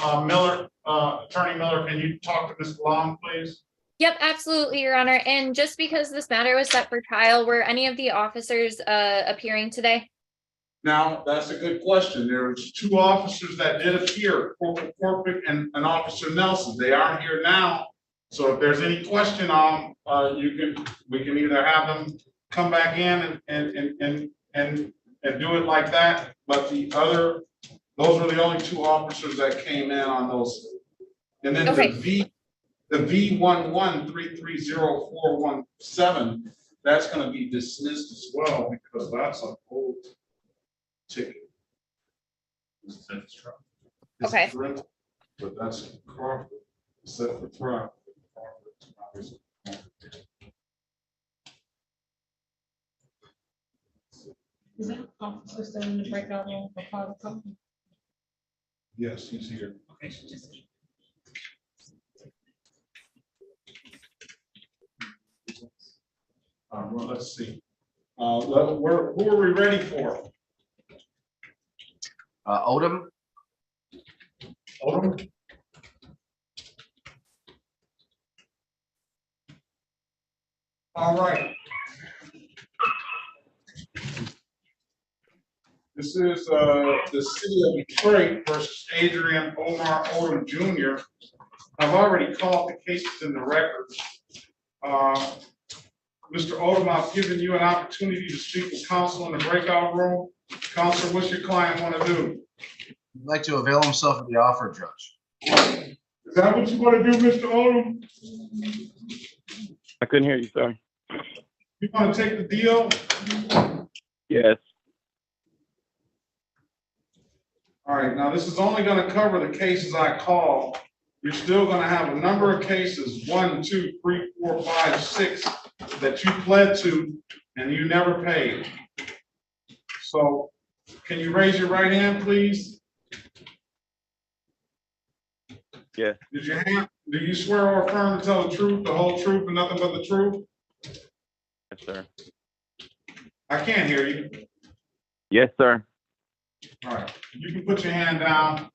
a Miller, Attorney Miller, can you talk to Ms. Long, please? Yep, absolutely, Your Honor. And just because this matter was set for trial, were any of the officers appearing today? Now, that's a good question. There was 2 officers that did appear, Corporal Corporate and Officer Nelson. They aren't here now. So if there's any question we can either have them come back in and do it like that. But those were the only 2 officers that came in on those. And then the V113304117, that's going to be dismissed as well because that's an old ticket. Okay. But that's Crawford set for trial. Is that officer still in the breakout room for public comment? Yes, he's here. Okay, just. Well, let's see. Who are we ready for? Odom? Odom? All right. This is the city of Detroit versus Adrian Omar Odom Jr. I've already called the cases in the records. Mr. Odom, I've given you an opportunity to speak with counsel in the breakout room. Counselor, what's your client want to do? He'd like to avail himself of the offer, Judge. Is that what you want to do, Mr. Odom? I couldn't hear you, sir. You want to take the deal? Yes. All right, now this is only going to cover the cases I call. You're still going to have a number of cases, 1, 2, 3, 4, 5, 6, that you pled to and you never paid. So can you raise your right hand, please? Yes. Do you swear or affirm to tell the truth, the whole truth, and nothing but the truth? Yes, sir. I can't hear you. Yes, sir. All right, you can put your hand down.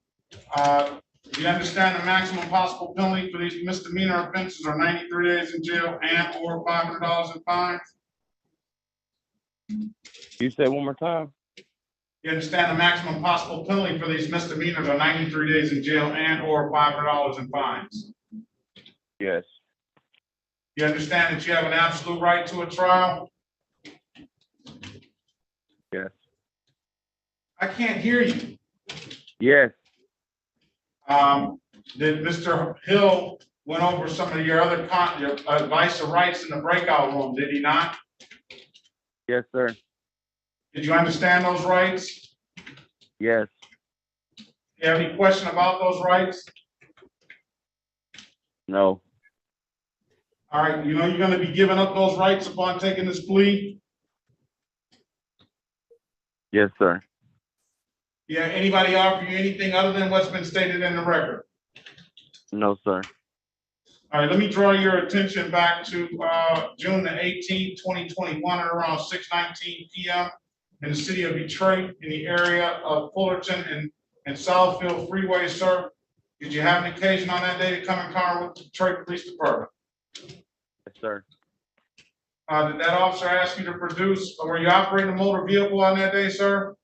Do you understand the maximum possible penalty for these misdemeanor offenses are 93 days in jail and or $500 in fines? You said one more time? You understand the maximum possible penalty for these misdemeanors are 93 days in jail and or $500 in fines? Yes. You understand that you have an absolute right to a trial? Yes. I can't hear you. Yes. Did Mr. Hill went over some of your other your advice or rights in the breakout room, did he not? Yes, sir. Did you understand those rights? Yes. You have any question about those rights? No. All right, you know you're going to be giving up those rights upon taking this plea? Yes, sir. Yeah, anybody offer you anything other than what's been stated in the record? No, sir. All right, let me draw your attention back to June the 18th, 2021 at around 6:19 p.m. in the city of Detroit in the area of Fullerton and Southfield Freeway, sir. Did you have an occasion on that day to come in contact with the Detroit Police Department? Yes, sir. Did that officer ask you to produce, or were you operating a motor vehicle on that day, sir?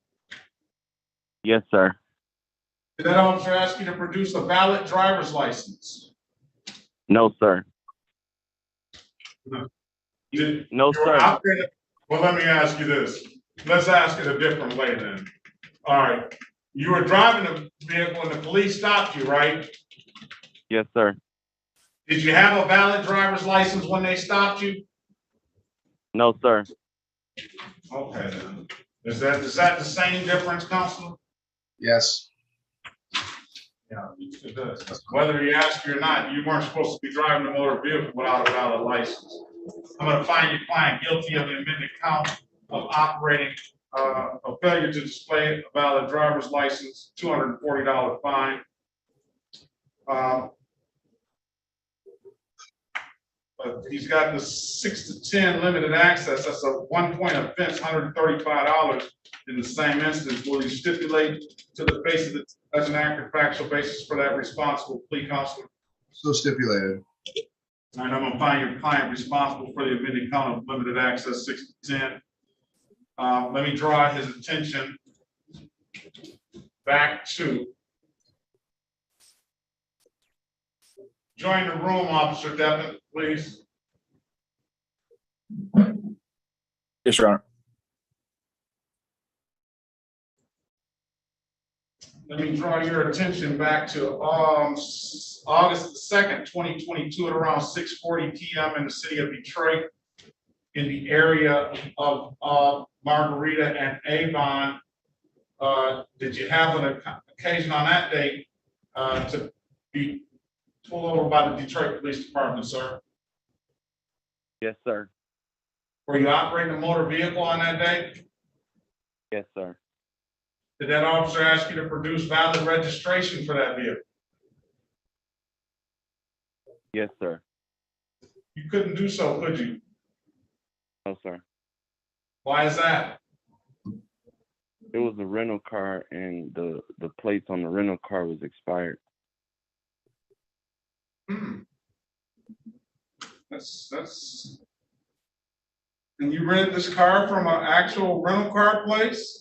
Yes, sir. Did that officer ask you to produce a valid driver's license? No, sir. No, No, sir. Well, let me ask you this. Let's ask it a different way then. All right. You were driving a vehicle and the police stopped you, right? Yes, sir. Did you have a valid driver's license when they stopped you? No, sir. Okay, then. Is that the same difference, Counselor? Yes. Yeah, it does. Whether he asked you or not, you weren't supposed to be driving a motor vehicle without a valid license. I'm going to find your client guilty of the amended count of operating a failure to display a valid driver's license, $240 fine. But he's got the 6 to 10 limited access. That's a 1-point offense, $135 in the same instance. Will you stipulate to the basis that that's an accurate factual basis for that responsible plea, Counselor? So stipulated. All right, I'm going to find your client responsible for the amended count of limited access 6 to 10. Let me draw his attention back to. Join the room, Officer Devin, please. Yes, Your Honor. Let me draw your attention back to August 2nd, 2022 at around 6:40 p.m. in the city of Detroit in the area of Margarita and Avon. Did you have an occasion on that day to be pulled over by the Detroit Police Department, sir? Yes, sir. Were you operating a motor vehicle on that day? Yes, sir. Did that officer ask you to produce valid registration for that vehicle? Yes, sir. You couldn't do so, could you? No, sir. Why is that? It was a rental car, and the plates on the rental car was expired. That's. And you rented this car from an actual rental car place?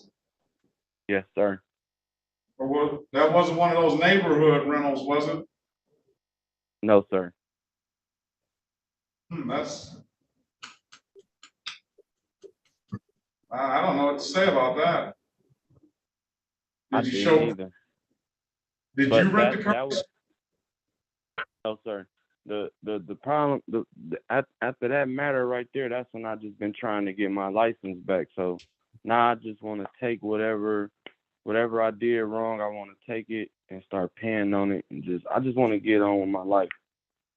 Yes, sir. Or what, that wasn't one of those neighborhood rentals, was it? No, sir. That's. I don't know what to say about that. I Did you didn't show? either. Did But you rent the car? No, sir. The problem after that matter right there, that's when I just been trying to get my license back. So now I just want to take whatever I did wrong, I want to take it and start paying on it, and I just want to get on with my life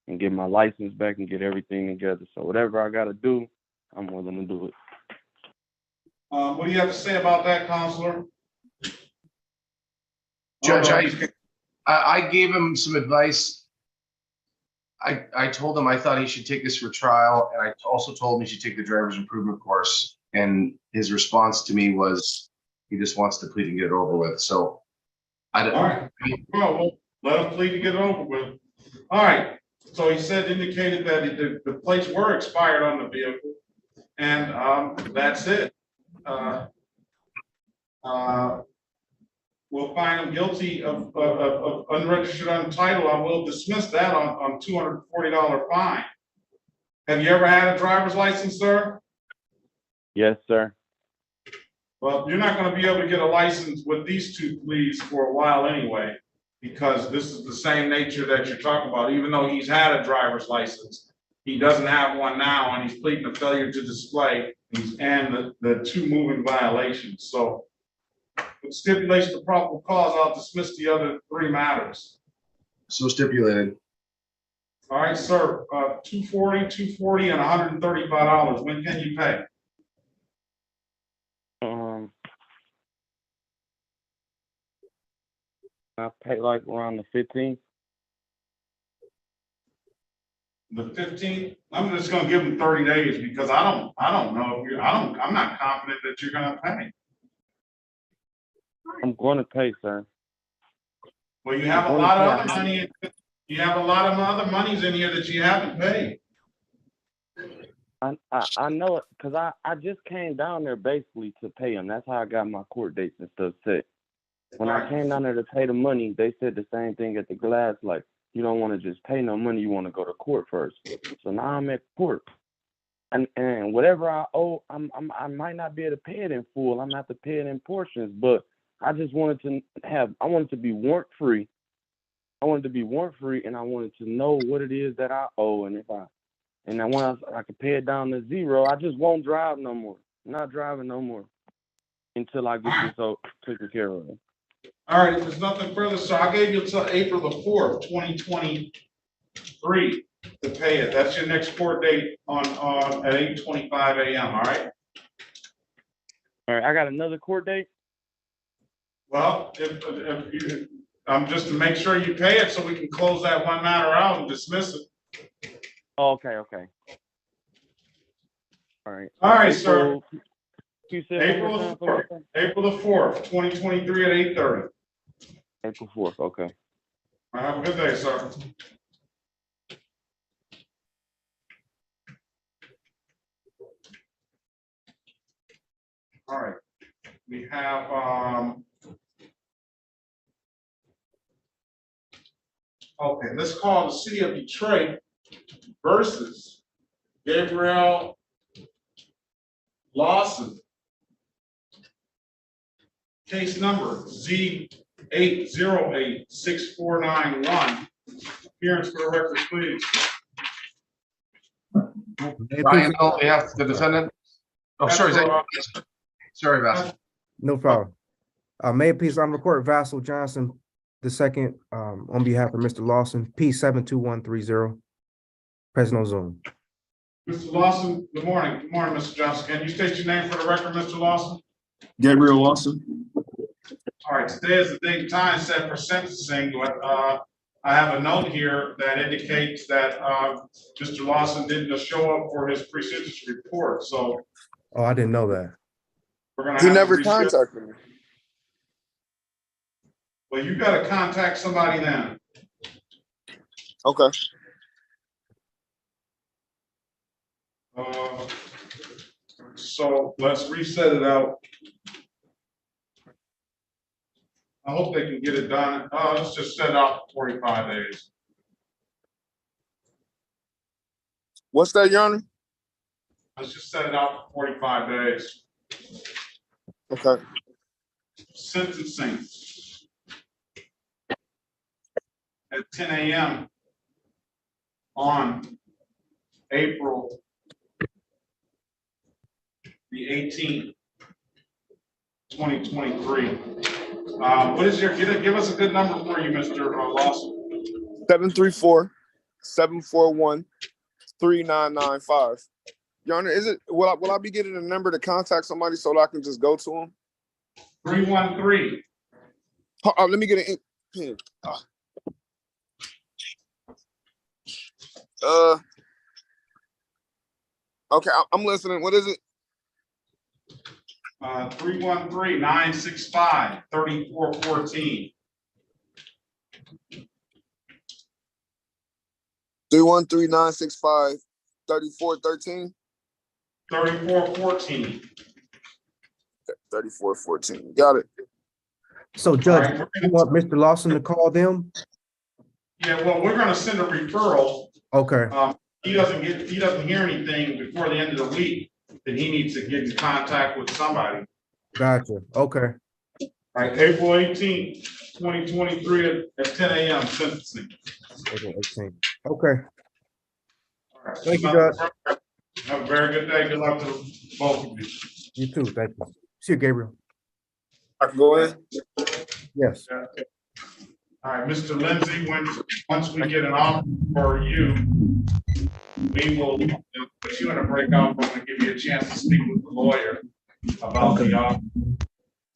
and get my license back and get everything together. So whatever I got to do, I'm willing to do it. What do you have to say about that, Counselor? Judge, I gave him some advice. I told him I thought he should take this for trial, and I also told him he should take the driver's improvement course. And his response to me was he just wants to plead and get it over with. So I don't. All right. Well, let him plead to get it over with. All right. So he indicated that the plates were expired on the vehicle, and that's it. We'll find him guilty of unregistered untitled. I will dismiss that on $240 fine. Have you ever had a driver's license, sir? Yes, sir. Well, you're not going to be able to get a license with these two pleas for a while anyway, because this is the same nature that you're talking about. Even though he's had a driver's license, he doesn't have one now, and he's pleading a failure to display and the two moving violations. So it stipulates the probable cause. I'll dismiss the other three matters. So stipulated. All right, sir. $240, and $135. When can you pay? I pay like around the 15th. The 15th. I'm just going to give him 30 days because I don't know if I'm not confident that you're going to pay. I'm going to pay, sir. Well, you have a lot of other money. You have a lot of other monies in here that you haven't paid. I know it because I just came down there basically to pay them. That's how I got my court dates and stuff set. When I came down there to pay the money, they said the same thing at the glass, like, you don't want to just pay no money, you want to go to court first. So now I'm at court. And whatever I owe, I might not be able to pay it in full. I'm gonna have to pay it in portions, but I just wanted to be warrant free. I wanted to be warrant free, and I wanted to know what it is that I owe, and then once I could pay it down to zero, I just won't drive no more. I'm not driving no more until I get this all taken care of. All right, if there's nothing further, so I gave you until April the 4th, 2023 to pay it. That's your next court date at 8:25 a.m. All right. All right, I got another court date. Well, if you, just to make sure you pay it so we can close that one matter out and dismiss it. Oh, okay. All right. All right, sir. April the 4th, 2023 at 8:30. April 4th, okay. All right, have a good day, sir. All right, we have okay, let's call the city of Detroit versus Gabriel Lawson. Case number Z8086491. Appearance for the record, please. Ryan, on behalf of the defendant. Oh, sorry. Sorry, Vassal. No problem. May it please, I'm the court, Vassal Johnson II, on behalf of Mr. Lawson, P72130, Fresno Zoom. Mr. Lawson, good morning. Good morning, Mr. Johnson. Can you state your name for the record, Mr. Lawson? Gabriel Lawson. All right, today is the date and time set for sentencing, but, I have a note here that indicates that, Mr. Lawson didn't show up for his pre-sentence report, so Oh, I didn't know that. we're gonna He have to never reschedule. contacted me. Well, you gotta contact somebody then. Okay. So let's reset it out. I hope they can get it done. Let's just set it out for 45 days. What's that, Your Honor? Let's just set it out for 45 days. Okay. Sentencing at 10 a.m. on April the 18th, 2023. What is your, give us a good number for you, Mr. Lawson. 734-741-3995. Your Honor, will I be getting a number to contact somebody so that I can just go to them? 313. Let me get an pen. Okay, I'm listening. What is it? 313-965-3414. 313-965-3413. 3414. 3414. Got it. So Judge, you want Mr. Lawson to call them? Yeah, well, we're gonna send a referral. Okay, He doesn't hear anything before the end of the week, then he needs to get in contact with somebody. gotcha. Okay. All right, April 18th, 2023 at 10 a.m. sentencing. Okay. All right. Thank you, Judge. Have a very good day. Good luck to both of you. You too. Thank you. See you, Gabriel. I can go in? Yes. All right, Mr. Lindsay, once we get an offer for you, we will put you in a breakout room and give you a chance to speak with the lawyer about the offer.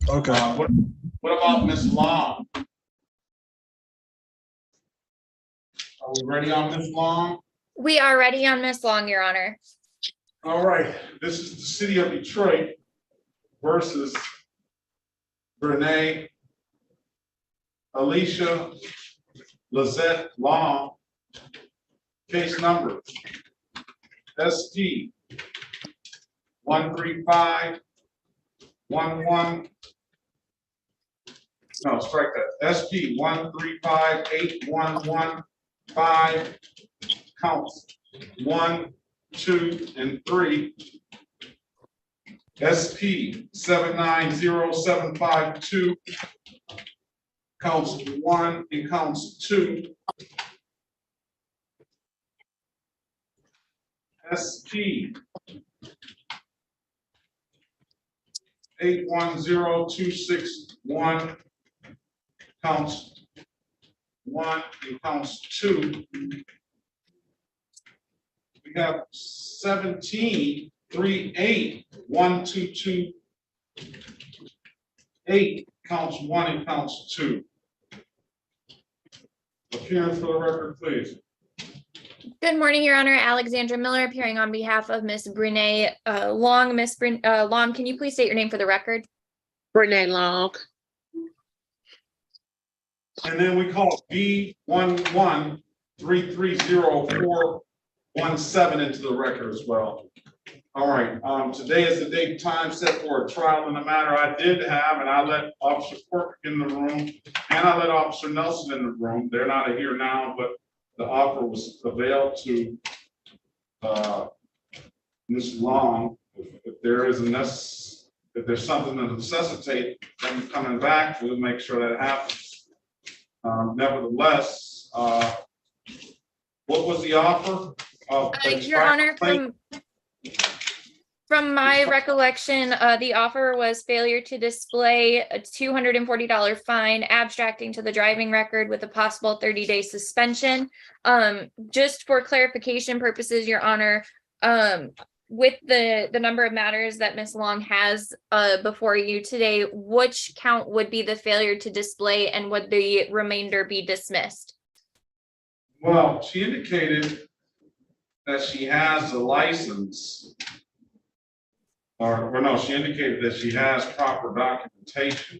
Okay. What about Ms. Long? Are we ready on Ms. Long? We are ready on Miss Long, Your Honor. All right, this is the city of Detroit versus Renee Alicia Lizette Long. Case number SP 13511. No, strike that. SP 1358115. Counts 1, 2, and 3. SP 790752. Counts 1 and counts 2. SP 810261. Counts 1 and counts 2. We have 17-38-1228. Counts 1 and counts 2. Appearance for the record, please. Good morning, Your Honor. Alexandra Miller appearing on behalf of Miss Brene Long. Miss Long, can you please state your name for the record? Brene Long. And then we call B11-330-417 into the record as well. All right, today is the date and time set for a trial in the matter. I did have, and I let Officer Perkins in the room, and I let Officer Nelson in the room. They're not here now, but the offer was availed to Ms. Long. If there is if there's something to necessitate them coming back, we'll make sure that happens. Nevertheless, what was the offer? Your Honor, from my recollection, the offer was failure to display a $240 fine, abstracting to the driving record with a possible 30-day suspension. Just for clarification purposes, Your Honor, with the number of matters that Ms. Long has before you today, which count would be the failure to display and would the remainder be dismissed? Well, she indicated that she has a license. Or no, she indicated that she has proper documentation.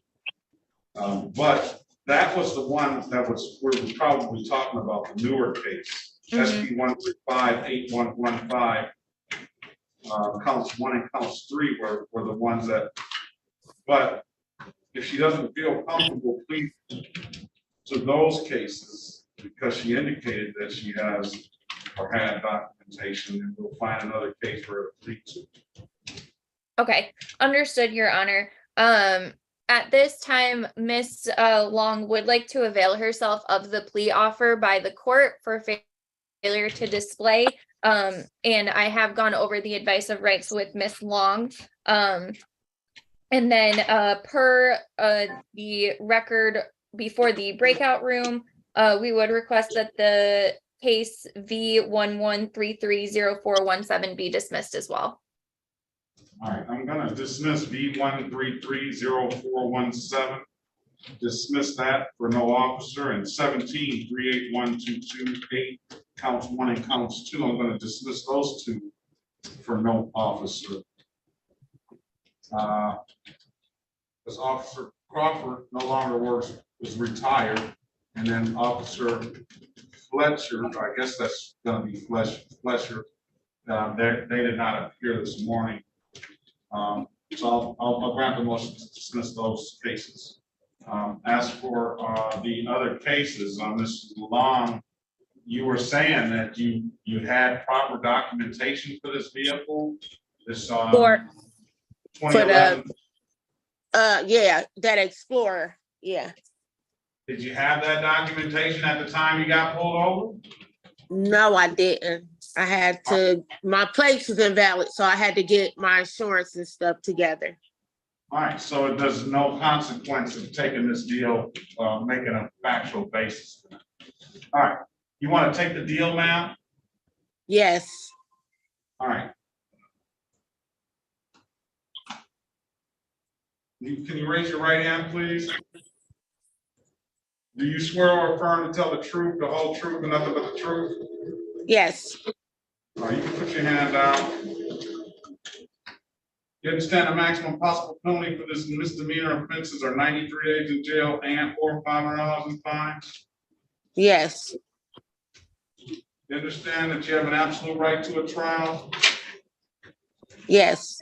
But that was the one that we're probably talking about, the newer case. SB 1358115. Counts 1 and counts 3 were the ones that, but if she doesn't feel comfortable pleading to those cases, because she indicated that she has or had documentation, and we'll find another case for her to plead to. Okay, understood, Your Honor. At this time, Ms. Long would like to avail herself of the plea offer by the court for failure to display. And I have gone over the advice of rights with Ms. Long. And then per the record before the breakout room, we would request that the case V11330417 be dismissed as well. All right, I'm gonna dismiss V1330417. Dismiss that for no officer, and 17381228 counts 1 and counts 2. I'm gonna dismiss those 2 for no officer. Because Officer Crawford no longer works, is retired, and then Officer Fletcher, I guess that's gonna be Fletcher. They did not appear this morning. So I'll grant the motion to dismiss those cases. As for the other cases, Ms. Long, you were saying that you had proper documentation for this vehicle, this For 2011. Yeah, that Explorer, yeah. Did you have that documentation at the time you got pulled over? No, I didn't. I had to, my place was invalid, so I had to get my insurance and stuff together. All right, so there's no consequence of taking this deal, making a factual basis. All right, you want to take the deal, ma'am? Yes. All right. Can you raise your right hand, please? Do you swear or affirm to tell the truth, the whole truth, and nothing but the truth? Yes. All right, you can put your hand down. You understand the maximum possible penalty for this misdemeanor offenses are 93 days in jail and or $500 in fines? Yes. You understand that you have an absolute right to a trial? Yes.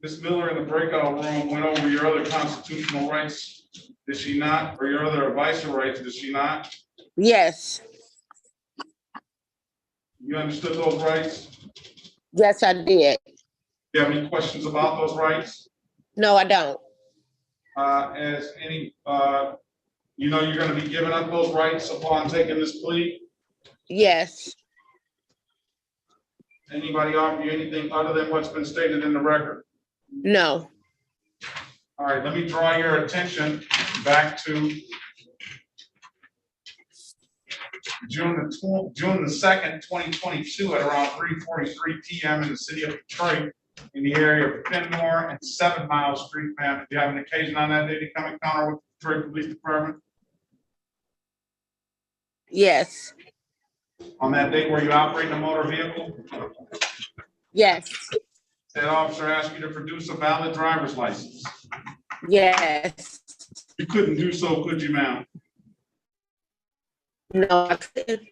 Ms. Miller in the breakout room went over your other constitutional rights, did she not? Or your other advisory rights, did she not? Yes. You understood those rights? Yes, I did. Do you have any questions about those rights? No, I don't. As any, you know you're going to be giving up those rights upon taking this plea? Yes. Anybody offer you anything other than what's been stated in the record? No. All right, let me draw your attention back to June the 2nd, 2022 at around 3:43 p.m. in the city of Detroit in the area of Kenmore and 7 Mile Street, ma'am. Did you have an occasion on that day to come encounter with the Detroit Police Department? Yes. On that day, were you operating a motor vehicle? Yes. That officer asked you to produce a valid driver's license. Yes. You couldn't do so, could you, ma'am? No, I couldn't.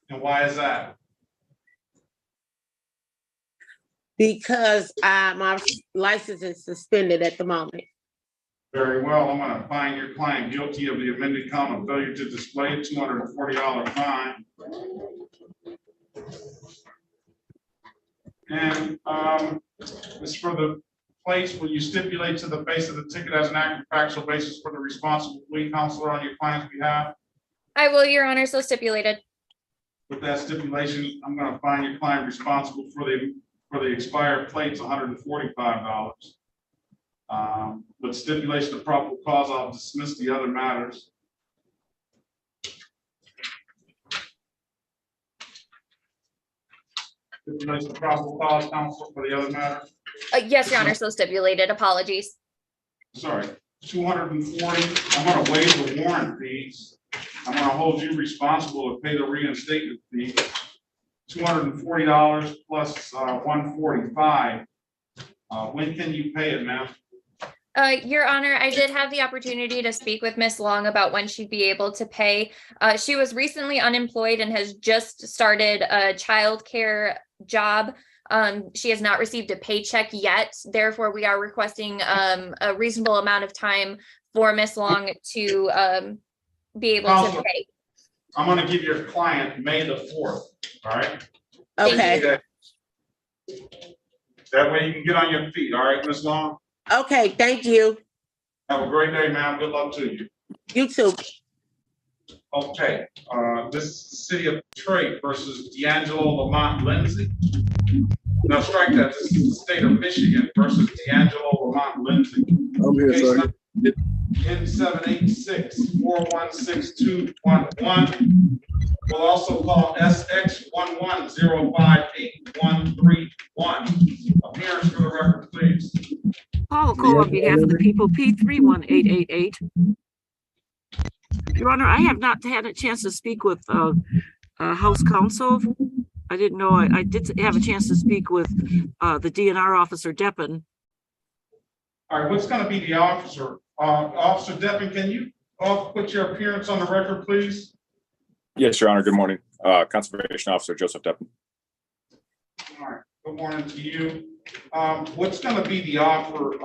And why is that? Because my license is suspended at the moment. Very well, I'm gonna find your client guilty of the amended count of failure to display, $240 fine. And as for the place, will you stipulate to the face of the ticket as an active factual basis for the responsible plea counselor on your client's behalf? I will, Your Honor, so stipulated. With that stipulation, I'm gonna find your client responsible for the expired plates, $145. With stipulation of probable cause, I'll dismiss the other matters. Stipulates the probable cause, counsel, for the other matter? Yes, Your Honor, so stipulated. Apologies. Sorry, 240. I'm gonna waive the warrant fees. I'm gonna hold you responsible to pay the reinstatement fee. $240 plus 145. When can you pay it, ma'am? Your Honor, I did have the opportunity to speak with Miss Long about when she'd be able to pay. She was recently unemployed and has just started a childcare job. She has not received a paycheck yet. Therefore, we are requesting a reasonable amount of time for Miss Long to be able to pay. I'm gonna give your client May the 4th, all right? Okay. That way you can get on your feet, all right, Miss Long? Okay, thank you. Have a great day, ma'am. Good luck to you. You too. Okay, this is the city of Detroit versus D'Angelo Lamont Lindsay. Now strike that. This is the state of Michigan versus D'Angelo Lamont Lindsay. I'm here, sir. N786-416211. We'll also call SX11058131. Appearance for the record, please. Paul Cole on behalf of the people, P31888. Your Honor, I have not had a chance to speak with House Counsel. I didn't know, I did have a chance to speak with the DNR officer, Deppen. All right, what's going to be the officer? Officer Deppen, can you put your appearance on the record, please? Yes, Your Honor. Good morning. Conservation Officer Joseph Deppen. All right, good morning to you. What's going to be the offer,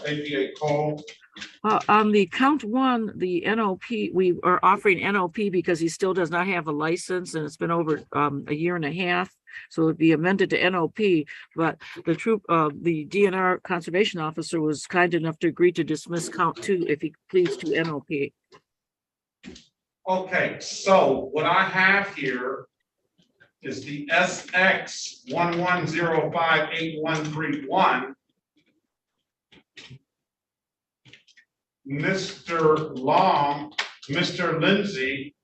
APA Cole? On the count one, the NOP, we are offering NOP because he still does not have a license and it's been over a year and a half. So it'd be amended to NOP, but the DNR conservation officer was kind enough to agree to dismiss count two if he pleads to NOP. Okay, so what I have here is the SX11058131. Mr. Long, Mr. Lindsay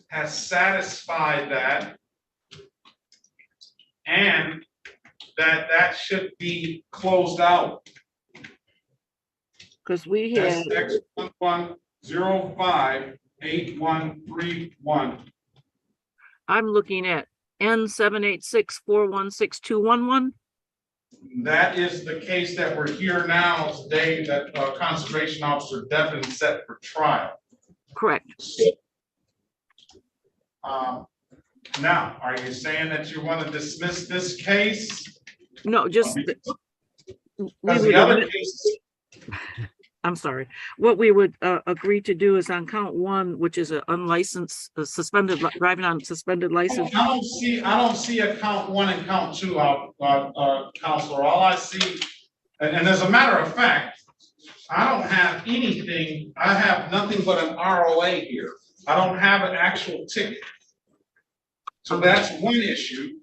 has satisfied that, and that should be closed out. Because we had SX11058131. I'm looking at N786416211. That is the case that we're here now today, that Conservation Officer Deppen set for trial. Correct. Now, are you saying that you want to dismiss this case? No, just the other cases. I'm sorry. What we would agree to do is on count one, which is an unlicensed, suspended driving on suspended license. I don't see a count one and count two, Counselor. All I see, and as a matter of fact, I don't have anything. I have nothing but an ROA here. I don't have an actual ticket. So that's one issue.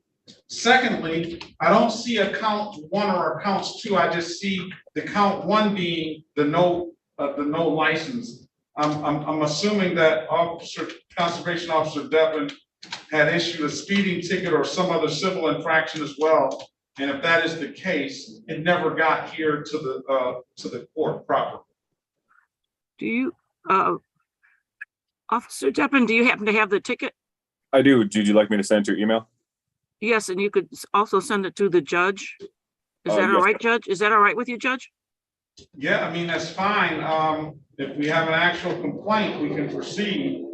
Secondly, I don't see a count one or a count two. I just see the count one being the no license. I'm assuming that Conservation Officer Deppen had issued a speeding ticket or some other civil infraction as well. And if that is the case, it never got here to the court proper. Do you, Officer Deppen, do you happen to have the ticket? I do. Did you like me to send it to your email? Yes, and you could also send it to the judge. Is that all right, Judge? Is that all right with you, Judge? Yeah, I mean, that's fine. If we have an actual complaint, we can proceed.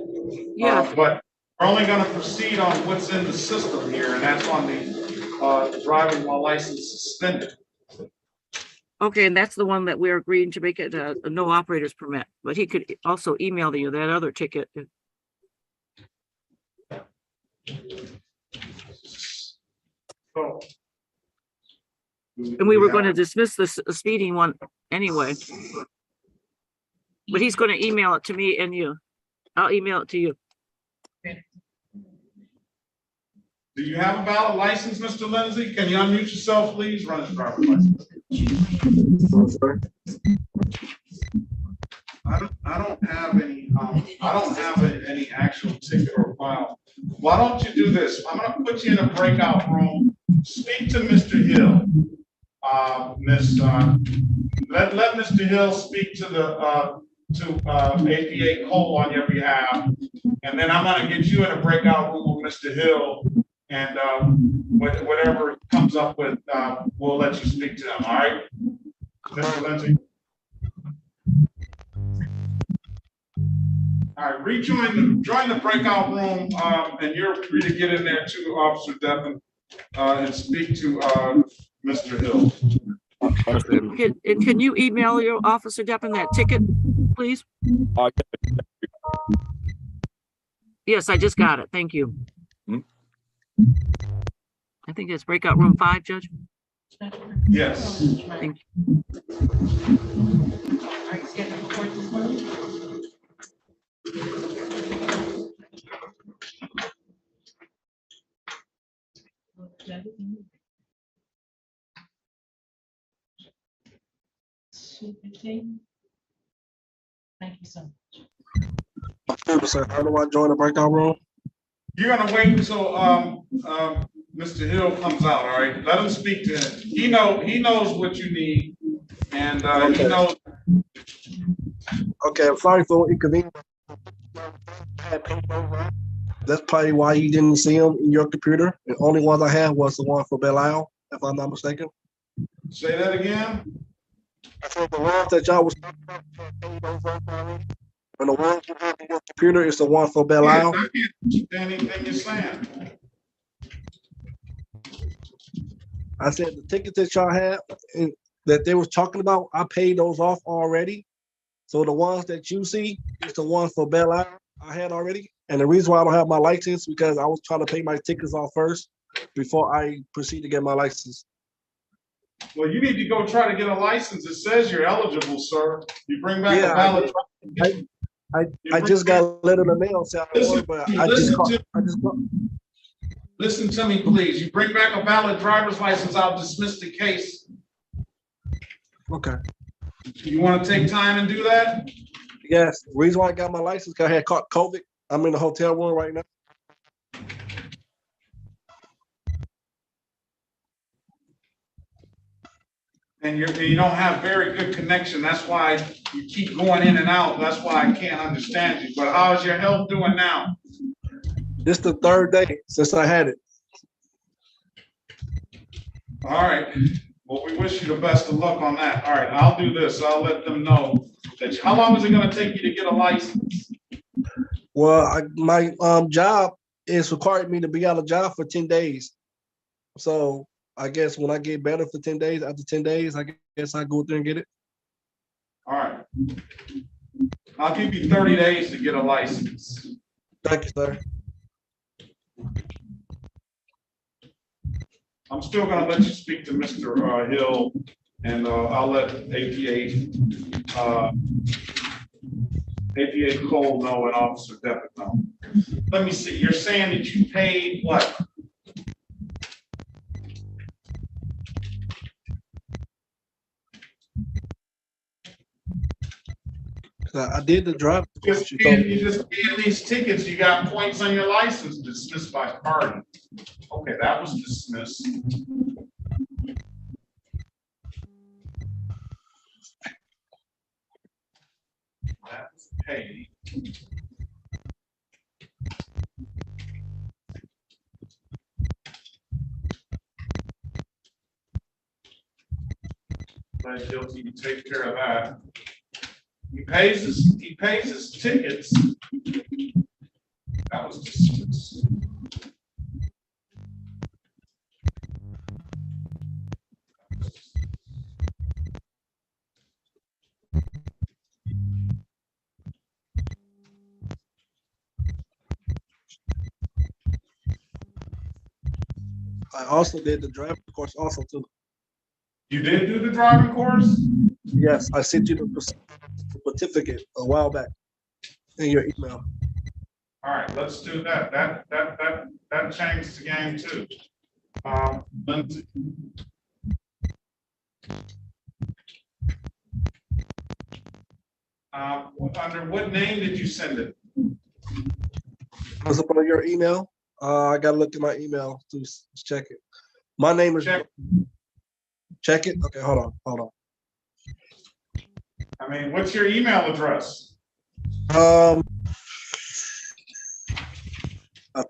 Yeah. But we're only going to proceed on what's in the system here, and that's on the driving while license suspended. Okay, and that's the one that we're agreeing to make it a no operator's permit, but he could also email you that other ticket. So, and we were going to dismiss the speeding one anyway. But he's going to email it to me and you. I'll email it to you. Do you have a valid license, Mr. Lindsay? Can you unmute yourself, please? Run his driver's license. I don't have any. I don't have any actual ticket or file why don't you do this? I'm gonna put you in a breakout room. Speak to Mr. Hill. Let Mr. Hill speak to the APA Cole on your behalf, and then I'm gonna get you in a breakout room with Mr. Hill, and whatever comes up with, we'll let you speak to them. All right, Mr. Lindsay. All right, join the breakout room, and you're free to get in there too, Officer Devin, and speak to Mr. Hill. Can you email your Officer Deppin that ticket, please? Yes, I just got it. Thank you. I think it's breakout room 5, Judge. Yes. Thank you. Are you scheduled for court this morning? Thank you so much. Sir, how do I join the breakout room? You're gonna wait until Mr. Hill comes out. All right, let him speak to him. He knows what you need, and he knows. Okay, I'm sorry for inconvenience. That's probably why you didn't see them in your computer. The only ones I had was the one for Belle Isle, if I'm not mistaken. Say that again. I said the ones that y'all was and the one you have in your computer is the one for Belle Isle. I can't understand anything you're saying. I said the tickets that y'all had and that they was talking about, I paid those off already. So the ones that you see is the one for Belle Isle I had already. And the reason why I don't have my license because I was trying to pay my tickets off first before I proceed to get my license. Well, you need to go try to get a license. It says you're eligible, sir. You bring back a valid. I just got a letter in the mail saying Listen to me, please. You bring back a valid driver's license, I'll dismiss the case. Okay. You want to take time and do that? Yes. The reason why I got my license because I had caught COVID. I'm in the hotel room right now. And you don't have very good connection. That's why you keep going in and out. That's why I can't understand you. But how's your health doing now? This is the third day since I had it. All right. Well, we wish you the best of luck on that. All right, I'll do this. I'll let them know that. How long is it going to take you to get a license? Well, my job is required me to be out of job for 10 days. So I guess when I get better for 10 days, after 10 days, I guess I go there and get it. All right. I'll give you 30 days to get a license. Thank you, sir. I'm still going to let you speak to Mr. Hill, and I'll let APA Cole know and Officer Deppin know. Let me see. You're saying that you paid what? I did the drive. You just paid these tickets. You got points on your license. Dismissed by party. Okay, that was dismissed. That was paid. Plead guilty. You take care of that. He pays his tickets. That was dismissed. I also did the driving course also too. You did do the driving course? Yes, I sent you the certificate a while back in your email. All right, let's do that. That changed the game too. Lindsay. Under what name did you send it? Was it on your email? I gotta look at my email to check it. My name is. Check it. Okay, hold on. I mean, what's your email address? I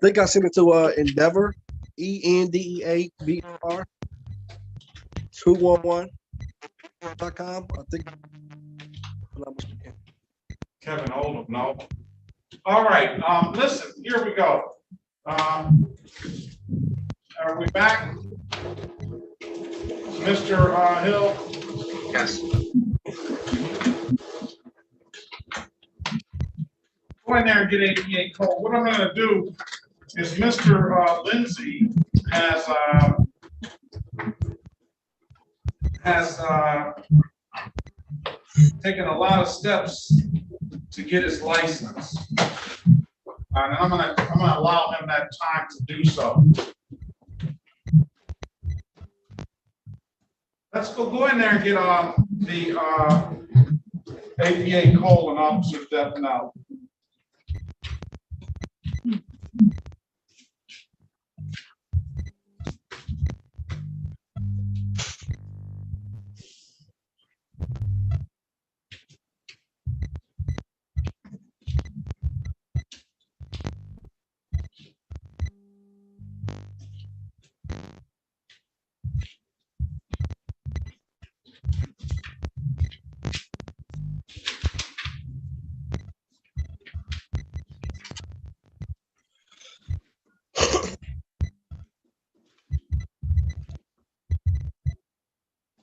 think I sent it to Endeavor, ENDEAVOR 211.com. I think. Kevin Oldham, no. All right, listen, here we go. Are we back? Mr. Hill? Yes. Go in there and get APA code. What I'm gonna do is Mr. Lindsay has taken a lot of steps to get his license. And I'm gonna allow him that time to do so. Let's go in there and get the APA code and officer depth now.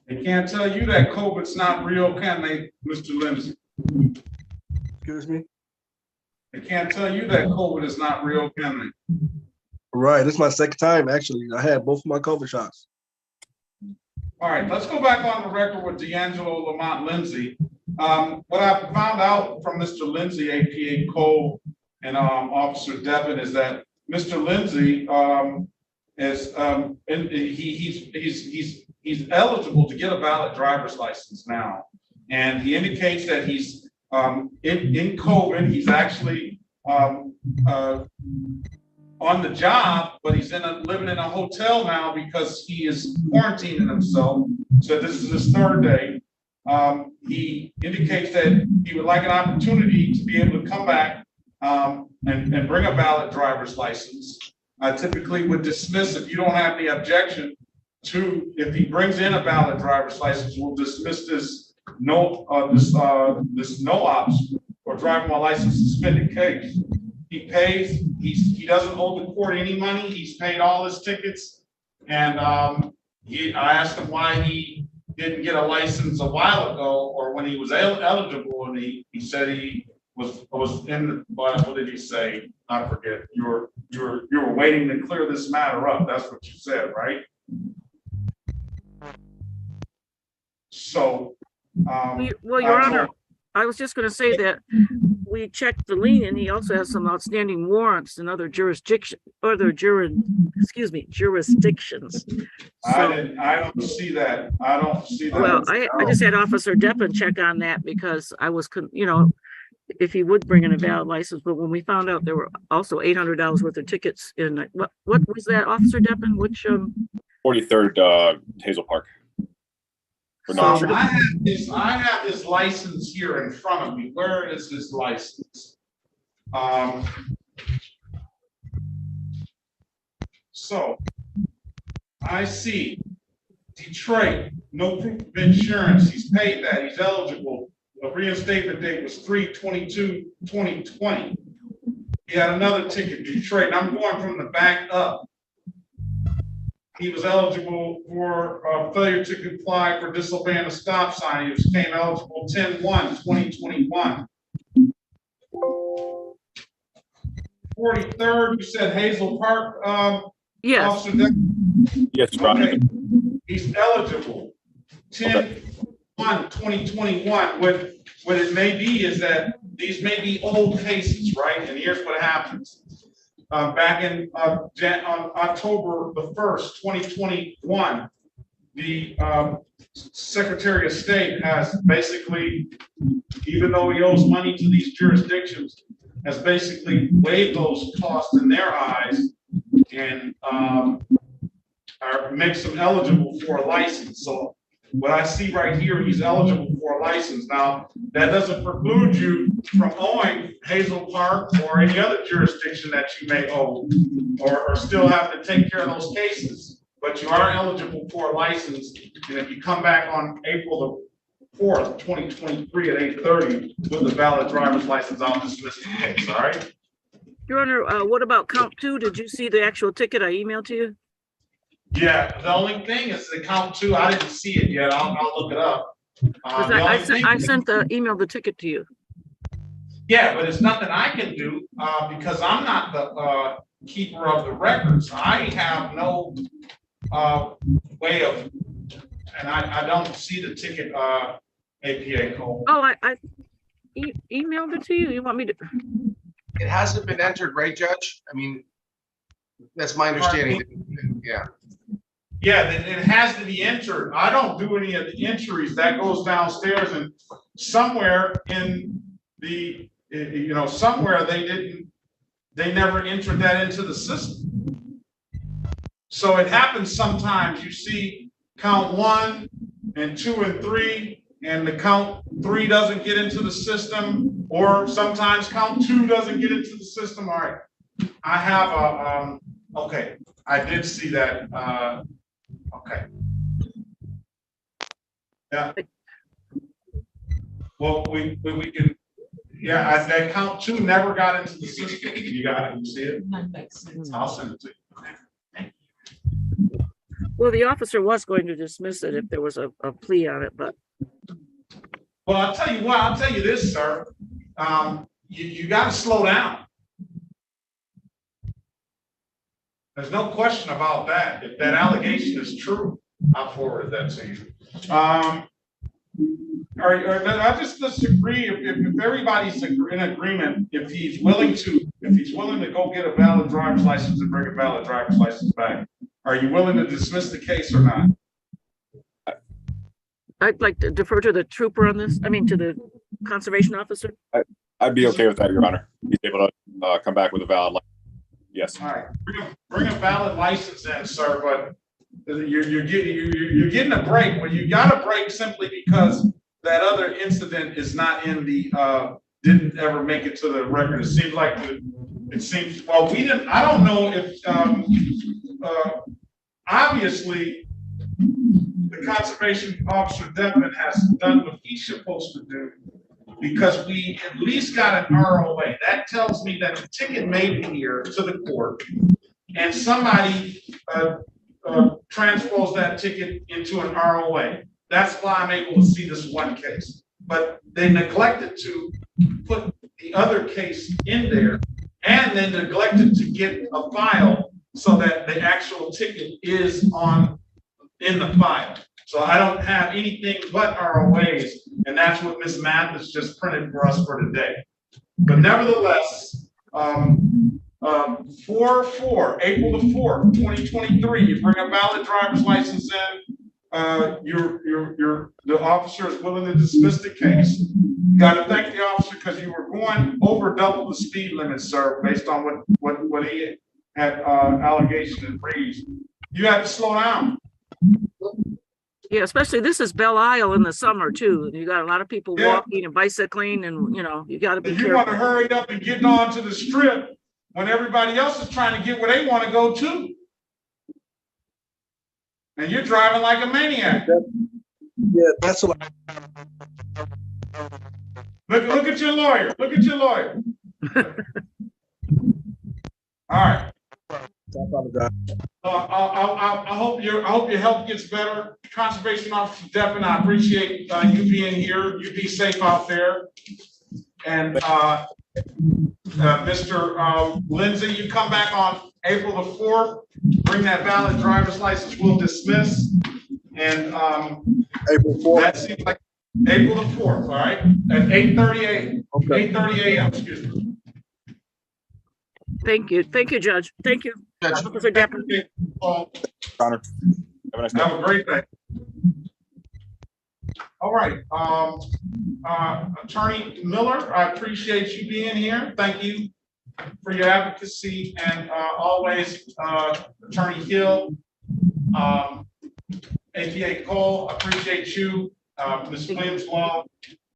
They can't tell you that COVID's not real, can they, Mr. Lindsay? Excuse me? They can't tell you that COVID is not real, can they? Right, this is my second time, actually. I had both of my COVID shots. All right, let's go back on the record with D'Angelo Lamont Lindsay. What I found out from Mr. Lindsay, APA Cole, and Officer Devin is that Mr. Lindsay he's eligible to get a valid driver's license now, and he indicates that he's in COVID. He's actually on the job, but he's living in a hotel now because he is quarantining himself. So this is his third day. He indicates that he would like an opportunity to be able to come back and bring a valid driver's license. I typically would dismiss, if you don't have any objection to, if he brings in a valid driver's license, we'll dismiss this no ops or driving while license suspended case. He pays, he doesn't owe the court any money. He's paid all his tickets. And I asked him why he didn't get a license a while ago or when he was eligible, and he said he was in, what did he say? I forget. You were waiting to clear this matter up. That's what you said, right? So, well, Your Honor, I was just going to say that we checked the lien, and he also has some outstanding warrants in other jurisdictions. So, I don't see that. I don't see that. Well, I just had Officer Deppen check on that because I was, if he would bring in a valid license, but when we found out there were also $800 worth of tickets in, what was that, Officer Deppen? Which 43rd Hazel Park. I have his license here in front of me. Where is his license? So I see Detroit, no proof of insurance. He's paid that. He's eligible. The reinstatement date was 3/22/2020. He had another ticket, Detroit. And I'm going from the back up. He was eligible for failure to comply for disobeying a stop sign. He became eligible 10/1/2021. 43rd, you said Hazel Park. Yes. Yes, Ron. Okay. He's eligible 10/1/2021. What it may be is that these may be old cases, right? And here's what happens. Back in on October the 1st, 2021, the Secretary of State has basically, even though he owes money to these jurisdictions, has basically waived those costs in their eyes or makes him eligible for a license. So what I see right here, he's eligible for a license. Now, that doesn't preclude you from owing Hazel Park or any other jurisdiction that you may owe, or still have to take care of those cases. But you are eligible for a license, and if you come back on April the 4th, 2023 at 8:30 with a valid driver's license, I'll dismiss the case, all right? Your Honor, what about count 2? Did you see the actual ticket I emailed to you? Yeah, the only thing is the count 2, I didn't see it yet. I'll look it up. I sent the ticket to you. Yeah, but it's nothing I can do because I'm not the keeper of the records. I have no way of, and I don't see the ticket APA code. Oh, I emailed it to you. You want me to? It hasn't been entered, right, Judge? I mean, that's my understanding. Yeah. Yeah, it has to be entered. I don't do any of the entries. That goes downstairs, and somewhere in the, somewhere they never entered that into the system. So it happens sometimes. You see count 1 and 2 and 3, and the count 3 doesn't get into the system, or sometimes count 2 doesn't get into the system. All right, I have a, okay, I did see that. Okay. Yeah. Well, we can, yeah, that count 2 never got into the system. You got it, you see it? I'll send it to you. Well, the officer was going to dismiss it if there was a plea on it, but. Well, I'll tell you what, I'll tell you this, sir. You got to slow down. There's no question about that. If that allegation is true, I'll forward that to you. I just disagree. If everybody's in agreement, if he's willing to go get a valid driver's license and bring a valid driver's license back, are you willing to dismiss the case or not? I'd like to defer to the trooper on this. I mean, to the conservation officer. I'd be okay with that, Your Honor. He's able to come back with a valid license. Yes. All right, bring a valid license in, sir. But you're getting a break. Well, you got a break simply because that other incident is not in the didn't ever make it to the record. It seems well, we didn't. I don't know if obviously the conservation officer Devin has done what he's supposed to do, because we at least got an ROA. That tells me that the ticket made it here to the court, and somebody transposed that ticket into an ROA. That's why I'm able to see this one case. But they neglected to put the other case in there, and then neglected to get a file so that the actual ticket is in the file. So I don't have anything but ROAs, and that's what Ms. Mathis just printed for us for today. But nevertheless, 4/4, April the 4th, 2023, you bring a valid driver's license in, the officer is willing to dismiss the case. You got to thank the officer because you were going over double the speed limit, sir, based on what he had allegation and reads. You have to slow down. Yeah, especially this is Belle Isle in the summer too. You got a lot of people walking and bicycling, and you got to be careful. You want to hurry up and get on to the strip when everybody else is trying to get where they want to go too. And you're driving like a maniac. Yeah, that's what. Look at your lawyer. Look at your lawyer. All right. I hope your health gets better. Conservation Officer Devin, I appreciate you being here. You be safe out there. And Mr. Lindsay, you come back on April the 4th. Bring that valid driver's license. We'll dismiss. And April 4th. That seems like April the 4th. All right, at 8:30 a.m. Okay. 8:30 a.m. Excuse me. Thank you, Judge. Thank you, Officer Deppin. Connor, have a great day. All right, Attorney Miller, I appreciate you being here. Thank you for your advocacy, and always Attorney Hill, APA Cole, appreciate you, Ms. Williams Long,